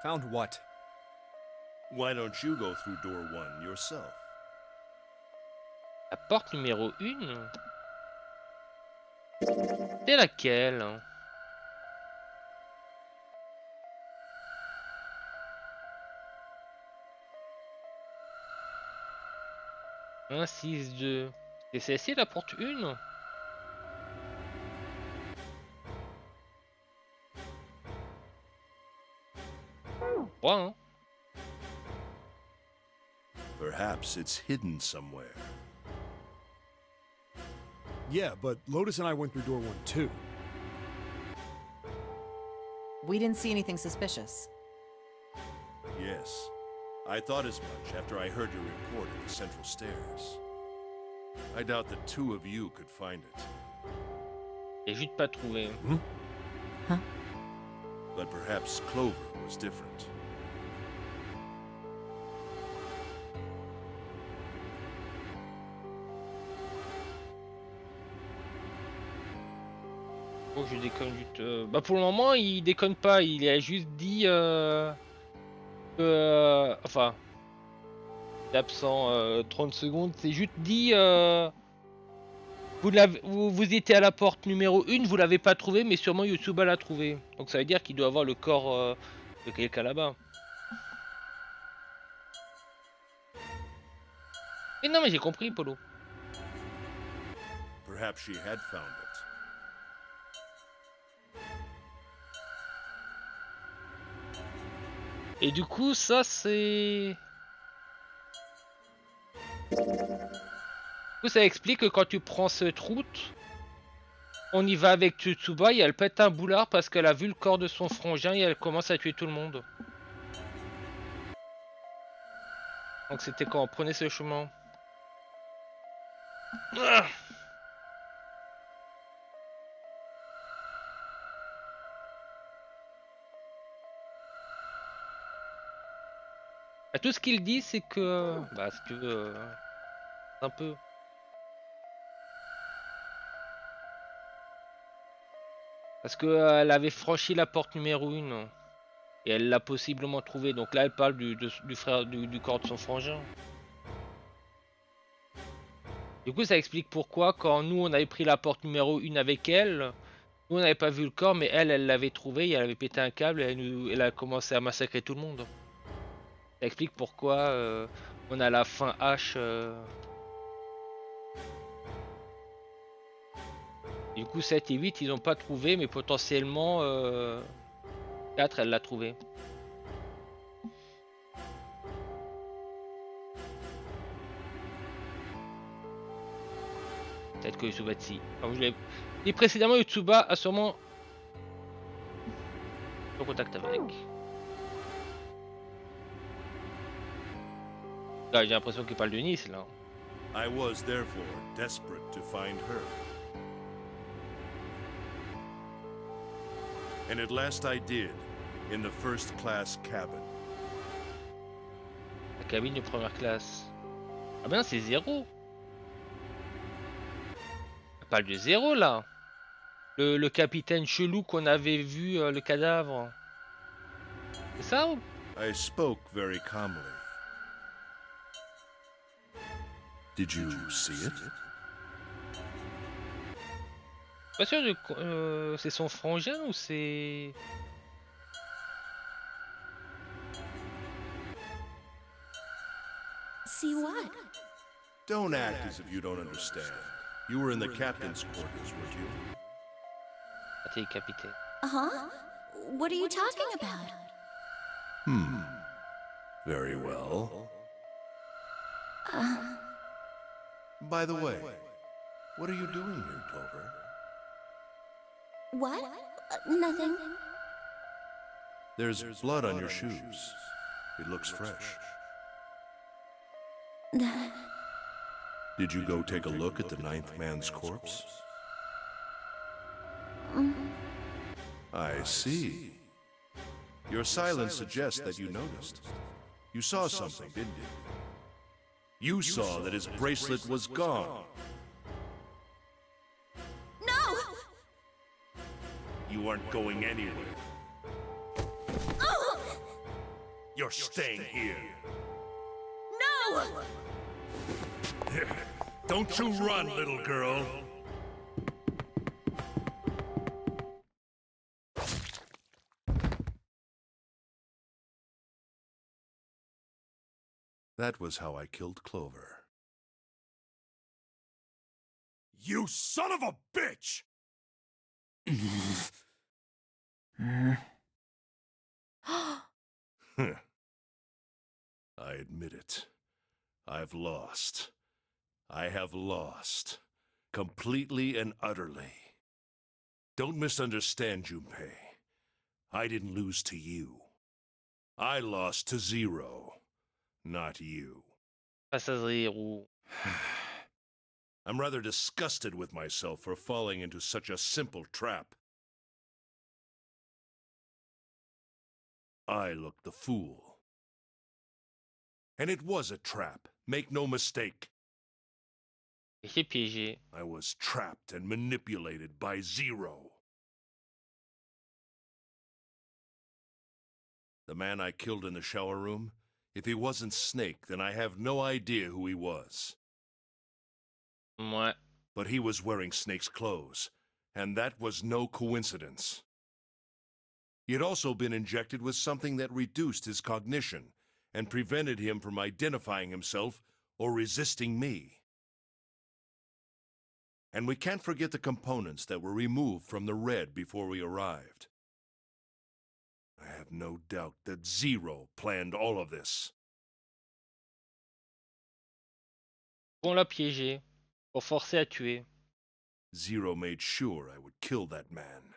S3: Found what?
S2: Why don't you go through door 1 yourself?
S1: La porte numéro 1. C'est laquelle? Un 6 2. C'est celle-ci la porte 1? Ouais, hein?
S2: Perhaps it's hidden somewhere.
S7: Yeah, but Lotus and I went through door 1 too.
S5: We didn't see anything suspicious.
S2: Yes, I thought as much after I heard your report at the central stairs. I doubt the two of you could find it,
S1: J'ai juste pas trouvé.
S2: but perhaps Clover was different.
S1: Oh, je déconne juste. Bah pour le moment, il déconne pas. Il a juste dit enfin, l'absent 30 secondes. C'est juste dit vous étiez à la porte numéro 1, vous l'avez pas trouvé, mais sûrement Yotsuba l'a trouvé. Donc ça veut dire qu'il doit avoir le corps de quelqu'un là-bas. Mais non, mais j'ai compris, Polo.
S2: Perhaps she had found it.
S1: Et du coup, ça c'est. Du coup, ça explique que quand tu prends cette route, on y va avec Tsutsuba et elle pète un boulard parce qu'elle a vu le corps de son frangin et elle commence à tuer tout le monde. Donc c'était quand on prenait ce chemin. Ah, bah, tout ce qu'il dit, c'est que. Bah, si tu veux. Un peu. Parce que elle avait franchi la porte numéro 1. Et elle l'a possiblement trouvé. Donc là, elle parle du frère du corps de son frangin. Du coup, ça explique pourquoi, quand nous on avait pris la porte numéro 1 avec elle, nous on n'avait pas vu le corps, mais elle l'avait trouvé, et elle avait pété un câble et elle a commencé à massacrer tout le monde. Ça explique pourquoi on a la fin H. Du coup, 7 et 8, ils n'ont pas trouvé, mais potentiellement 4, elle l'a trouvé. Peut-être que Yotsuba si. Comme je l'ai dit précédemment, Yotsuba a sûrement en contact avec. Là, j'ai l'impression qu'il parle de Nice là.
S2: I was therefore desperate to find her. And at last I did, in the first class cabin.
S1: La cabine de première classe. Ah ben non, c'est Zéro. On parle de Zéro là. Le capitaine chelou qu'on avait vu le cadavre. C'est ça ou?
S2: I spoke very calmly. Did you see it?
S1: Pas sûr de c'est son frangin ou c'est.
S4: See what?
S2: Don't act as if you don't understand. You were in the captain's quarters, weren't you?
S1: Ah, t'es capitaine.
S4: Huh? What are you talking about?
S2: Very well. By the way, what are you doing here, Clover?
S4: What? Nothing.
S2: There's blood on your shoes. It looks fresh. Did you go take a look at the ninth man's corpse? I see. Your silence suggests that you noticed. You saw something, didn't you? You saw that his bracelet was gone.
S4: No!
S2: You aren't going anywhere. You're staying here.
S4: No!
S2: Don't you run, little girl. That was how I killed Clover.
S7: You son of a bitch!
S2: I admit it. I've lost. I have lost. Completely and utterly. Don't misunderstand, Junpei. I didn't lose to you. I lost to Zero, not you.
S1: Face à Zéro.
S2: I'm rather disgusted with myself for falling into such a simple trap. I looked the fool. And it was a trap, make no mistake.
S1: J'ai piégé.
S2: I was trapped and manipulated by Zero. The man I killed in the shower room, if he wasn't Snake, then I have no idea who he was.
S1: Ouais.
S2: But he was wearing Snake's clothes, and that was no coincidence. He had also been injected with something that reduced his cognition and prevented him from identifying himself or resisting me. And we can't forget the components that were removed from the red before we arrived. I have no doubt that Zero planned all of this.
S1: On l'a piégé. Pour forcer à tuer.
S2: Zero made sure I would kill that man.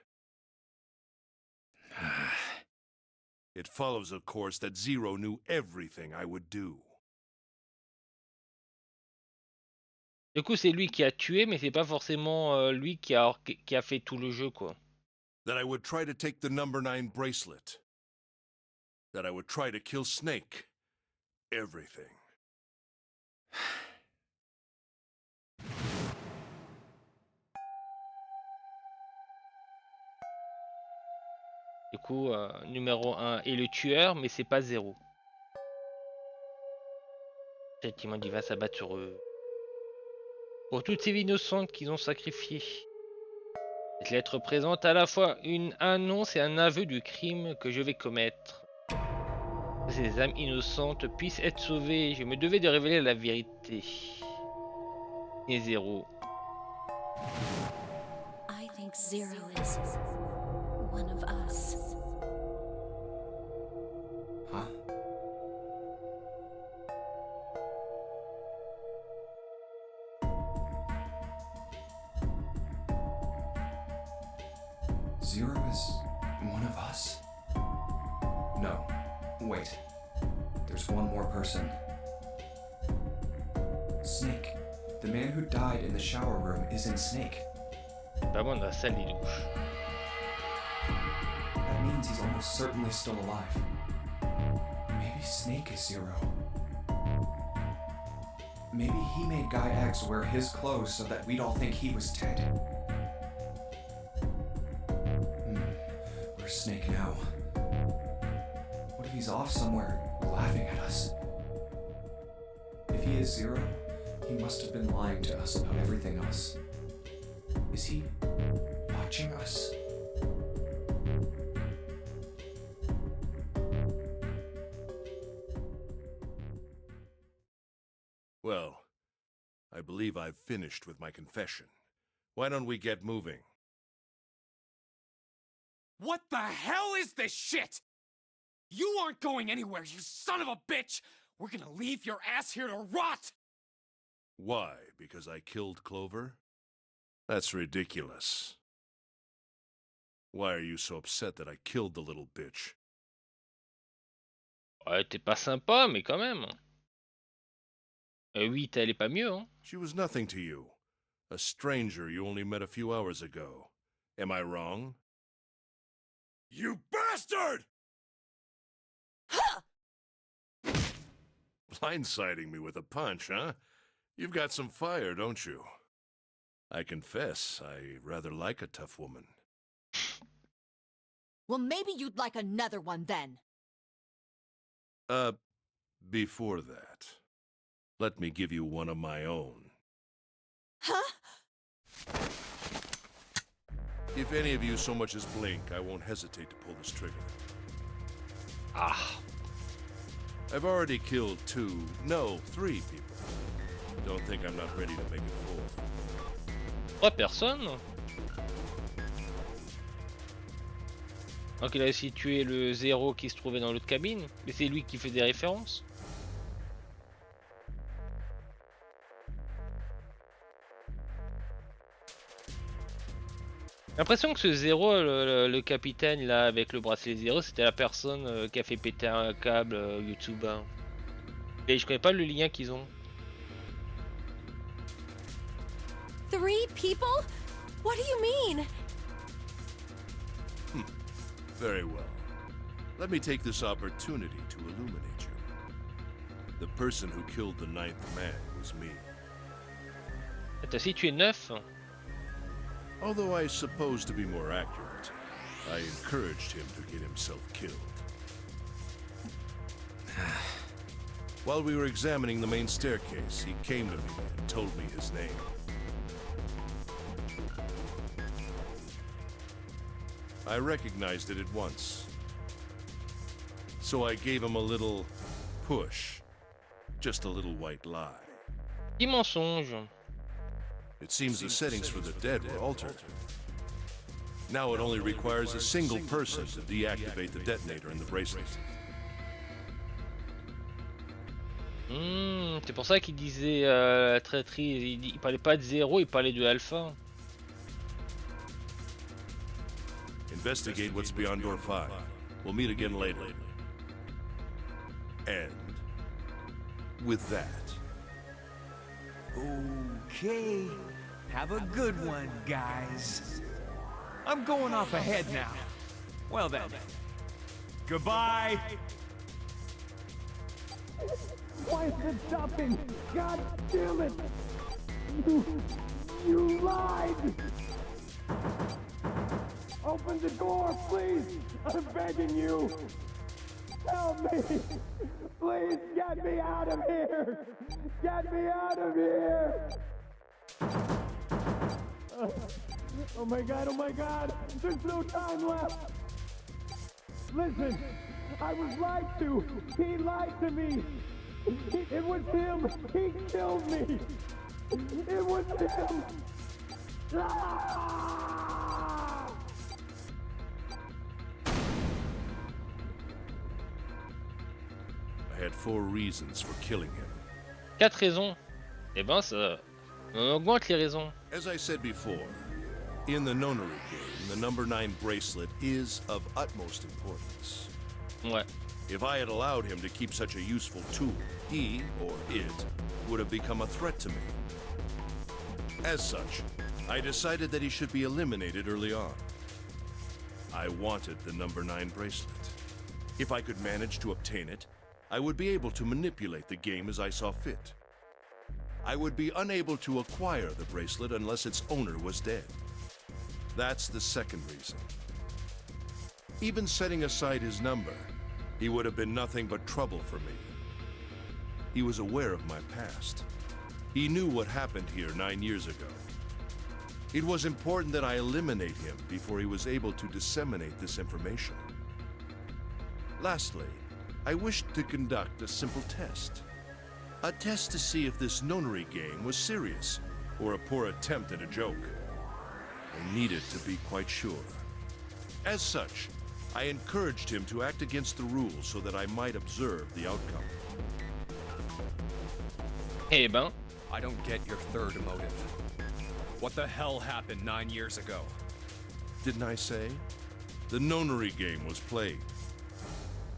S2: It follows, of course, that Zero knew everything I would do.
S1: Du coup, c'est lui qui a tué, mais c'est pas forcément lui qui a fait tout le jeu, quoi.
S2: That I would try to take the number 9 bracelet. That I would try to kill Snake. Everything.
S1: Du coup, numéro 1 est le tueur, mais c'est pas Zéro. Effectivement, il va s'abattre sur eux. Pour toutes ces vies innocentes qu'ils ont sacrifiées. Cette lettre présente à la fois une annonce et un aveu du crime que je vais commettre. Que ces âmes innocentes puissent être sauvées, je me devais de révéler la vérité. Et Zéro.
S4: I think Zero is one of us.
S3: Huh? Zero is one of us? No. Wait. There's one more person. Snake. The man who died in the shower room isn't Snake.
S1: C'est pas bon dans la salle des douches.
S3: That means he's almost certainly still alive. Maybe Snake is Zero. Maybe he made Guy X wear his clothes so that we'd all think he was dead. Where's Snake now? What if he's off somewhere laughing at us? If he is Zero, he must have been lying to us about everything else. Is he watching us?
S2: Well, I believe I've finished with my confession. Why don't we get moving?
S3: What the hell is this shit? You aren't going anywhere, you son of a bitch! We're gonna leave your ass here to rot!
S2: Why? Because I killed Clover? That's ridiculous. Why are you so upset that I killed the little bitch?
S1: Ouais, t'es pas sympa, mais quand même. Oui, elle est pas mieux, hein.
S2: She was nothing to you. A stranger you only met a few hours ago. Am I wrong? You bastard! Blindsiding me with a punch, huh? You've got some fire, don't you? I confess, I rather like a tough woman.
S5: Well, maybe you'd like another one then.
S2: Before that, let me give you one of my own.
S5: Huh?
S2: If any of you so much as blink, I won't hesitate to pull this trigger.
S1: Ah.
S2: I've already killed 3 people. Don't think I'm not ready to make it
S1: 3 personnes. Donc il a aussi tué le Zéro qui se trouvait dans l'autre cabine. Mais c'est lui qui fait des références. J'ai l'impression que ce Zéro, le capitaine là avec le bracelet Zéro, c'était la personne qui a fait péter un câble YouTube. Hein. Et je connais pas le lien qu'ils ont.
S4: 3 people? What do you mean?
S2: Very well. Let me take this opportunity to illuminate you. The person who killed the 9th man was me.
S1: T'as aussi tué 9.
S2: Although I suppose to be more accurate, I encouraged him to get himself killed. While we were examining the main staircase, he came to me and told me his name. I recognized it at once. So I gave him a little push. Just a little white lie.
S1: Petit mensonge.
S2: It seems the settings for the dead were altered. Now it only requires a single person to deactivate the detonator in the bracelet.
S1: C'est pour ça qu'il disait la traîtrise. Il parlait pas de Zéro, il parlait de Alpha.
S2: Investigate what's beyond door 5. We'll meet again later. And with that,
S8: Okay, have a good one, guys. I'm going off ahead now. Well then, goodbye. Why is it stopping? God damn it! You lied! Open the door, please! I'm begging you! Help me! Please get me out of here! Get me out of here! Oh my god, there's no time left! Listen, I was lied to! He lied to me! It was him! He killed me! It was him! Ah!
S2: I had 4 reasons for killing him.
S1: 4 raisons. Eh ben ça... On augmente les raisons.
S2: As I said before, in the nonary game, the number 9 bracelet is of utmost importance.
S1: Ouais.
S2: If I had allowed him to keep such a useful tool, he, or it, would have become a threat to me. As such, I decided that he should be eliminated early on. I wanted the number 9 bracelet. If I could manage to obtain it, I would be able to manipulate the game as I saw fit. I would be unable to acquire the bracelet unless its owner was dead. That's the second reason. Even setting aside his number, he would have been nothing but trouble for me. He was aware of my past. He knew what happened here 9 years ago. It was important that I eliminate him before he was able to disseminate this information. Lastly, I wished to conduct a simple test. A test to see if this nonary game was serious or a poor attempt at a joke. I needed to be quite sure. As such, I encouraged him to act against the rules so that I might observe the outcome.
S1: Eh ben,
S3: I don't get your third motive. What the hell happened 9 years ago?
S2: Didn't I say? The nonary game was played.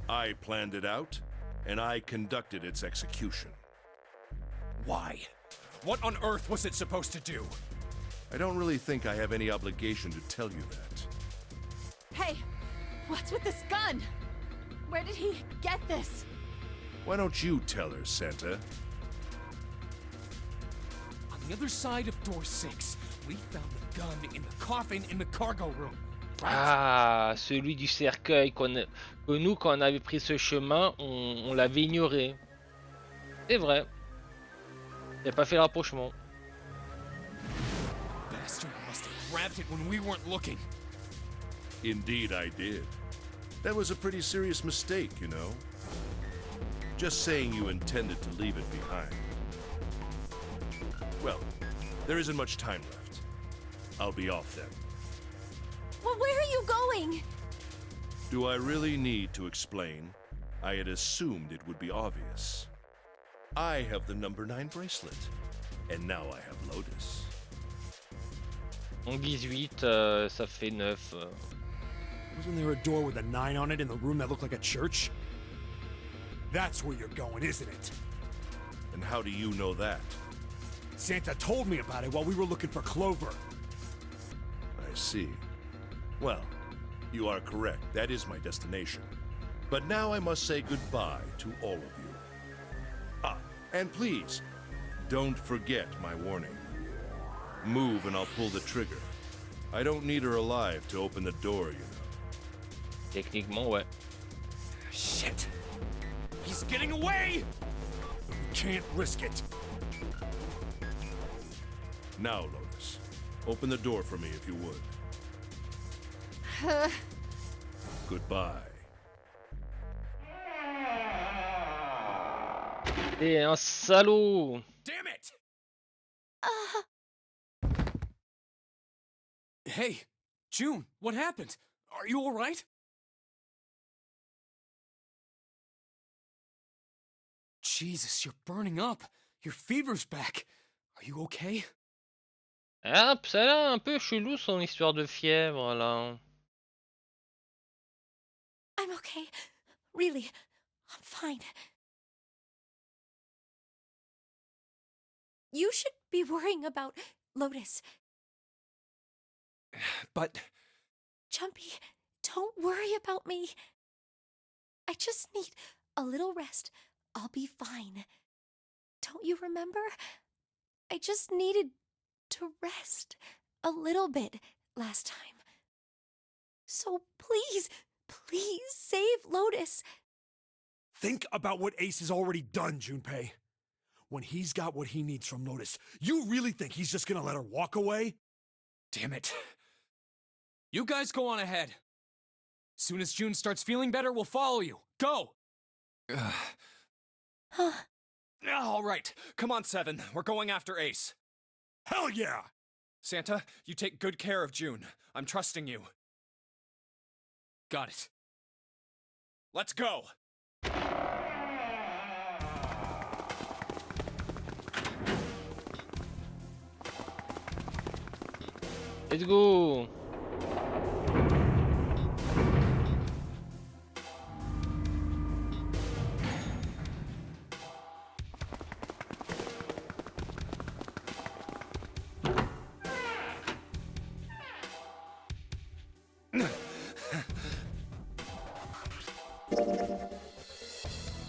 S2: I planned it out, and I conducted its execution.
S3: Why? What on earth was it supposed to do?
S2: I don't really think I have any obligation to tell you that.
S5: Hey, what's with this gun? Where did he get this?
S2: Why don't you tell her, Santa?
S6: On the other side of door 6, we found the gun in the coffin in the cargo room. Right?
S1: ah, celui du cercueil que nous, quand on avait pris ce chemin, on l'avait ignoré. C'est vrai. J'ai pas fait le rapprochement.
S6: Bastard must have grabbed it when we weren't looking.
S2: Indeed, I did. That was a pretty serious mistake, you know. Just saying you intended to leave it behind. Well, there isn't much time left. I'll be off then.
S4: Well, where are you going?
S2: Do I really need to explain? I had assumed it would be obvious. I have the number 9 bracelet, and now I have Lotus.
S1: Donc 18, ça fait 9.
S7: Wasn't there a door with a 9 on it in the room that looked like a church? That's where you're going, isn't it?
S2: And how do you know that?
S7: Santa told me about it while we were looking for Clover.
S2: I see. Well, you are correct. That is my destination. But now I must say goodbye to all of you. Ah, and please, don't forget my warning. Move and I'll pull the trigger. I don't need her alive to open the door, you know.
S1: Techniquement, ouais.
S3: Shit! He's getting away!
S7: We can't risk it.
S2: Now, Lotus, open the door for me if you would. Goodbye.
S1: T'es un salaud!
S3: Damn it! Hey, June, what happened? Are you all right? Jesus, you're burning up. Your fever's back. Are you okay?
S1: Ah, ça a l'air un peu chelou son histoire de fièvre là.
S4: I'm okay. Really, I'm fine. You should be worrying about Lotus.
S3: But
S4: Jumpy, don't worry about me. I just need a little rest. I'll be fine. Don't you remember? I just needed to rest a little bit last time. So please, please save Lotus.
S7: Think about what Ace has already done, Junpei. When he's got what he needs from Lotus, you really think he's just gonna let her walk away?
S3: damn it. You guys go on ahead. Soon as June starts feeling better, we'll follow you. Go! All right, come on, Seven. We're going after Ace.
S7: Hell yeah!
S3: Santa, you take good care of June. I'm trusting you. Got it. Let's go!
S1: Let's go!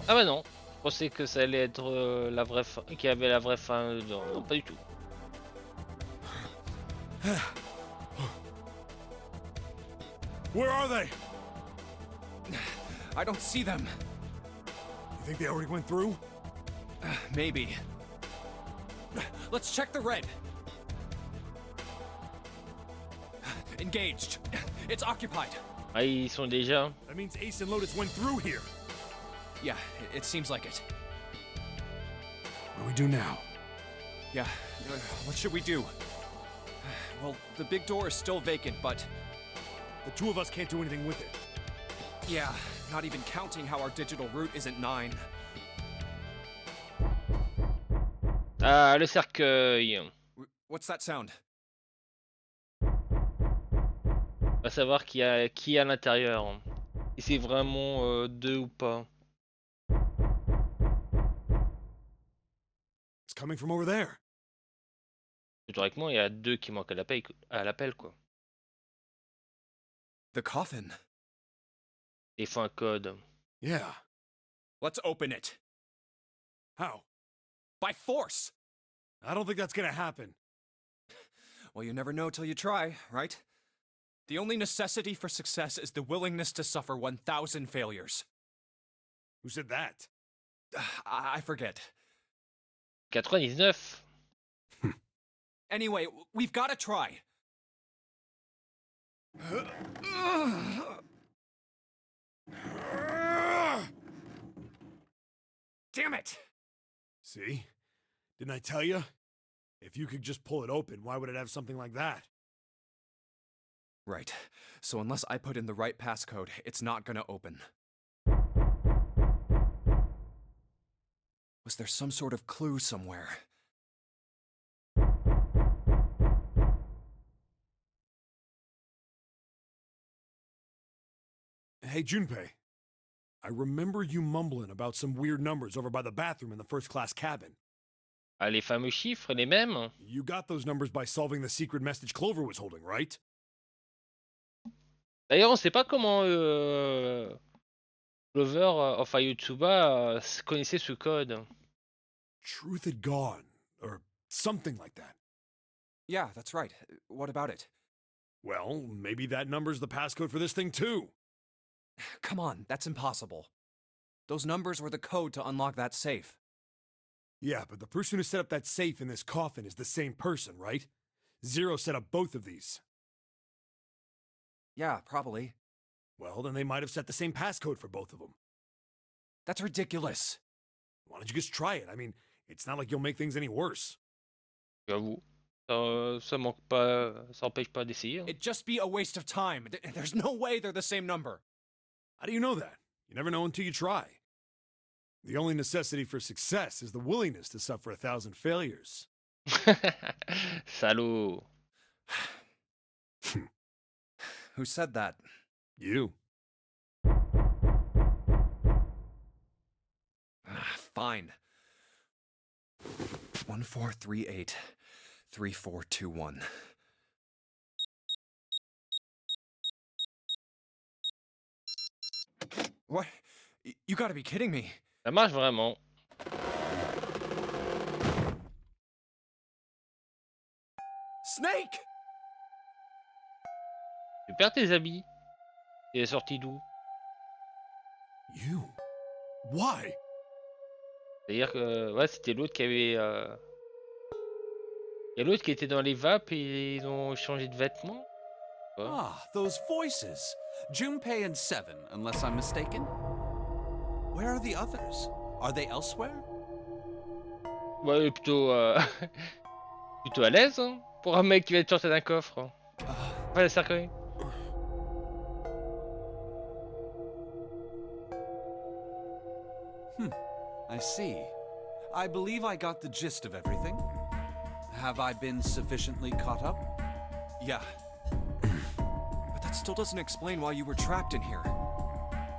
S1: Ah bah non, je pensais que ça allait être la vraie fin, qu'il y avait la vraie fin dedans. Non, pas du tout.
S7: Where are they?
S3: I don't see them.
S7: You think they already went through?
S3: Maybe. Let's check the red. Engaged. It's occupied.
S1: Ah, ils sont déjà.
S7: That means Ace and Lotus went through here.
S3: Yeah, it seems like it.
S7: What do we do now?
S3: Yeah, what should we do? Well, the big door is still vacant, but
S7: The two of us can't do anything with it.
S3: yeah, not even counting how our digital route isn't 9.
S1: Ah, le cercueil.
S3: What's that sound?
S1: On va savoir qui est à l'intérieur. Si c'est vraiment deux ou pas.
S7: It's coming from over there.
S1: Théoriquement, il y a deux qui manquent à l'appel, quoi.
S3: The coffin.
S1: Il faut un code.
S7: Yeah.
S3: Let's open it.
S7: How?
S3: By force!
S7: I don't think that's gonna happen.
S3: Well, you never know till you try, right? The only necessity for success is the willingness to suffer 1,000 failures.
S7: Who said that?
S3: I forget.
S1: 99.
S3: Anyway, we've got to try. Damn it!
S7: See? Didn't I tell you? If you could just pull it open, why would it have something like that?
S3: Right. So unless I put in the right passcode, it's not gonna open. Was there some sort of clue somewhere?
S7: Hey, Junpei. I remember you mumbling about some weird numbers over by the bathroom in the first-class cabin.
S1: Ah, les fameux chiffres, les mêmes.
S7: You got those numbers by solving the secret message Clover was holding, right?
S1: D'ailleurs, on sait pas comment Clover, enfin Yotsuba, connaissait ce code.
S7: Truth had gone, or something like that.
S3: Yeah, that's right. What about it?
S7: Well, maybe that number's the passcode for this thing, too.
S3: Come on, that's impossible. Those numbers were the code to unlock that safe.
S7: Yeah, but the person who set up that safe in this coffin is the same person, right? Zero set up both of these.
S3: Yeah, probably.
S7: Well, then they might have set the same passcode for both of them.
S3: That's ridiculous.
S7: Why don't you just try it? I mean, it's not like you'll make things any worse.
S1: J'avoue. Ça empêche pas d'essayer.
S3: It'd just be a waste of time. There's no way they're the same number.
S7: How do you know that? You never know until you try. The only necessity for success is the willingness to suffer 1,000 failures.
S1: Salaud.
S3: Who said that?
S7: You.
S3: Fine. 1438 3421. What? You gotta be kidding me.
S1: Ça marche vraiment.
S3: Snake!
S1: Tu perds tes habits. Il est sorti d'où?
S7: You? Why?
S1: C'est-à-dire que ouais, c'était l'autre qui avait. Il y a l'autre qui était dans les vapes et ils ont changé de vêtements. Quoi?
S9: Ah, those voices. Junpei and Seven, unless I'm mistaken. Where are the others? Are they elsewhere?
S1: Ouais, plutôt plutôt à l'aise hein, pour un mec qui vient de sortir d'un coffre. Ouais, le cercueil.
S9: I see. I believe I got the gist of everything. Have I been sufficiently caught up?
S3: Yeah. But that still doesn't explain why you were trapped in here.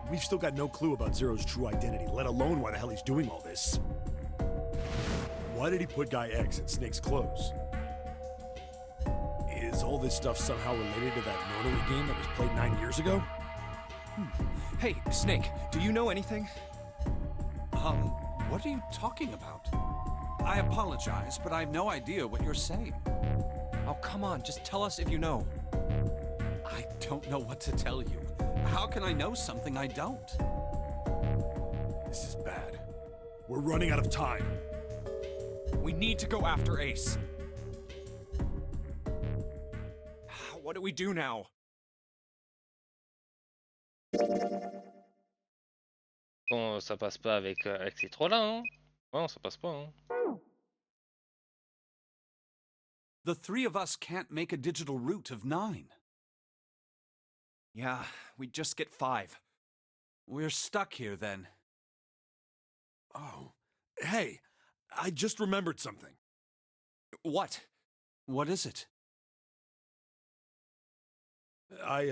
S7: We've still got no clue about Zero's true identity, let alone why the hell he's doing all this. Why did he put Guy X in Snake's clothes? Is all this stuff somehow related to that Nonary game that was played 9 years ago?
S3: Hey, Snake, do you know anything?
S9: What are you talking about? I apologize, but I have no idea what you're saying.
S3: Oh, come on, just tell us if you know.
S9: I don't know what to tell you. How can I know something I don't?
S7: This is bad. We're running out of time.
S3: We need to go after Ace. What do we do now?
S1: Bon, ça passe pas avec ces trois-là, hein. Non, ça passe pas, hein.
S9: The three of us can't make a digital root of 9.
S3: Yeah, we just get 5.
S9: We're stuck here then.
S7: Oh. Hey, I just remembered something.
S3: What?
S9: What is it?
S7: I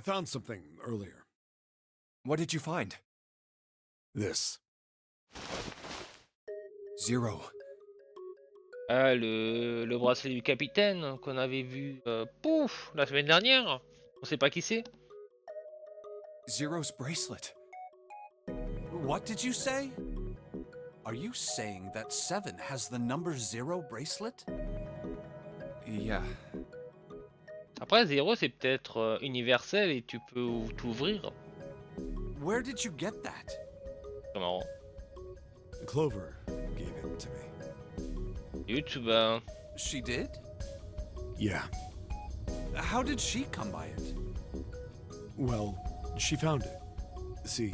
S7: found something earlier.
S3: What did you find?
S7: This.
S3: Zero.
S1: Ah, le bracelet du capitaine qu'on avait vu, pouf, la semaine dernière. On sait pas qui c'est.
S3: Zero's bracelet.
S9: What did you say? Are you saying that 7 has the number 0 bracelet?
S3: Yeah.
S1: Après, 0 c'est peut-être universel et tu peux tout ouvrir.
S9: Where did you get that?
S1: C'est marrant.
S7: Clover gave it to me.
S1: YouTube, hein.
S9: She did?
S7: Yeah.
S9: How did she come by it?
S7: Well, she found it. See,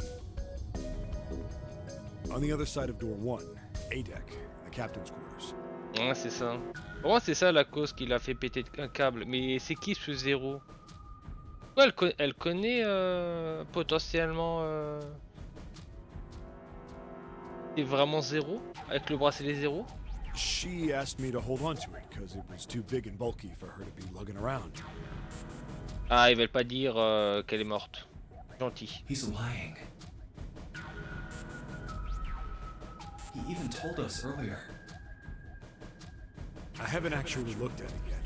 S7: on the other side of door 1, A deck, the captain's quarters.
S1: Ouais, c'est ça. Pour moi, c'est ça la cause qui l'a fait péter un câble. Mais c'est qui ce 0? Ouais, elle connaît potentiellement. C'est vraiment 0 avec le bracelet 0.
S7: She asked me to hold on to it because it was too big and bulky for her to be lugging around.
S1: Ah, ils veulent pas dire qu'elle est morte. Gentil.
S3: He's lying. He even told us earlier.
S7: I haven't actually looked at it yet.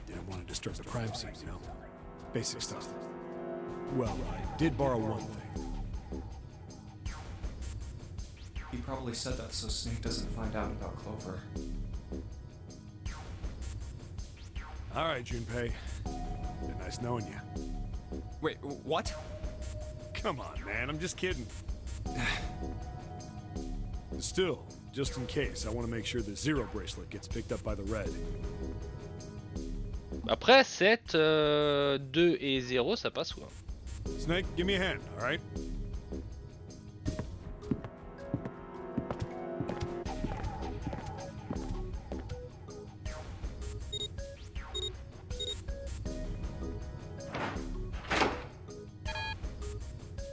S7: Didn't want to disturb the crime scene, you know? Basic stuff. Well, I did borrow one thing.
S3: He probably said that so Snake doesn't find out about Clover.
S7: All right, Junpei. Been nice knowing you.
S3: Wait, what?
S7: Come on, man. I'm just kidding. Still, just in case, I want to make sure the 0 bracelet gets picked up by the red.
S1: Après 7, 2 et 0, ça passe quoi.
S7: Snake, give me a hand, all right?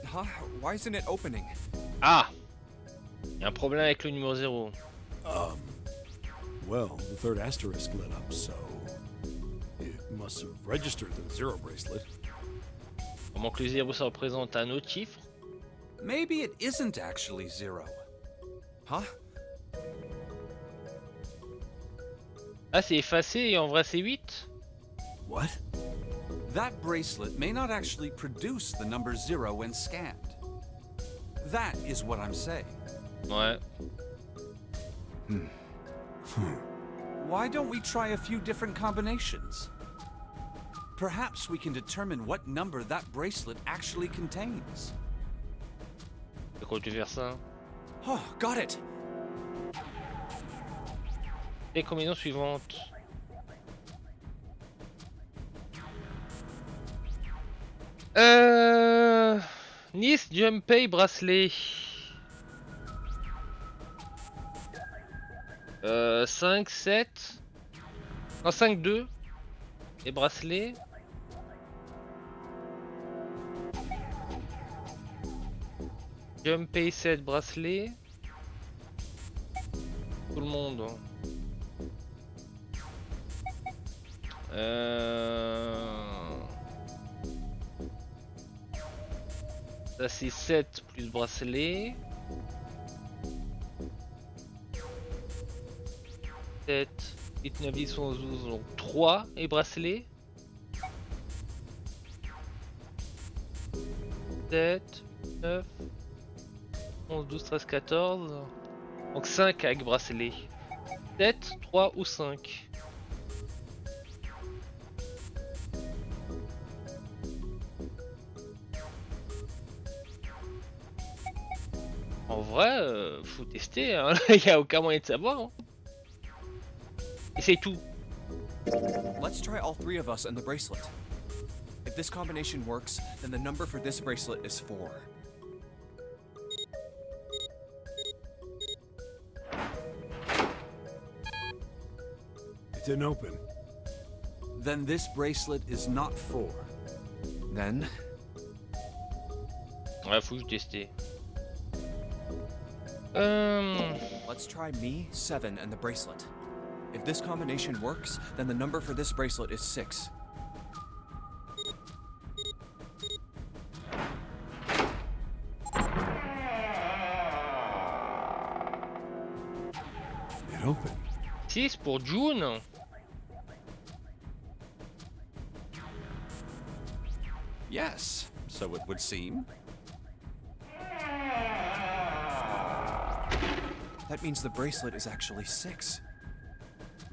S3: Huh? Why isn't it opening?
S1: Ah! Il y a un problème avec le numéro 0.
S7: Well, the third asterisk lit up, so it must have registered the 0 bracelet.
S1: Comment que le 0 ça représente un autre chiffre?
S9: Maybe it isn't actually 0.
S3: Huh?
S1: Ah, c'est effacé et en vrai c'est 8?
S7: What?
S9: That bracelet may not actually produce the number 0 when scanned. That is what I'm saying.
S1: Ouais.
S9: Why don't we try a few different combinations? Perhaps we can determine what number that bracelet actually contains.
S1: C'est quoi tu faire ça?
S3: Oh, got it!
S1: Les combinaisons suivantes. Nice, Junpei, bracelet. 5, 7. Non, 5, 2. Et bracelet. Junpei 7, bracelet. Tout le monde. Ça c'est 7 plus bracelet. 7, 8, 9, 10, 11, 12, donc 3 et bracelet. 7, 9, 11, 12, 13, 14. Donc 5 avec bracelet. 7, 3 ou 5. En vrai, faut tester, hein. Il n'y a aucun moyen de savoir. Hein. Et c'est tout.
S3: Let's try all 3 of us and the bracelet. If this combination works, then the number for this bracelet is 4.
S7: It didn't open.
S9: Then this bracelet is not for.
S3: Then,
S1: Ouais, faut juste tester.
S3: let's try me, 7, and the bracelet. If this combination works, then the number for this bracelet is 6.
S7: It opened.
S1: 6 pour June.
S9: Yes, so it would seem.
S3: That means the bracelet is actually 6.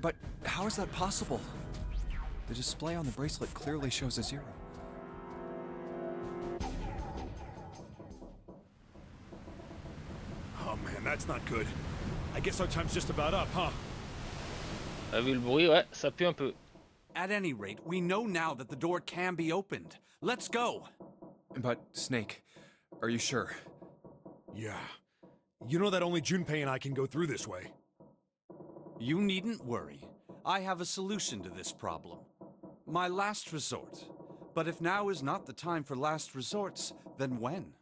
S3: But how is that possible? The display on the bracelet clearly shows a 0.
S7: Oh man, that's not good. I guess our time's just about up, huh?
S1: T'as vu le bruit? Ouais, ça pue un peu.
S9: At any rate, we know now that the door can be opened. Let's go!
S3: But, Snake, are you sure?
S7: Yeah. You know that only Junpei and I can go through this way.
S9: You needn't worry. I have a solution to this problem. My last resort. But if now is not the time for last resorts, then when?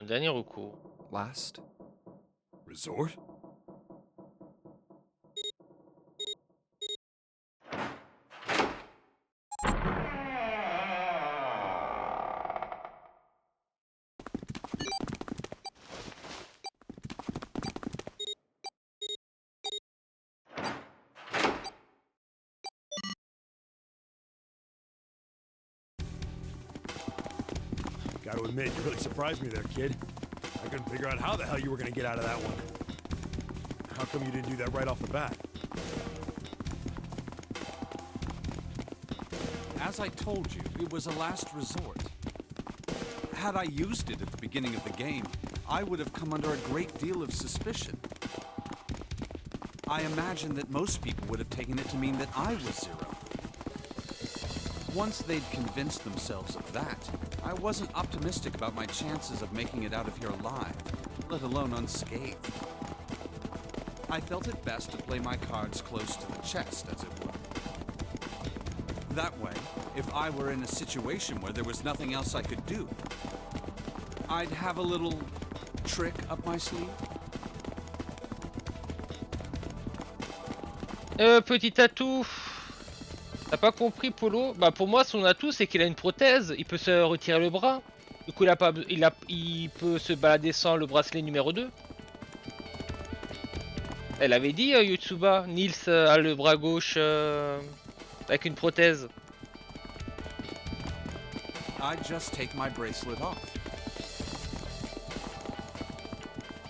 S1: Dernier recours.
S3: Last?
S7: Resort? Gotta admit, you really surprised me there, kid. I couldn't figure out how the hell you were gonna get out of that one. How come you didn't do that right off the bat?
S9: As I told you, it was a last resort. Had I used it at the beginning of the game, I would have come under a great deal of suspicion. I imagine that most people would have taken it to mean that I was Zero. Once they'd convinced themselves of that, I wasn't optimistic about my chances of making it out of here alive, let alone unscathed. I felt it best to play my cards close to the chest, as it were. That way, if I were in a situation where there was nothing else I could do, I'd have a little trick up my sleeve.
S1: Petit atout. T'as pas compris, Polo? Bah pour moi son atout c'est qu'il a une prothèse, il peut se retirer le bras. Du coup il peut se balader sans le bracelet numéro 2. Elle avait dit Yotsuba, Nils a le bras gauche avec une prothèse.
S9: I'd just take my bracelet off.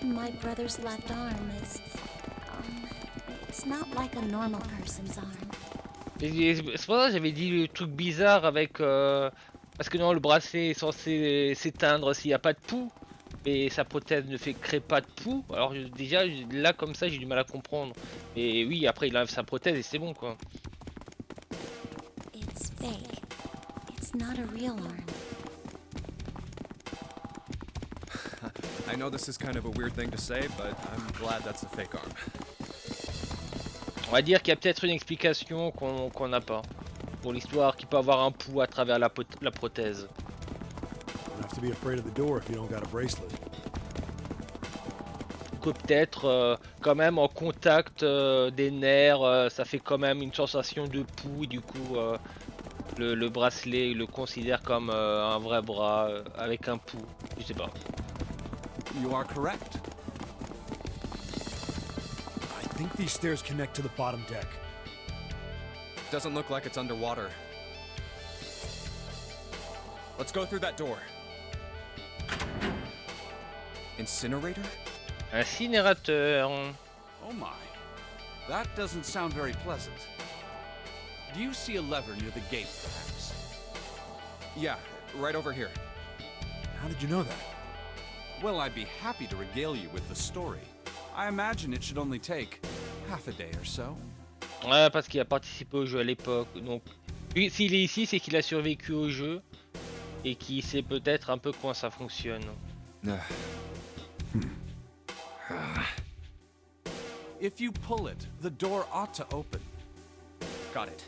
S4: My brother's left arm is, it's not like a normal person's arm.
S1: C'est pour ça que j'avais dit le truc bizarre avec parce que non, le bracelet est censé s'éteindre s'il n'y a pas de pouls, mais sa prothèse ne crée pas de pouls. Alors déjà là comme ça j'ai du mal à comprendre. Et oui, après il enlève sa prothèse et c'est bon quoi.
S4: It's fake. It's not a real arm.
S3: I know this is kind of a weird thing to say, but I'm glad that's a fake arm.
S1: On va dire qu'il y a peut-être une explication qu'on n'a pas pour l'histoire, qui peut avoir un pouls à travers la prothèse.
S7: You have to be afraid of the door if you don't got a bracelet.
S1: Que peut-être quand même en contact des nerfs, ça fait quand même une sensation de pouls, du coup le bracelet le considère comme un vrai bras avec un pouls, je sais pas.
S9: You are correct.
S7: I think these stairs connect to the bottom deck.
S3: Doesn't look like it's underwater. Let's go through that door. Incinerator?
S1: Incinérateur.
S9: Oh my. That doesn't sound very pleasant. Do you see a lever near the gate, perhaps?
S3: Yeah, right over here.
S7: How did you know that?
S9: Well, I'd be happy to regale you with the story. I imagine it should only take half a day or so.
S1: Ouais, parce qu'il a participé au jeu à l'époque. Donc, s'il est ici, c'est qu'il a survécu au jeu et qu'il sait peut-être un peu comment ça fonctionne.
S9: If you pull it, the door ought to open.
S3: Got it.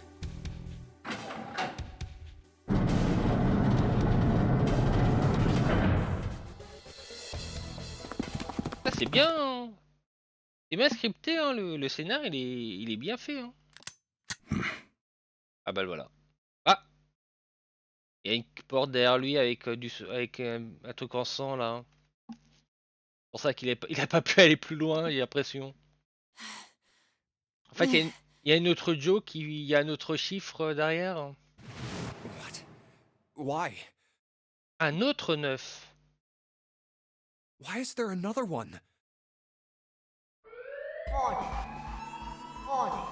S1: Ah, c'est bien, hein. C'est bien scripté, hein, le scénar, il est bien fait, hein. Ah bah le voilà. Ah, il y a une porte derrière lui avec avec un truc en sang là, hein. C'est pour ça il a pas pu aller plus loin, j'ai l'impression. En fait, il y a une autre joke, il y a un autre chiffre derrière, hein.
S3: What? Why?
S1: Un autre 9.
S3: Why is there another one?
S10: Warning. Warning.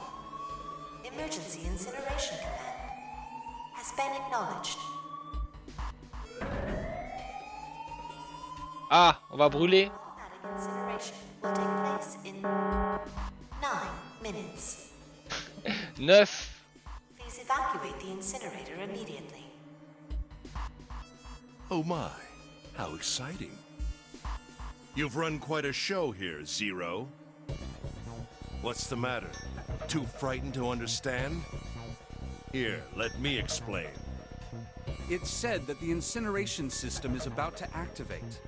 S10: Emergency incineration command has been acknowledged.
S1: Ah, on va brûler.
S10: Automatic incineration will take place in 9 minutes.
S1: 9.
S10: Please evacuate the incinerator immediately.
S2: Oh my, how exciting. You've run quite a show here, Zero. What's the matter? Too frightened to understand? Here, let me explain.
S9: It's said that the incineration system is about to activate.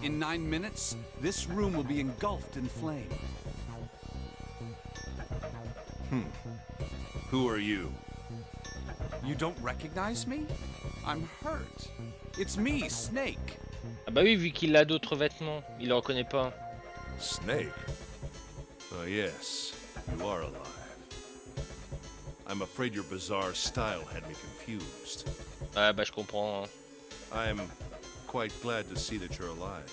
S9: In 9 minutes, this room will be engulfed in flame.
S2: Who are you?
S9: You don't recognize me? I'm hurt. It's me, Snake.
S1: Ah bah oui, vu qu'il a d'autres vêtements, il le reconnaît pas.
S2: Snake? Oh yes, you are alive. I'm afraid your bizarre style had me confused.
S1: Ah bah je comprends, hein.
S2: I'm quite glad to see that you're alive.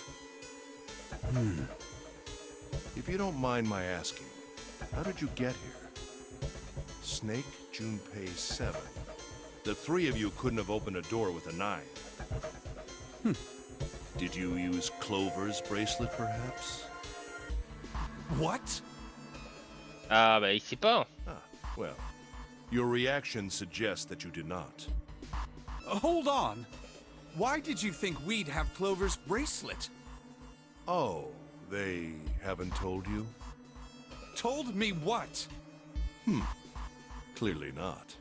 S2: If you don't mind my asking, how did you get here? Snake, Junpei 7. The three of you couldn't have opened a door with a 9. Did you use Clover's bracelet, perhaps?
S9: What?
S1: Ah bah il sait pas.
S2: Ah, well, your reaction suggests that you did not.
S9: Hold on. Why did you think we'd have Clover's bracelet?
S2: Oh, they haven't told you?
S9: Told me what?
S2: Clearly not.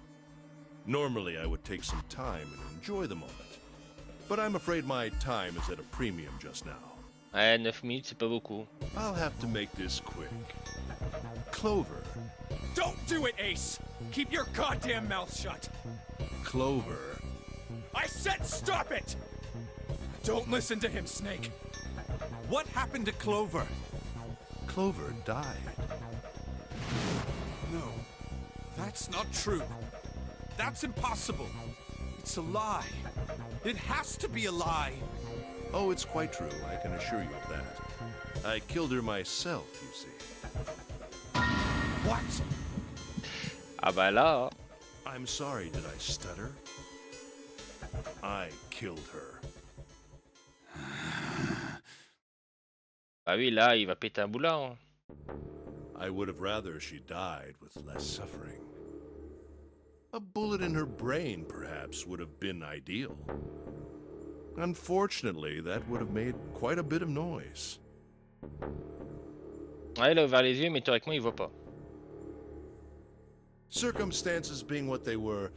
S2: Normally, I would take some time and enjoy the moment. But I'm afraid my time is at a premium just now.
S1: Ouais, 9 minutes, c'est pas beaucoup.
S2: I'll have to make this quick. Clover.
S3: Don't do it, Ace! Keep your goddamn mouth shut!
S2: Clover.
S3: I said stop it! Don't listen to him, Snake.
S9: What happened to Clover?
S2: Clover died.
S9: No, that's not true. That's impossible. It's a lie. It has to be a lie.
S2: Oh, it's quite true, I can assure you of that. I killed her myself, you see.
S9: What?
S1: Ah bah là.
S2: I'm sorry, did I stutter? I killed her.
S1: Bah oui, là, il va péter un boulard, hein.
S2: I would have rather she died with less suffering. A bullet in her brain, perhaps, would have been ideal. Unfortunately, that would have made quite a bit of noise.
S1: Ouais, il a ouvert les yeux, mais théoriquement, il voit pas.
S2: Circumstances being what they were,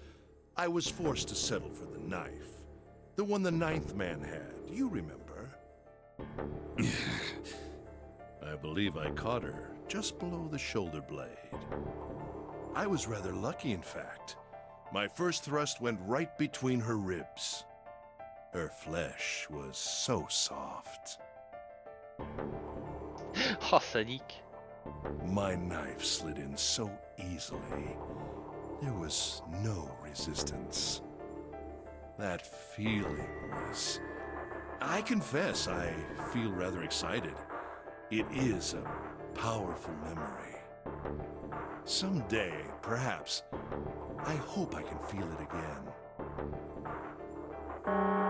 S2: I was forced to settle for the knife. The one the ninth man had, you remember? I believe I caught her just below the shoulder blade. I was rather lucky, in fact. My first thrust went right between her ribs. Her flesh was so soft.
S1: Oh, sadique.
S2: My knife slid in so easily. There was no resistance. That feeling was... I confess, I feel rather excited. It is a powerful memory. Someday, perhaps, I hope I can feel it again.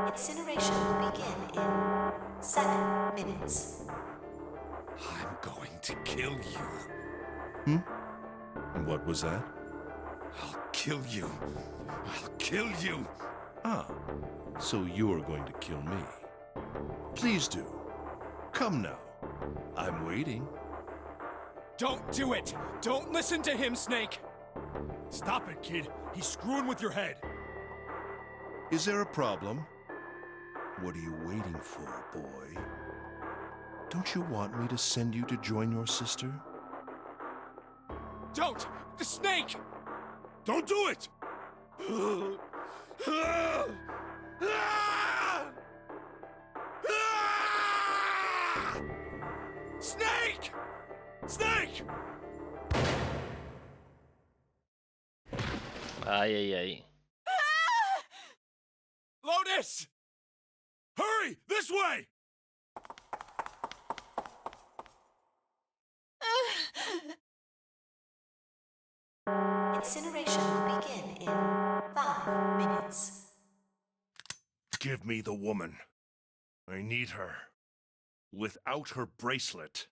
S10: Incineration will begin in 7 minutes.
S9: I'm going to kill you.
S2: What was that?
S9: I'll kill you. I'll kill you.
S2: Ah, so you're going to kill me. Please do. Come now. I'm waiting.
S3: Don't do it! Don't listen to him, Snake!
S7: Stop it, kid. He's screwing with your head.
S2: Is there a problem? What are you waiting for, boy? Don't you want me to send you to join your sister?
S7: Don't! The snake! Don't do it! Snake! Snake!
S1: Aïe aïe aïe.
S7: Lotus! Hurry! This way!
S10: Incineration will begin in 5 minutes.
S2: Give me the woman. I need her. Without her bracelet,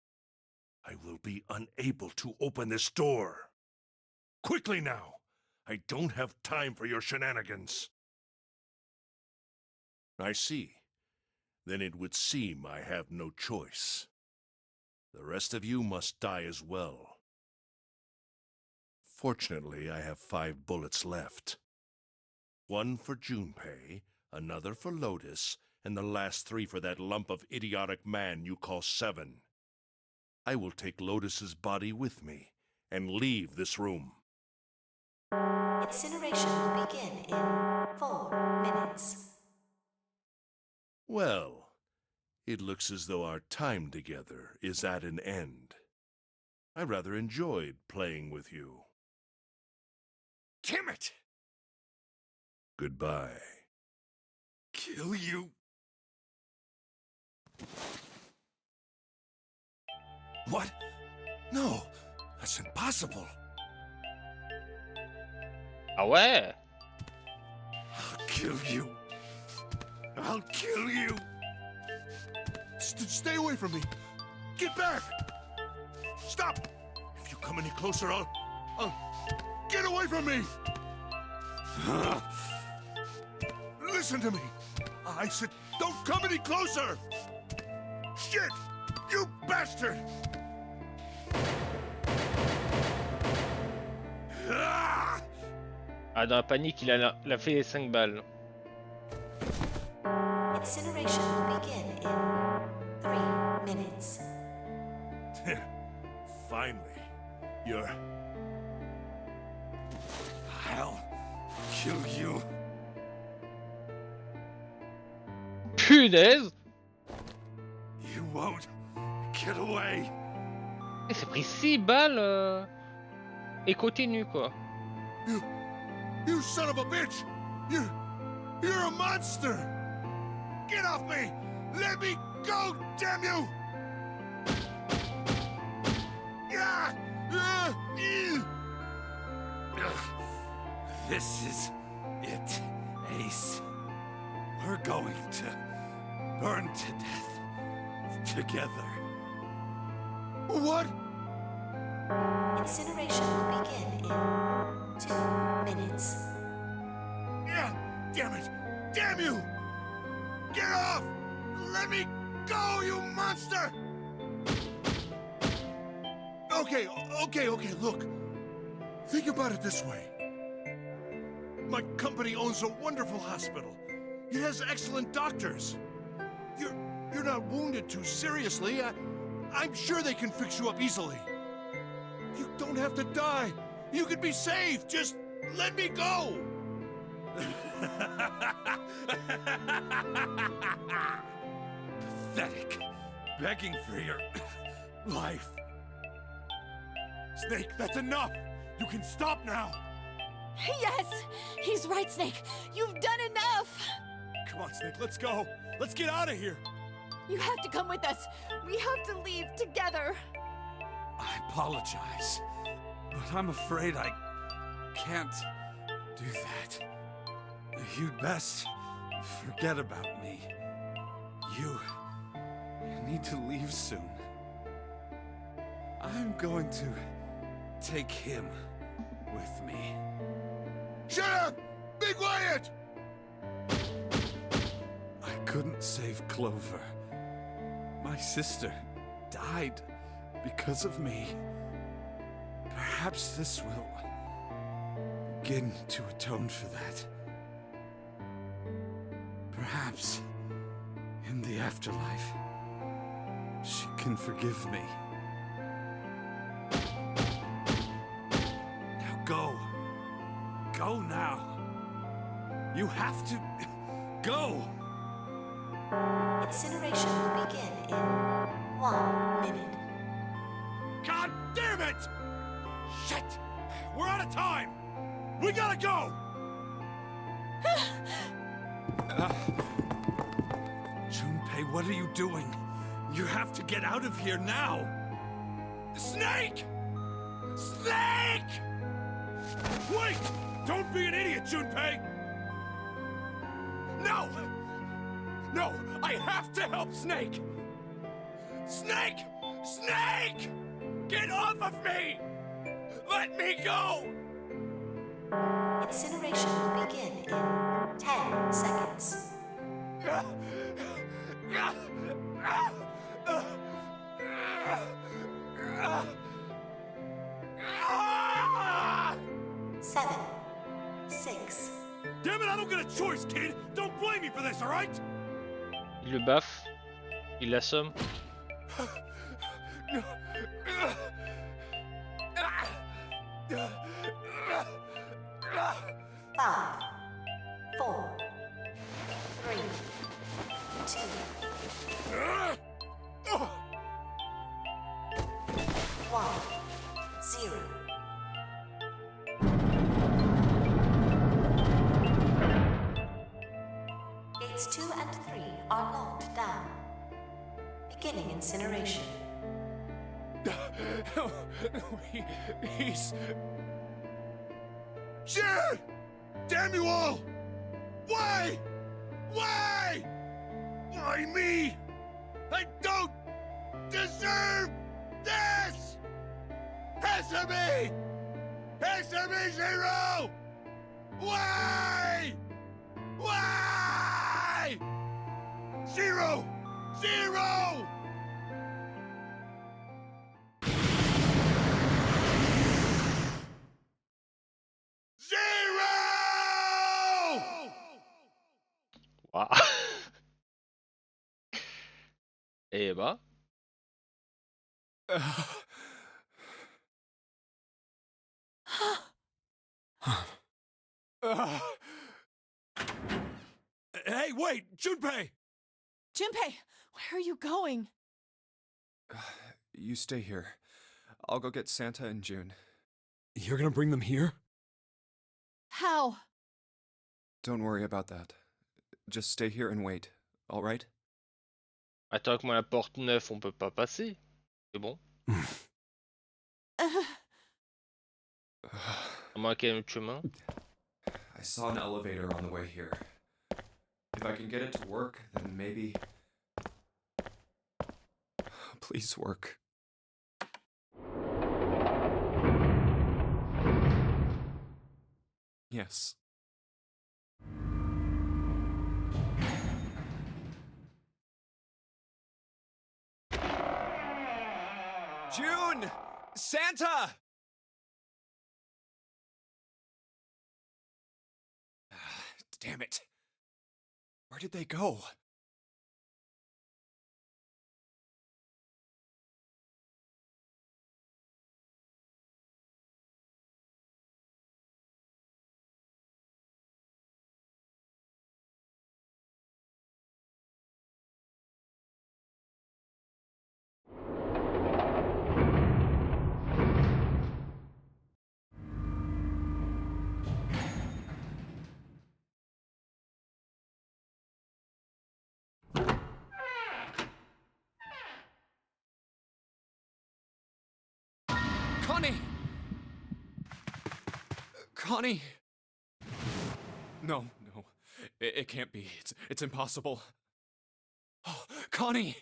S2: I will be unable to open this door. Quickly now! I don't have time for your shenanigans. I see. Then it would seem I have no choice. The rest of you must die as well. Fortunately, I have 5 bullets left. 1 for Junpei, another for Lotus, and the last 3 for that lump of idiotic man you call Seven. I will take Lotus's body with me and leave this room.
S10: Incineration will begin in 4 minutes.
S2: Well, it looks as though our time together is at an end. I rather enjoyed playing with you.
S7: Damn it!
S2: Goodbye.
S7: Kill you. What? No, that's impossible.
S1: Ah ouais?
S7: I'll kill you. I'll kill you.
S2: Stay away from me. Get back. Stop. If you come any closer, I'll get away from me. Listen to me. I said, don't come any closer. Shit, you bastard.
S1: Ah, dans la panique, il a fait les 5 balles.
S10: Incineration will begin in 3 minutes.
S2: Finally, you're...
S7: I'll kill you.
S1: Punaise!
S7: You won't get away.
S1: Il s'est pris 6 balles et continue quoi.
S2: You son of a bitch! You're a monster! Get off me! Let me go, damn you!
S7: This is it, Ace. We're going to burn to death together.
S2: What?
S10: Incineration will begin in 2 minutes.
S2: Yeah, damn it! Damn you! Get off! Let me go, you monster! Okay, look. Think about it this way. My company owns a wonderful hospital. It has excellent doctors. You're not wounded too seriously. I'm sure they can fix you up easily. You don't have to die. You could be saved. Just let me go.
S7: Pathetic. Begging for your life. Snake, that's enough. You can stop now.
S5: Yes! He's right, Snake. You've done enough!
S7: Come on, Snake, let's go. Let's get out of here.
S5: You have to come with us. We have to leave together.
S9: I apologize, but I'm afraid I can't do that. You'd best forget about me. You need to leave soon. I'm going to take him with me.
S2: Shut up! Be quiet!
S9: I couldn't save Clover. My sister died because of me. Perhaps this will begin to atone for that. Perhaps in the afterlife, she can forgive me. Now go. Go now. You have to go.
S10: Incineration will begin in 1 minute.
S7: God damn it! Shit! We're out of time! We gotta go!
S9: Junpei, what are you doing? You have to get out of here now!
S7: Snake! Snake! Wait! Don't be an idiot, Junpei! No! No! I have to help Snake! Snake! Snake! Get off of me! Let me go!
S10: Incineration will begin in 10 seconds. 7, 6.
S7: Damn it, I don't get a choice, kid! Don't blame me for this, alright?
S1: Il le baffe, il l'assomme.
S10: 5, 4, 3, 2, 1, 0. Gates 2 and 3 are locked down. Beginning incineration.
S7: He's... Shit! Damn you all! Why? Why? Why me? I don't deserve this! Answer me! Answer me, Zero! Why? Why? Zero! Zero!
S1: Waouh. Et bah.
S7: Hey, wait! Junpei!
S5: Junpei, where are you going?
S3: You stay here. I'll go get Santa and June.
S7: You're gonna bring them here?
S5: How?
S3: Don't worry about that. Just stay here and wait, all right?
S1: Attends que moi la porte 9 on peut pas passer. C'est bon. À moins qu'il y ait un autre chemin.
S3: I saw an elevator on the way here. If I can get it to work, then maybe... Please work. Yes. June! Santa! Damn it. Where did they go? Connie! Connie! No, no. It can't be. It's impossible. Oh, Connie!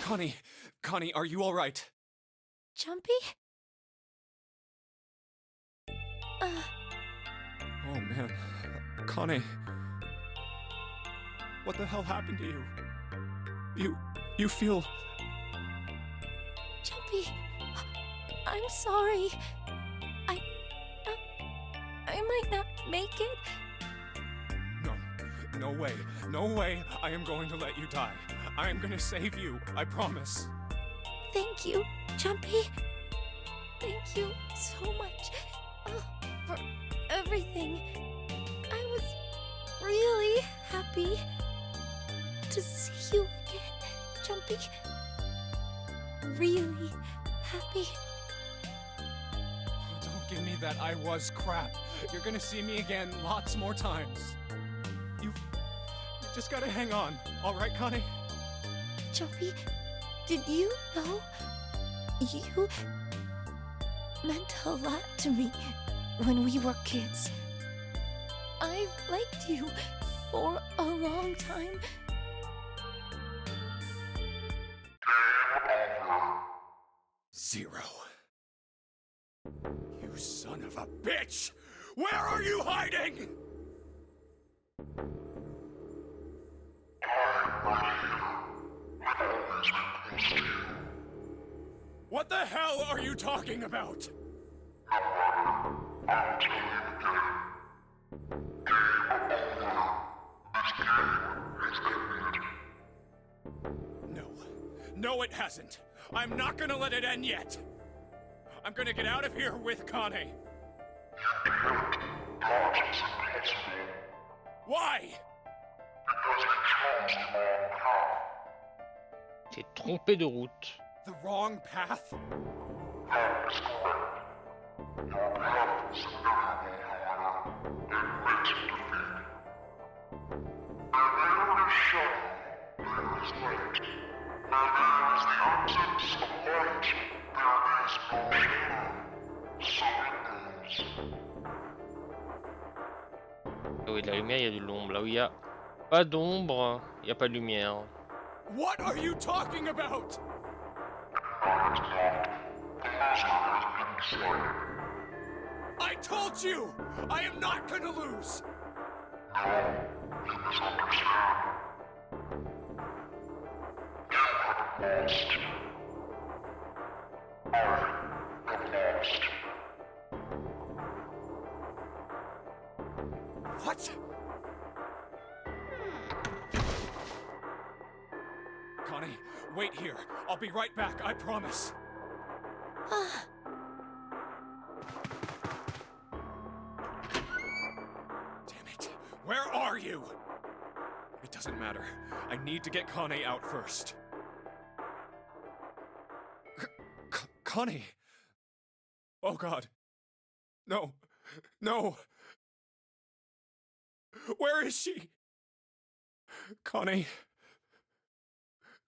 S3: Connie, are you all right?
S4: Jumpy?
S3: Oh, man. Connie. What the hell happened to you? You feel...
S4: Jumpy, I'm sorry. might not make it.
S3: No. No way. No way I am going to let you die. I am gonna save you. I promise.
S4: Thank you, Jumpy. Thank you so much for everything. I was really happy to see you again, Jumpy. Really happy.
S3: Oh, don't give me that I was crap. You're gonna see me again lots more times. You just gotta hang on. All right, Connie?
S4: Jumpy, did you know you meant a lot to me when we were kids? I've liked you for a long time.
S7: Zero. You son of a bitch! Where are you hiding? What the hell are you talking about? No. No, it hasn't. I'm not gonna let it end yet. I'm gonna get out of here with Connie. Why?
S1: T'es trompé de route.
S7: The wrong path?
S1: Là où il y a de la lumière, il y a de l'ombre. Là où il y a pas d'ombre, il n'y a pas de lumière.
S7: What are you talking about? I told you! I am not gonna lose! What? Connie, wait here. I'll be right back, I promise. Damn it. Where are you? It doesn't matter. I need to get Connie out first. Connie! Oh God. No. No. Where is she? Connie.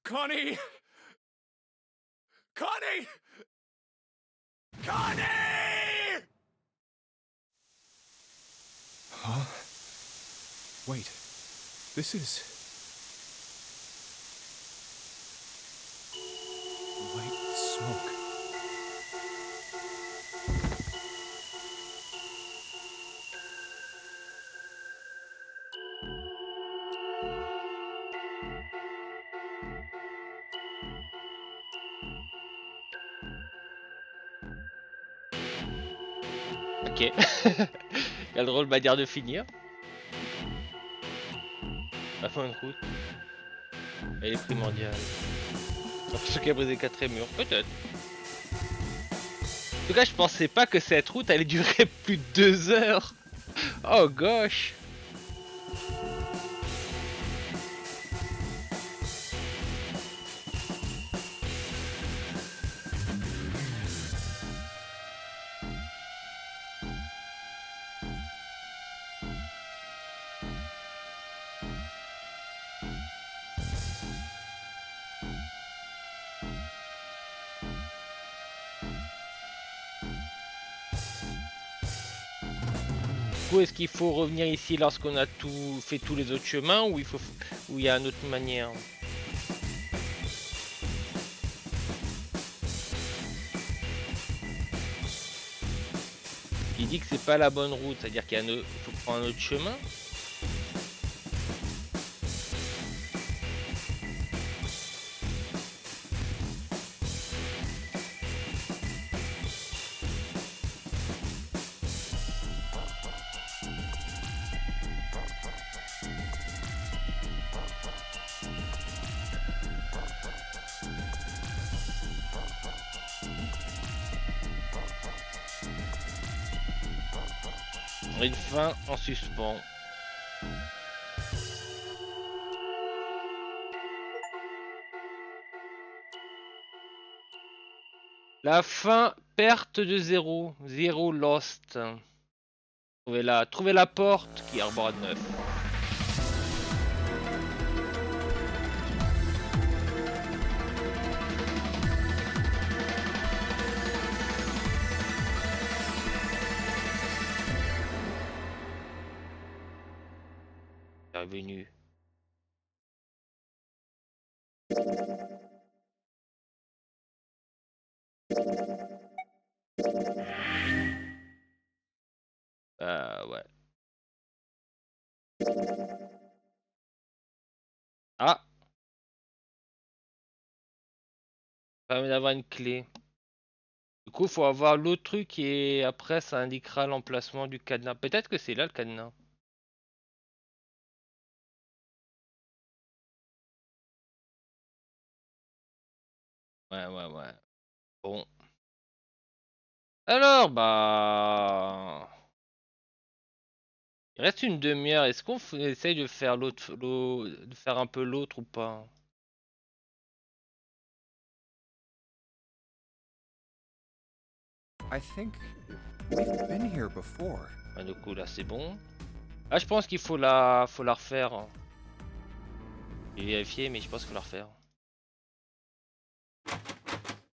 S7: Connie! Connie! Connie! Huh? Wait. This is... white smoke.
S1: Ok. Quelle drôle manière de finir. La fin de route. Elle est primordiale. Pour ceux qui a brisé 4 murs, peut-être. En tout cas, je pensais pas que cette route allait durer plus de 2 heures. Oh gosh. Est-ce qu'il faut revenir ici lorsqu'on a tout fait tous les autres chemins ou il y a une autre manière? Il dit que c'est pas la bonne route, c'est-à-dire qu'il faut prendre un autre chemin. Une fin en suspens. La fin, perte de zéro. Zéro lost. Trouvez la porte qui arbore 9. Revenu. Ouais. Ah, permet d'avoir une clé. Du coup, faut avoir l'autre truc et après ça indiquera l'emplacement du cadenas. Peut-être que c'est là le cadenas. Ouais. Bon. Alors, bah... Il reste une demi-heure. Est-ce qu'on essaye de faire de faire un peu l'autre ou pas?
S3: I think we've been here before.
S1: Ah, du coup, là, c'est bon. Ah, je pense qu'il faut faut la refaire. J'ai vérifié, mais je pense qu'il faut la refaire.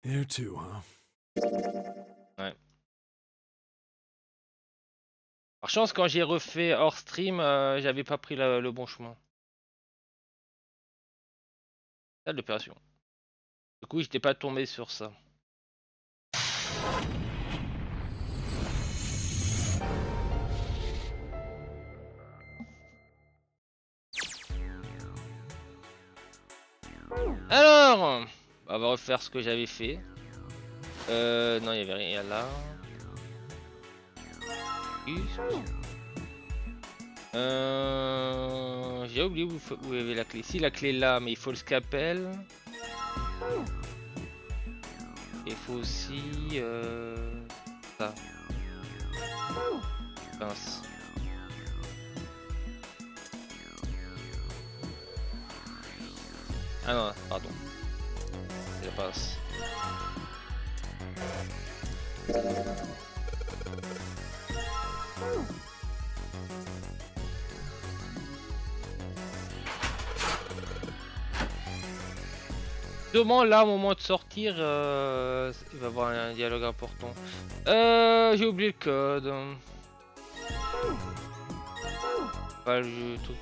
S7: Here too, huh?
S1: Ouais. Par chance, quand j'ai refait hors stream, j'avais pas pris le bon chemin. Salle d'opération. Du coup, j'étais pas tombé sur ça. Alors, on va refaire ce que j'avais fait. Non, il y avait rien là. J'ai oublié où il y avait la clé. Si, la clé est là, mais il faut le scalpel. Il faut aussi ça. Pince. Ah non, pardon. C'est la pince. Sûrement là, au moment de sortir, il va y avoir un dialogue important. J'ai oublié le code. Pas le jeu, tout.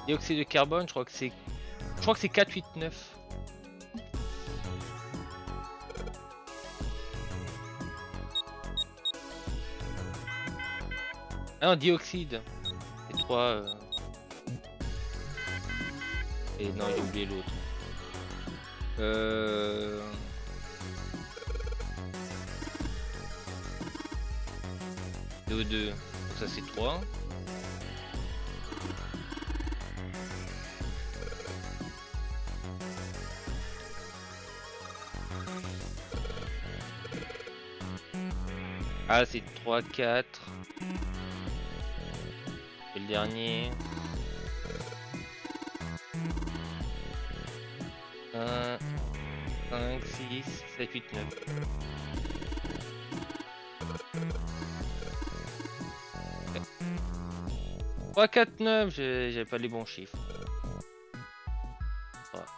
S1: Dioxyde de carbone, je crois que c'est 489. Ah non, dioxyde. C'est 3. Et non, j'ai oublié l'autre. CO2. Donc ça c'est 3. Ah c'est 3, 4. Et le dernier. 1, 5, 6, 7, 8, 9. Okay. 3, 4, 9, j'avais pas les bons chiffres. 3, 4.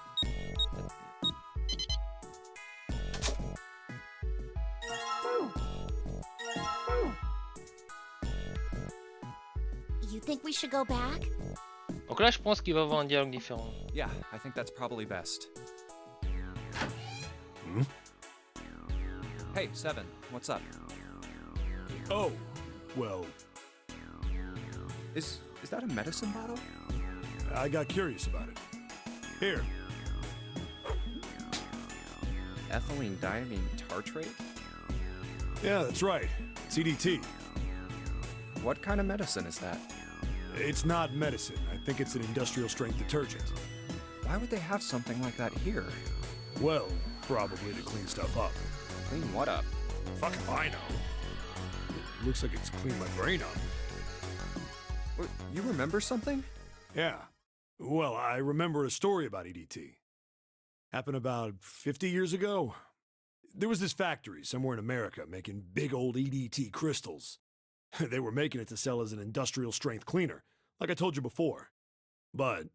S10: You think we should go back?
S1: Donc là, je pense qu'il va y avoir un dialogue différent.
S3: Yeah, I think that's probably best. Hey, Seven, what's up?
S7: Oh, well,
S3: Is that a medicine bottle?
S7: I got curious about it. Here.
S3: Ethylene diamine tartrate?
S7: Yeah, that's right. CDT.
S3: What kind of medicine is that?
S7: It's not medicine. I think it's an industrial strength detergent.
S3: Why would they have something like that here?
S7: Well, probably to clean stuff up.
S3: Clean what up?
S7: Fuck if I know. It looks like it's cleaned my brain up.
S3: You remember something?
S7: Yeah. Well, I remember a story about EDT. Happened about 50 years ago. There was this factory somewhere in America making big old EDT crystals. They were making it to sell as an industrial strength cleaner, like I told you before. But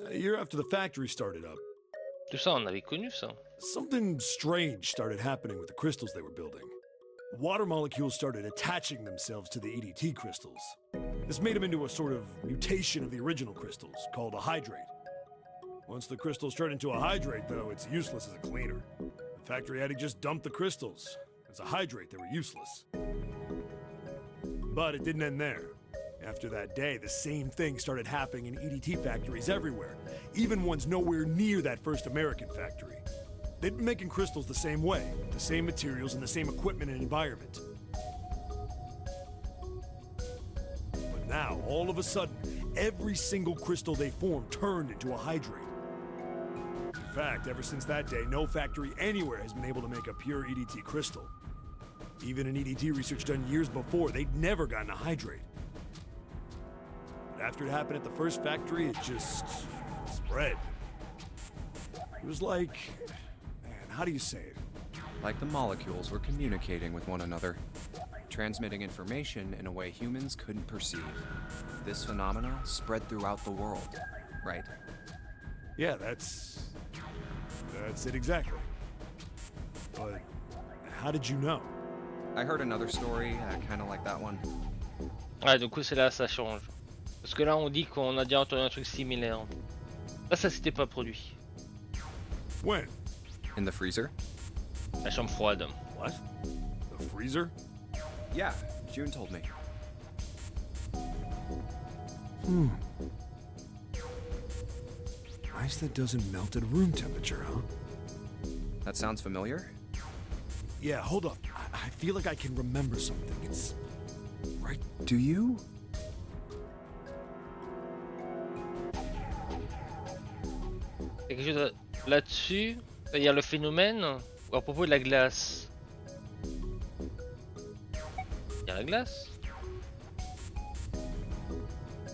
S7: a year after the factory started up,
S1: Tout ça, on avait connu ça.
S7: something strange started happening with the crystals they were building. Water molecules started attaching themselves to the EDT crystals. This made them into a sort of mutation of the original crystals, called a hydrate. Once the crystals turn into a hydrate, though, it's useless as a cleaner. The factory had to just dump the crystals. As a hydrate, they were useless. But it didn't end there. After that day, the same thing started happening in EDT factories everywhere, even ones nowhere near that first American factory. They'd been making crystals the same way, the same materials and the same equipment and environment. But now, all of a sudden, every single crystal they formed turned into a hydrate. In fact, ever since that day, no factory anywhere has been able to make a pure EDT crystal. Even in EDT research done years before, they'd never gotten a hydrate. But after it happened at the first factory, it just spread. It was like, man, how do you say it?
S3: Like the molecules were communicating with one another, transmitting information in a way humans couldn't perceive. This phenomena spread throughout the world, right?
S7: Yeah, that's it exactly. But how did you know?
S3: I heard another story, kind of like that one.
S1: Ouais, du coup, c'est là ça change. Parce que là, on dit qu'on a déjà entendu un truc similaire. Là, ça s'était pas produit.
S7: When?
S3: In the freezer?
S1: La chambre froide.
S7: What? The freezer?
S3: Yeah, June told me.
S7: Ice that doesn't melt at room temperature, huh?
S3: That sounds familiar?
S7: Yeah, hold up. I feel like I can remember something. It's right.
S3: Do you?
S1: Il y a quelque chose là-dessus, c'est-à-dire le phénomène, ou à propos de la glace. Il y a la glace.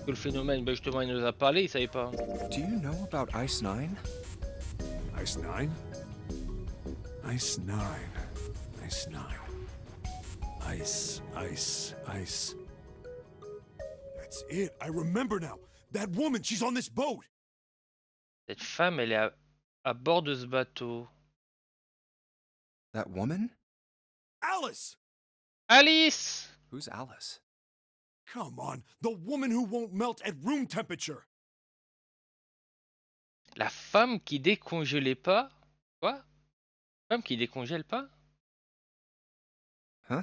S1: Que le phénomène, ben justement, il nous a parlé, il savait pas.
S3: Do you know about Ice 9?
S7: Ice 9? Ice 9. Ice 9. Ice. That's it. I remember now. That woman, she's on this boat.
S1: Cette femme, elle est à bord de ce bateau.
S3: That woman?
S7: Alice!
S1: Alice!
S3: Who's Alice?
S7: Come on, the woman who won't melt at room temperature.
S1: La femme qui décongélait pas? Quoi? Femme qui décongèle pas?
S3: Huh?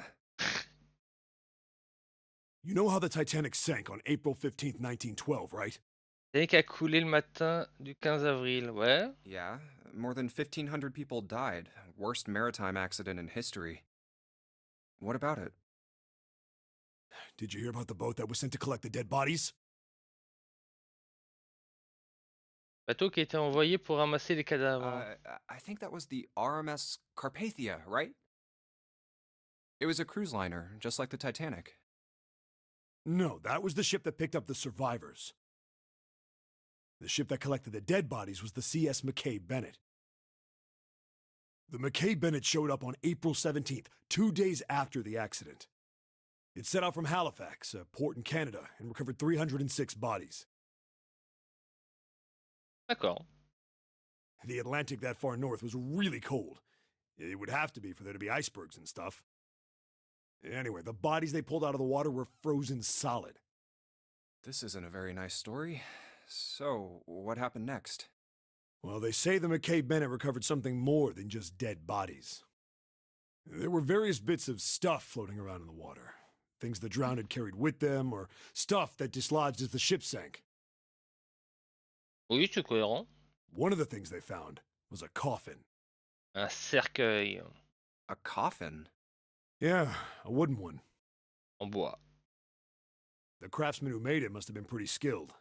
S7: You know how the Titanic sank on April 15th, 1912, right?
S1: Titanic a coulé le matin du 15 avril, ouais.
S3: Yeah, more than 1,500 people died. Worst maritime accident in history. What about it?
S7: Did you hear about the boat that was sent to collect the dead bodies?
S1: Bateau qui a été envoyé pour ramasser les cadavres.
S3: I think that was the RMS Carpathia, right? It was a cruise liner, just like the Titanic.
S7: No, that was the ship that picked up the survivors. The ship that collected the dead bodies was the CS McKay Bennett. The McKay Bennett showed up on April 17th, 2 days after the accident. It set out from Halifax, a port in Canada, and recovered 306 bodies.
S1: D'accord.
S7: The Atlantic that far north was really cold. It would have to be for there to be icebergs and stuff. Anyway, the bodies they pulled out of the water were frozen solid.
S3: This isn't a very nice story. So, what happened next?
S7: Well, they say the McKay Bennett recovered something more than just dead bodies. There were various bits of stuff floating around in the water. Things the drowned had carried with them, or stuff that dislodged as the ship sank.
S1: Oui, c'est cohérent.
S7: One of the things they found was a coffin.
S1: Un cercueil
S3: A coffin?
S7: Yeah, a wooden one.
S1: en bois.
S7: The craftsman who made it must have been pretty skilled.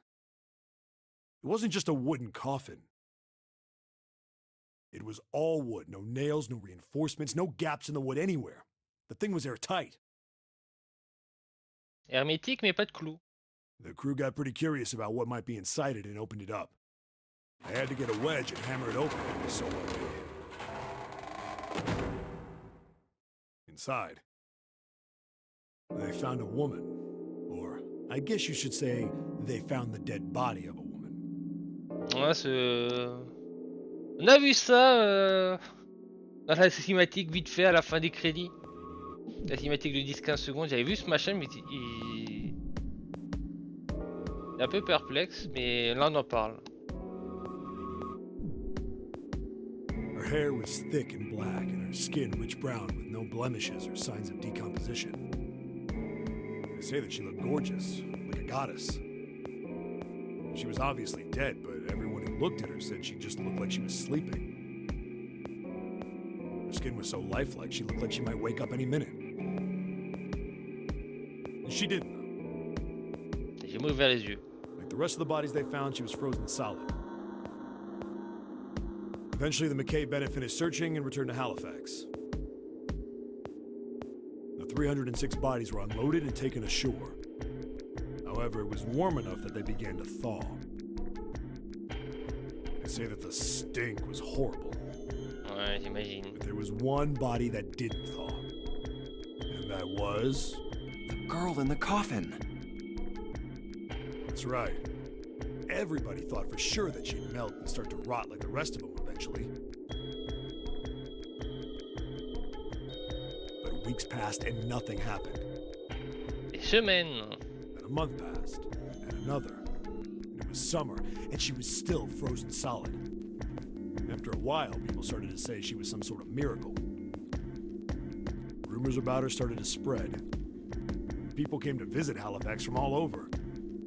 S7: It wasn't just a wooden coffin. It was all wood, no nails, no reinforcements, no gaps in the wood anywhere. The thing was airtight.
S1: Hermétique, mais pas de clous.
S7: The crew got pretty curious about what might be inside it and opened it up. I had to get a wedge and hammer it open, so inside, they found a woman. Or, I guess you should say, they found the dead body of a woman.
S1: Ouais, on a vu ça dans la cinématique vite fait à la fin des crédits. La cinématique de 10-15 secondes, j'avais vu ce machin, mais il est un peu perplexe, mais là on en parle.
S7: Her hair was thick and black, and her skin rich brown with no blemishes or signs of decomposition. They say that she looked gorgeous, like a goddess. She was obviously dead, but everyone who looked at her said she just looked like she was sleeping. Her skin was so lifelike, she looked like she might wake up any minute. And she didn't, though.
S1: J'ai ouvert les yeux.
S7: Like the rest of the bodies they found, she was frozen solid. Eventually, the McKay Bennett finished searching and returned to Halifax. The 306 bodies were unloaded and taken ashore. However, it was warm enough that they began to thaw. They say that the stink was horrible.
S1: Ouais, j'imagine.
S7: But there was one body that didn't thaw. And that was...
S3: The girl in the coffin.
S7: That's right. Everybody thought for sure that she'd melt and start to rot like the rest of them eventually. But weeks passed and nothing happened.
S1: Des semaines.
S7: And a month passed, and another. And it was summer, and she was still frozen solid. After a while, people started to say she was some sort of miracle. Rumors about her started to spread. People came to visit Halifax from all over.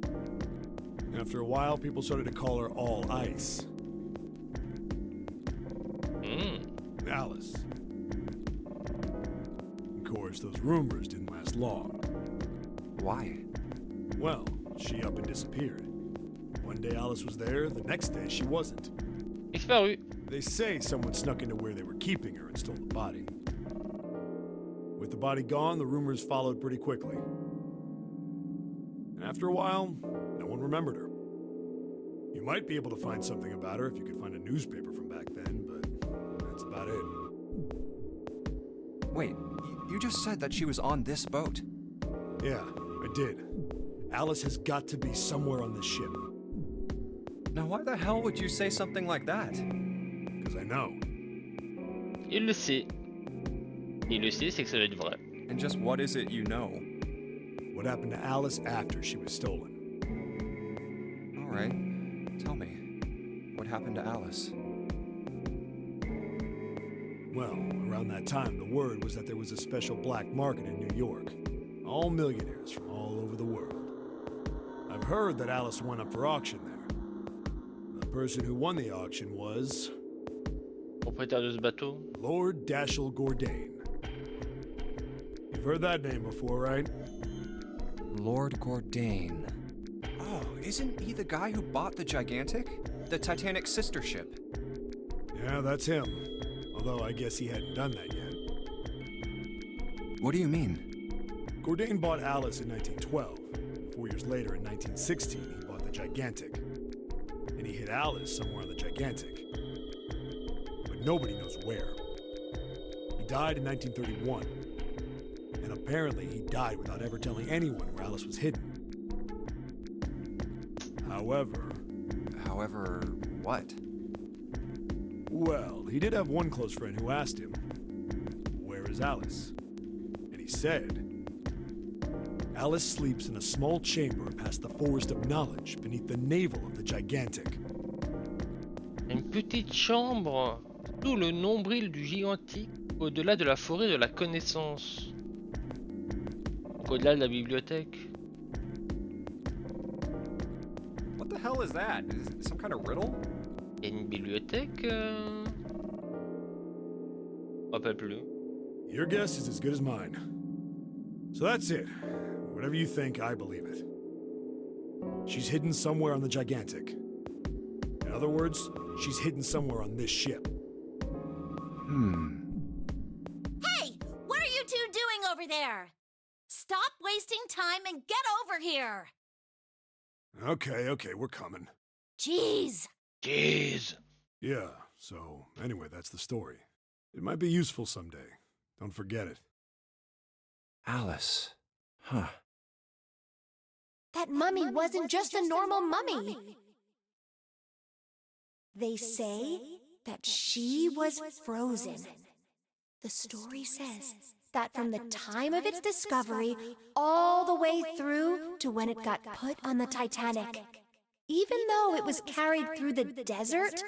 S7: And after a while, people started to call her All Ice. Alice. Of course, those rumors didn't last long.
S3: Why?
S7: Well, she up and disappeared. One day Alice was there, the next day she wasn't.
S1: Disparu.
S7: They say someone snuck into where they were keeping her and stole the body. With the body gone, the rumors followed pretty quickly. And after a while, no one remembered her. You might be able to find something about her if you could find a newspaper from back then, but that's about it.
S3: Wait, you just said that she was on this boat.
S7: Yeah, I did. Alice has got to be somewhere on this ship.
S3: Now why the hell would you say something like that?
S7: Because I know.
S1: Il le sait. Il le sait, c'est que ça doit être vrai.
S3: And just what is it you know?
S7: What happened to Alice after she was stolen?
S3: All right, tell me. What happened to Alice?
S7: Well, around that time, the word was that there was a special black market in New York. All millionaires from all over the world. I've heard that Alice went up for auction there. The person who won the auction was...
S1: Propriétaire de ce bateau.
S7: Lord Dashiell Gordain. You've heard that name before, right?
S3: Lord Gordain. Oh, isn't he the guy who bought the Gigantic? The Titanic's sister ship?
S7: Yeah, that's him. Although I guess he hadn't done that yet.
S3: What do you mean?
S7: Gordain bought Alice in 1912. 4 years later, in 1916, he bought the Gigantic. And he hid Alice somewhere on the Gigantic. But nobody knows where. He died in 1931. And apparently he died without ever telling anyone where Alice was hidden. However,
S3: what?
S7: Well, he did have one close friend who asked him, "Where is Alice?" And he said, "Alice sleeps in a small chamber past the Forest of Knowledge beneath the navel of the Gigantic."
S1: Une petite chambre sous le nombril du gigantique, au-delà de la forêt de la connaissance. Donc au-delà de la bibliothèque.
S3: What the hell is that? Is it some kind of riddle?
S1: Il y a une bibliothèque Je me rappelle plus.
S7: Your guess is as good as mine. So that's it. Whatever you think, I believe it. She's hidden somewhere on the Gigantic. In other words, she's hidden somewhere on this ship.
S4: Hey! What are you two doing over there?
S11: stop wasting time and get over here!
S7: Okay, we're coming.
S11: Jeez!
S1: Jeez.
S7: Yeah, so anyway, that's the story. It might be useful someday. Don't forget it.
S3: Alice. Huh.
S4: That mummy wasn't just a normal mummy. They say that she was frozen. The story says that from the time of its discovery all the way through to when it got put on the Titanic, even though it was carried through the desert,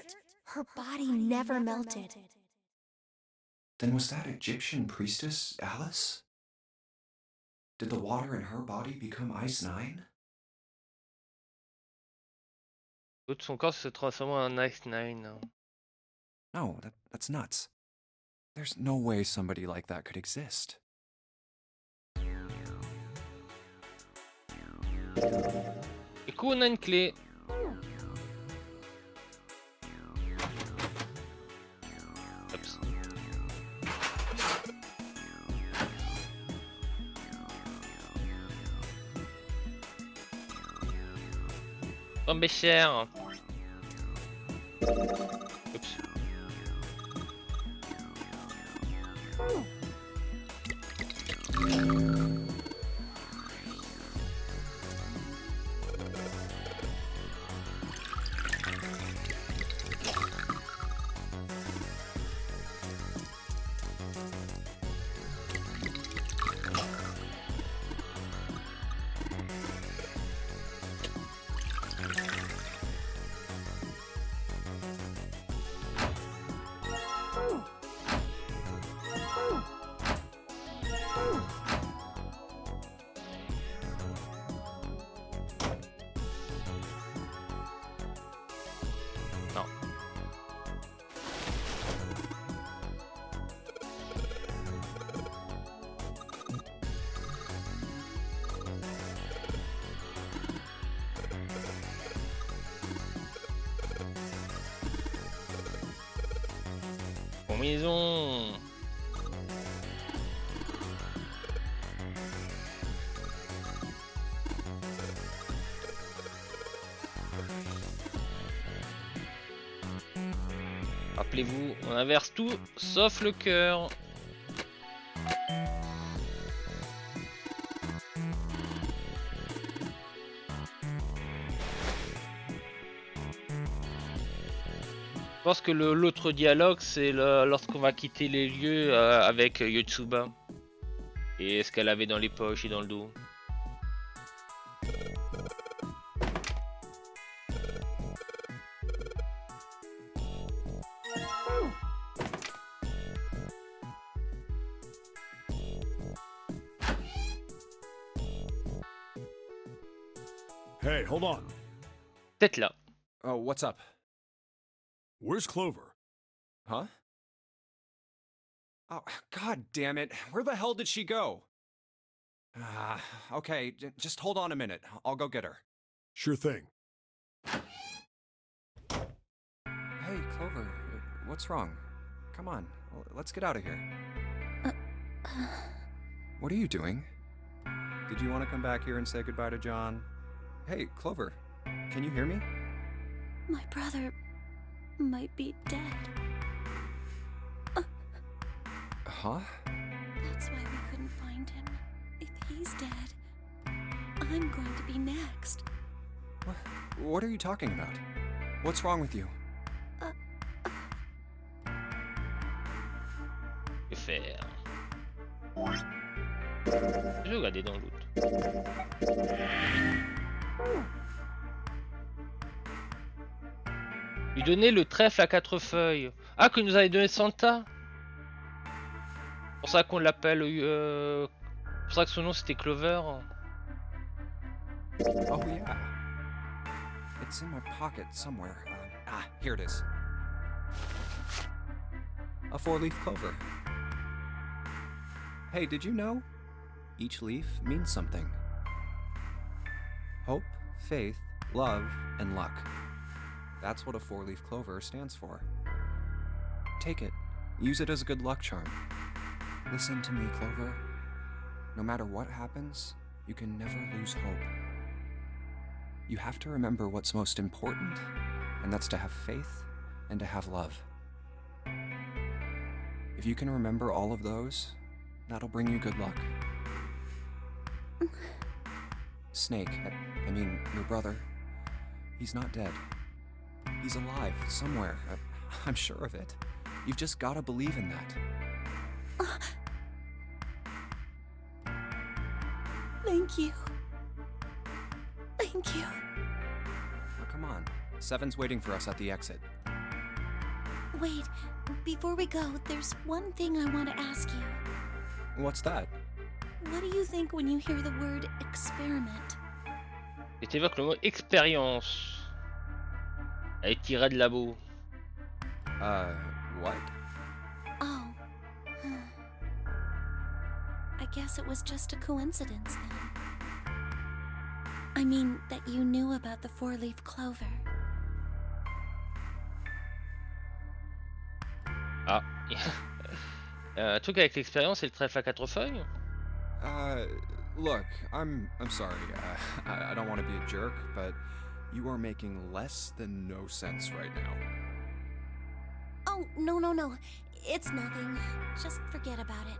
S4: her body never melted.
S3: Then was that Egyptian priestess Alice? Did the water in her body become Ice 9?
S1: L'autre, son corps se transforme en Ice 9.
S3: No, that's nuts. There's no way somebody like that could exist.
S1: Du coup, on a une clé. Oups. Tombé cher. Oups. Non. Combinaison. Rappelez-vous, on inverse tout sauf le cœur. Je pense que l'autre dialogue, c'est lorsqu'on va quitter les lieux avec Yotsuba. Et ce qu'elle avait dans les poches et dans le dos.
S7: Hey, hold on.
S1: Peut-être là.
S3: Oh, what's up?
S7: Where's Clover?
S3: Huh? Oh, god damn it. Where the hell did she go? Okay, just hold on a minute. I'll go get her.
S7: Sure thing.
S3: Hey, Clover, what's wrong? Come on, let's get out of here. What are you doing? Did you want to come back here and say goodbye to John? Hey, Clover, can you hear me?
S4: My brother might be dead.
S3: Huh?
S4: That's why we couldn't find him. If he's dead, I'm going to be next.
S3: What are you talking about? What's wrong with you?
S1: Que faire? Je vais regarder dans l'autre. Lui donner le trèfle à 4 feuilles. Ah, que nous avait donné Santa. C'est pour ça qu'on l'appelle. C'est pour ça que son nom c'était Clover.
S3: Oh yeah. It's in my pocket somewhere. Here it is. A 4-leaf clover. Hey, did you know? Each leaf means something. Hope, faith, love, and luck. That's what a 4-leaf clover stands for. Take it. Use it as a good luck charm. Listen to me, Clover. no matter what happens, you can never lose hope. You have to remember what's most important, and that's to have faith and to have love. If you can remember all of those, that'll bring you good luck. Snake, I mean, your brother, he's not dead. He's alive, somewhere. I'm sure of it. You've just gotta believe in that.
S4: Thank you. Thank you.
S3: Now come on. Seven's waiting for us at the exit.
S11: Wait, before we go, there's one thing I want to ask you.
S3: What's that?
S11: What do you think when you hear the word experiment?
S1: Et t'évoques le mot expérience. Avec tiré de labo.
S3: What?
S11: Oh. I guess it was just a coincidence then. I mean, that you knew about the four-leaf clover.
S1: Ah. Un truc avec l'expérience et le trèfle à 4 feuilles.
S3: Look, I'm sorry. I don't want to be a jerk, but you are making less than no sense right now.
S11: Oh, no. It's nothing. Just forget about it.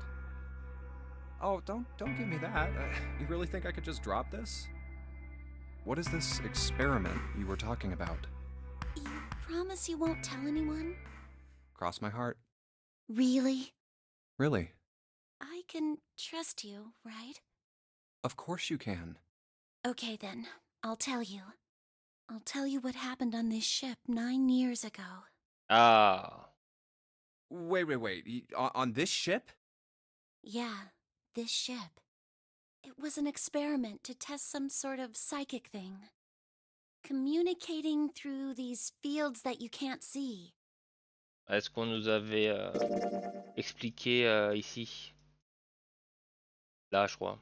S3: Oh, don't give me that. You really think I could just drop this? What is this experiment you were talking about?
S11: You promise you won't tell anyone?
S3: Cross my heart.
S11: Really?
S3: Really?
S11: I can trust you, right?
S3: Of course you can.
S11: Okay then, I'll tell you. I'll tell you what happened on this ship 9 years ago.
S1: Ah.
S3: Wait. On this ship?
S11: Yeah, this ship. It was an experiment to test some sort of psychic thing. Communicating through these fields that you can't see.
S1: Est-ce qu'on nous avait expliqué ici? Là, je crois.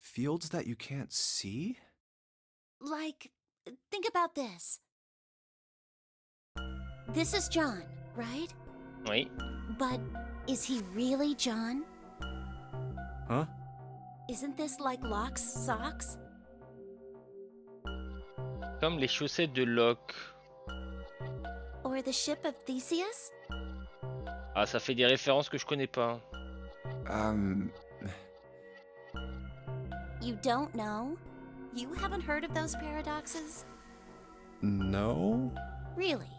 S3: Fields that you can't see?
S11: Like, think about this. This is John, right?
S1: Oui.
S11: But is he really John?
S3: Huh?
S11: Isn't this like Locke's socks?
S1: Comme les chaussettes de Locke.
S11: Or the ship of Theseus?
S1: Ah, ça fait des références que je connais pas.
S11: You don't know? You haven't heard of those paradoxes?
S3: No?
S11: Really?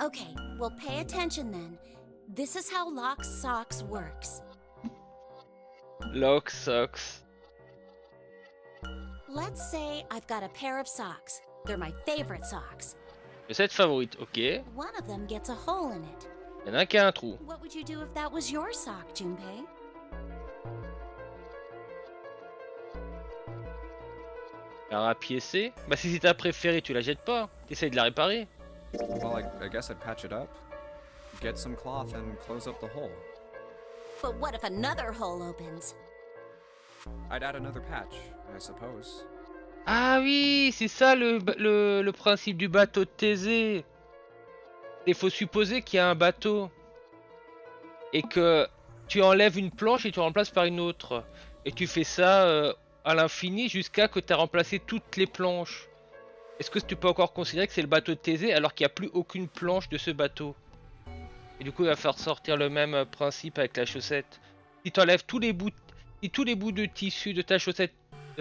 S11: Okay, well pay attention then. This is how Locke's socks works.
S1: Locke socks.
S11: Let's say I've got a pair of socks. They're my favorite socks.
S1: Chaussette favorite, ok.
S11: One of them gets a hole in it.
S1: Il y en a un qui a un trou.
S11: What would you do if that was your sock, Junpei?
S1: Un rapiécé. Bah si c'est ta préférée, tu la jettes pas. T'essayes de la réparer.
S3: Well, I guess I'd patch it up. Get some cloth and close up the hole.
S11: But what if another hole opens?
S3: I'd add another patch, I suppose.
S1: Ah oui, c'est ça le principe du bateau de Thésée. Il faut supposer qu'il y a un bateau. Et que tu enlèves une planche et tu remplaces par une autre. Et tu fais ça à l'infini jusqu'à que tu aies remplacé toutes les planches. Est-ce que tu peux encore considérer que c'est le bateau de Thésée alors qu'il n'y a plus aucune planche de ce bateau? Et du coup il va faire sortir le même principe avec la chaussette. Si tu enlèves tous les bouts de tissu de ta chaussette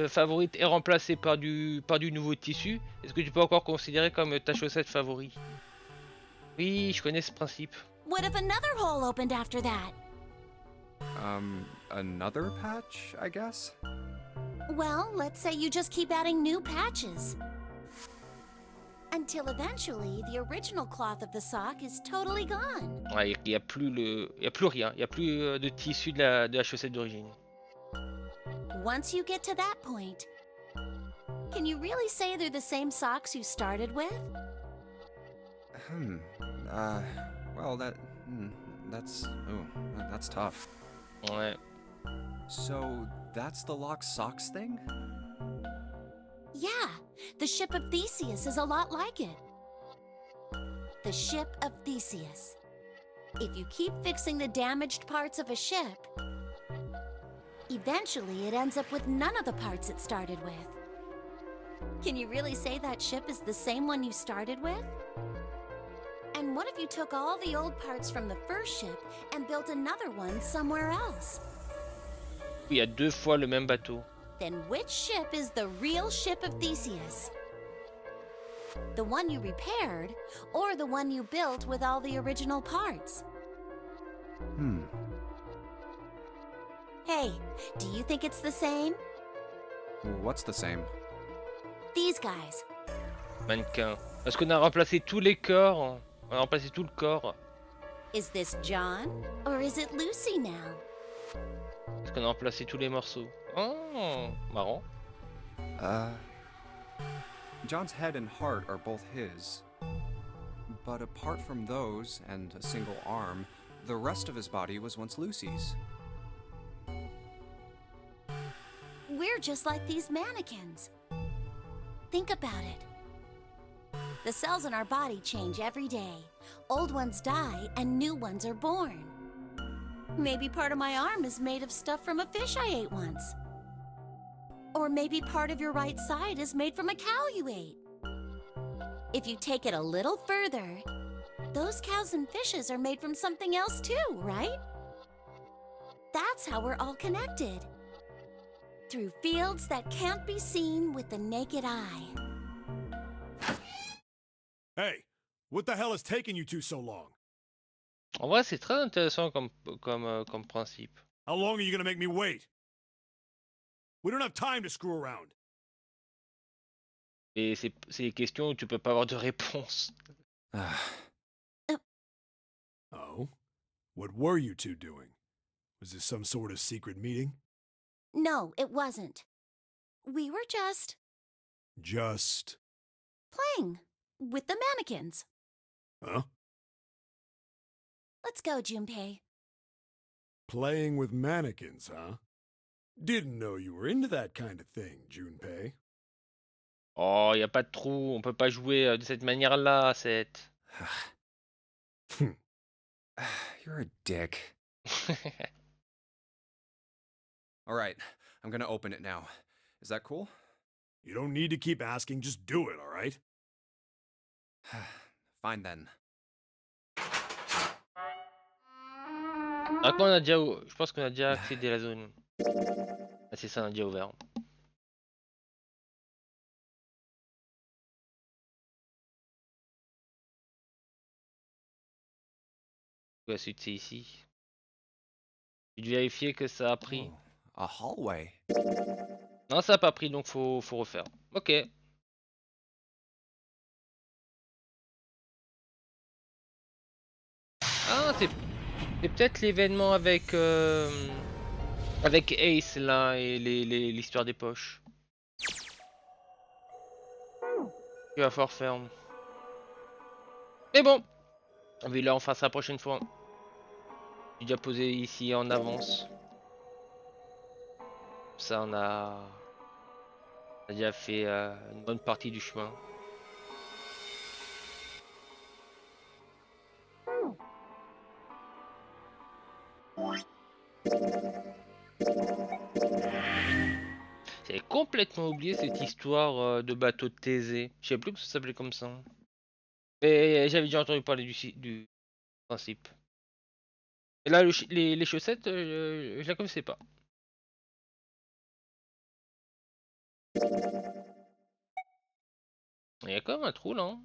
S1: favorite est remplacé par du nouveau tissu, est-ce que tu peux encore considérer comme ta chaussette favorite? Oui, je connais ce principe.
S11: What if another hole opened after that?
S3: Another patch, I guess?
S11: Well, let's say you just keep adding new patches. Until eventually, the original cloth of the sock is totally gone.
S1: Ouais, il y a plus rien, il y a plus de tissu de la chaussette d'origine.
S11: Once you get to that point, can you really say they're the same socks you started with?
S3: Well, that's tough.
S1: Ouais.
S3: So, that's the locked socks thing?
S11: Yeah, the ship of Theseus is a lot like it. The ship of Theseus. If you keep fixing the damaged parts of a ship, eventually it ends up with none of the parts it started with. Can you really say that ship is the same one you started with? And what if you took all the old parts from the first ship and built another one somewhere else?
S1: Il y a 2 fois le même bateau.
S11: Then which ship is the real ship of Theseus? The one you repaired, or the one you built with all the original parts? Hey, do you think it's the same?
S3: What's the same?
S11: These guys.
S1: Mannequin. Parce qu'on a remplacé tous les corps. On a remplacé tout le corps.
S11: Is this John, or is it Lucy now?
S1: Parce qu'on a remplacé tous les morceaux. Oh, marrant.
S3: John's head and heart are both his. But apart from those and a single arm, the rest of his body was once Lucy's.
S11: We're just like these mannequins. Think about it. The cells in our body change every day. Old ones die and new ones are born. Maybe part of my arm is made of stuff from a fish I ate once. Or maybe part of your right side is made from a cow you ate. If you take it a little further, those cows and fishes are made from something else too, right? That's how we're all connected. Through fields that can't be seen with the naked eye.
S7: Hey, what the hell is taking you two so long?
S1: En vrai, c'est très intéressant comme principe.
S7: How long are you gonna make me wait? We don't have time to screw around.
S1: Et c'est des questions où tu peux pas avoir de réponse.
S7: Oh? What were you two doing? Was this some sort of secret meeting?
S11: No, it wasn't. We were just playing with the mannequins.
S7: Huh?
S11: Let's go, Junpei.
S7: Playing with mannequins, huh? Didn't know you were into that kind of thing, Junpei.
S1: Oh, y a pas de trou, on peut pas jouer de cette manière-là, Seth.
S3: You're a dick. All right, I'm gonna open it now. Is that cool?
S7: You don't need to keep asking, just do it, all right?
S3: Fine then.
S1: Ah, quoi, je pense qu'on a déjà accédé à la zone. Ah, c'est ça, on a déjà ouvert. La suite, c'est ici. J'ai dû vérifier que ça a pris.
S3: Oh, a hallway.
S1: Non, ça a pas pris, donc faut refaire. Ok. Ah, c'est peut-être l'événement avec Ace là et l'histoire des poches. Il va falloir faire. Mais bon, là on fera ça la prochaine fois. J'ai déjà posé ici en avance. Ça on a déjà fait une bonne partie du chemin. J'avais complètement oublié cette histoire de bateau de Thésée. Je sais plus que ça s'appelait comme ça. Mais j'avais déjà entendu parler du principe. Et là, les chaussettes, je la connaissais pas. Il y a quand même un trou là. Hein.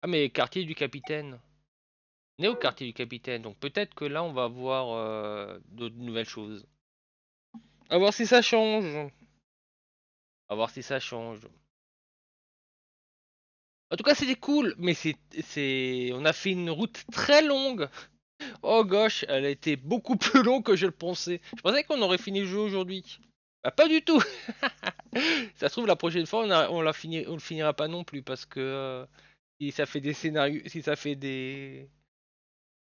S1: Ah mais quartier du capitaine. On est au quartier du capitaine, donc peut-être que là on va voir d'autres nouvelles choses. A voir si ça change. A voir si ça change. En tout cas c'était cool, mais on a fait une route très longue. Oh gosh, elle a été beaucoup plus longue que je le pensais. Je pensais qu'on aurait fini le jeu aujourd'hui. Bah pas du tout. Ça se trouve la prochaine fois on le finira pas non plus parce que si ça fait des scénarios, si ça fait des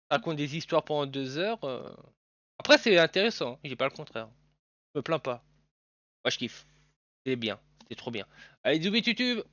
S1: raconte des histoires pendant 2 heures. Après c'est intéressant, j'ai pas le contraire. Je me plains pas. Moi je kiffe. C'est bien, c'est trop bien. Allez, bisous YouTube.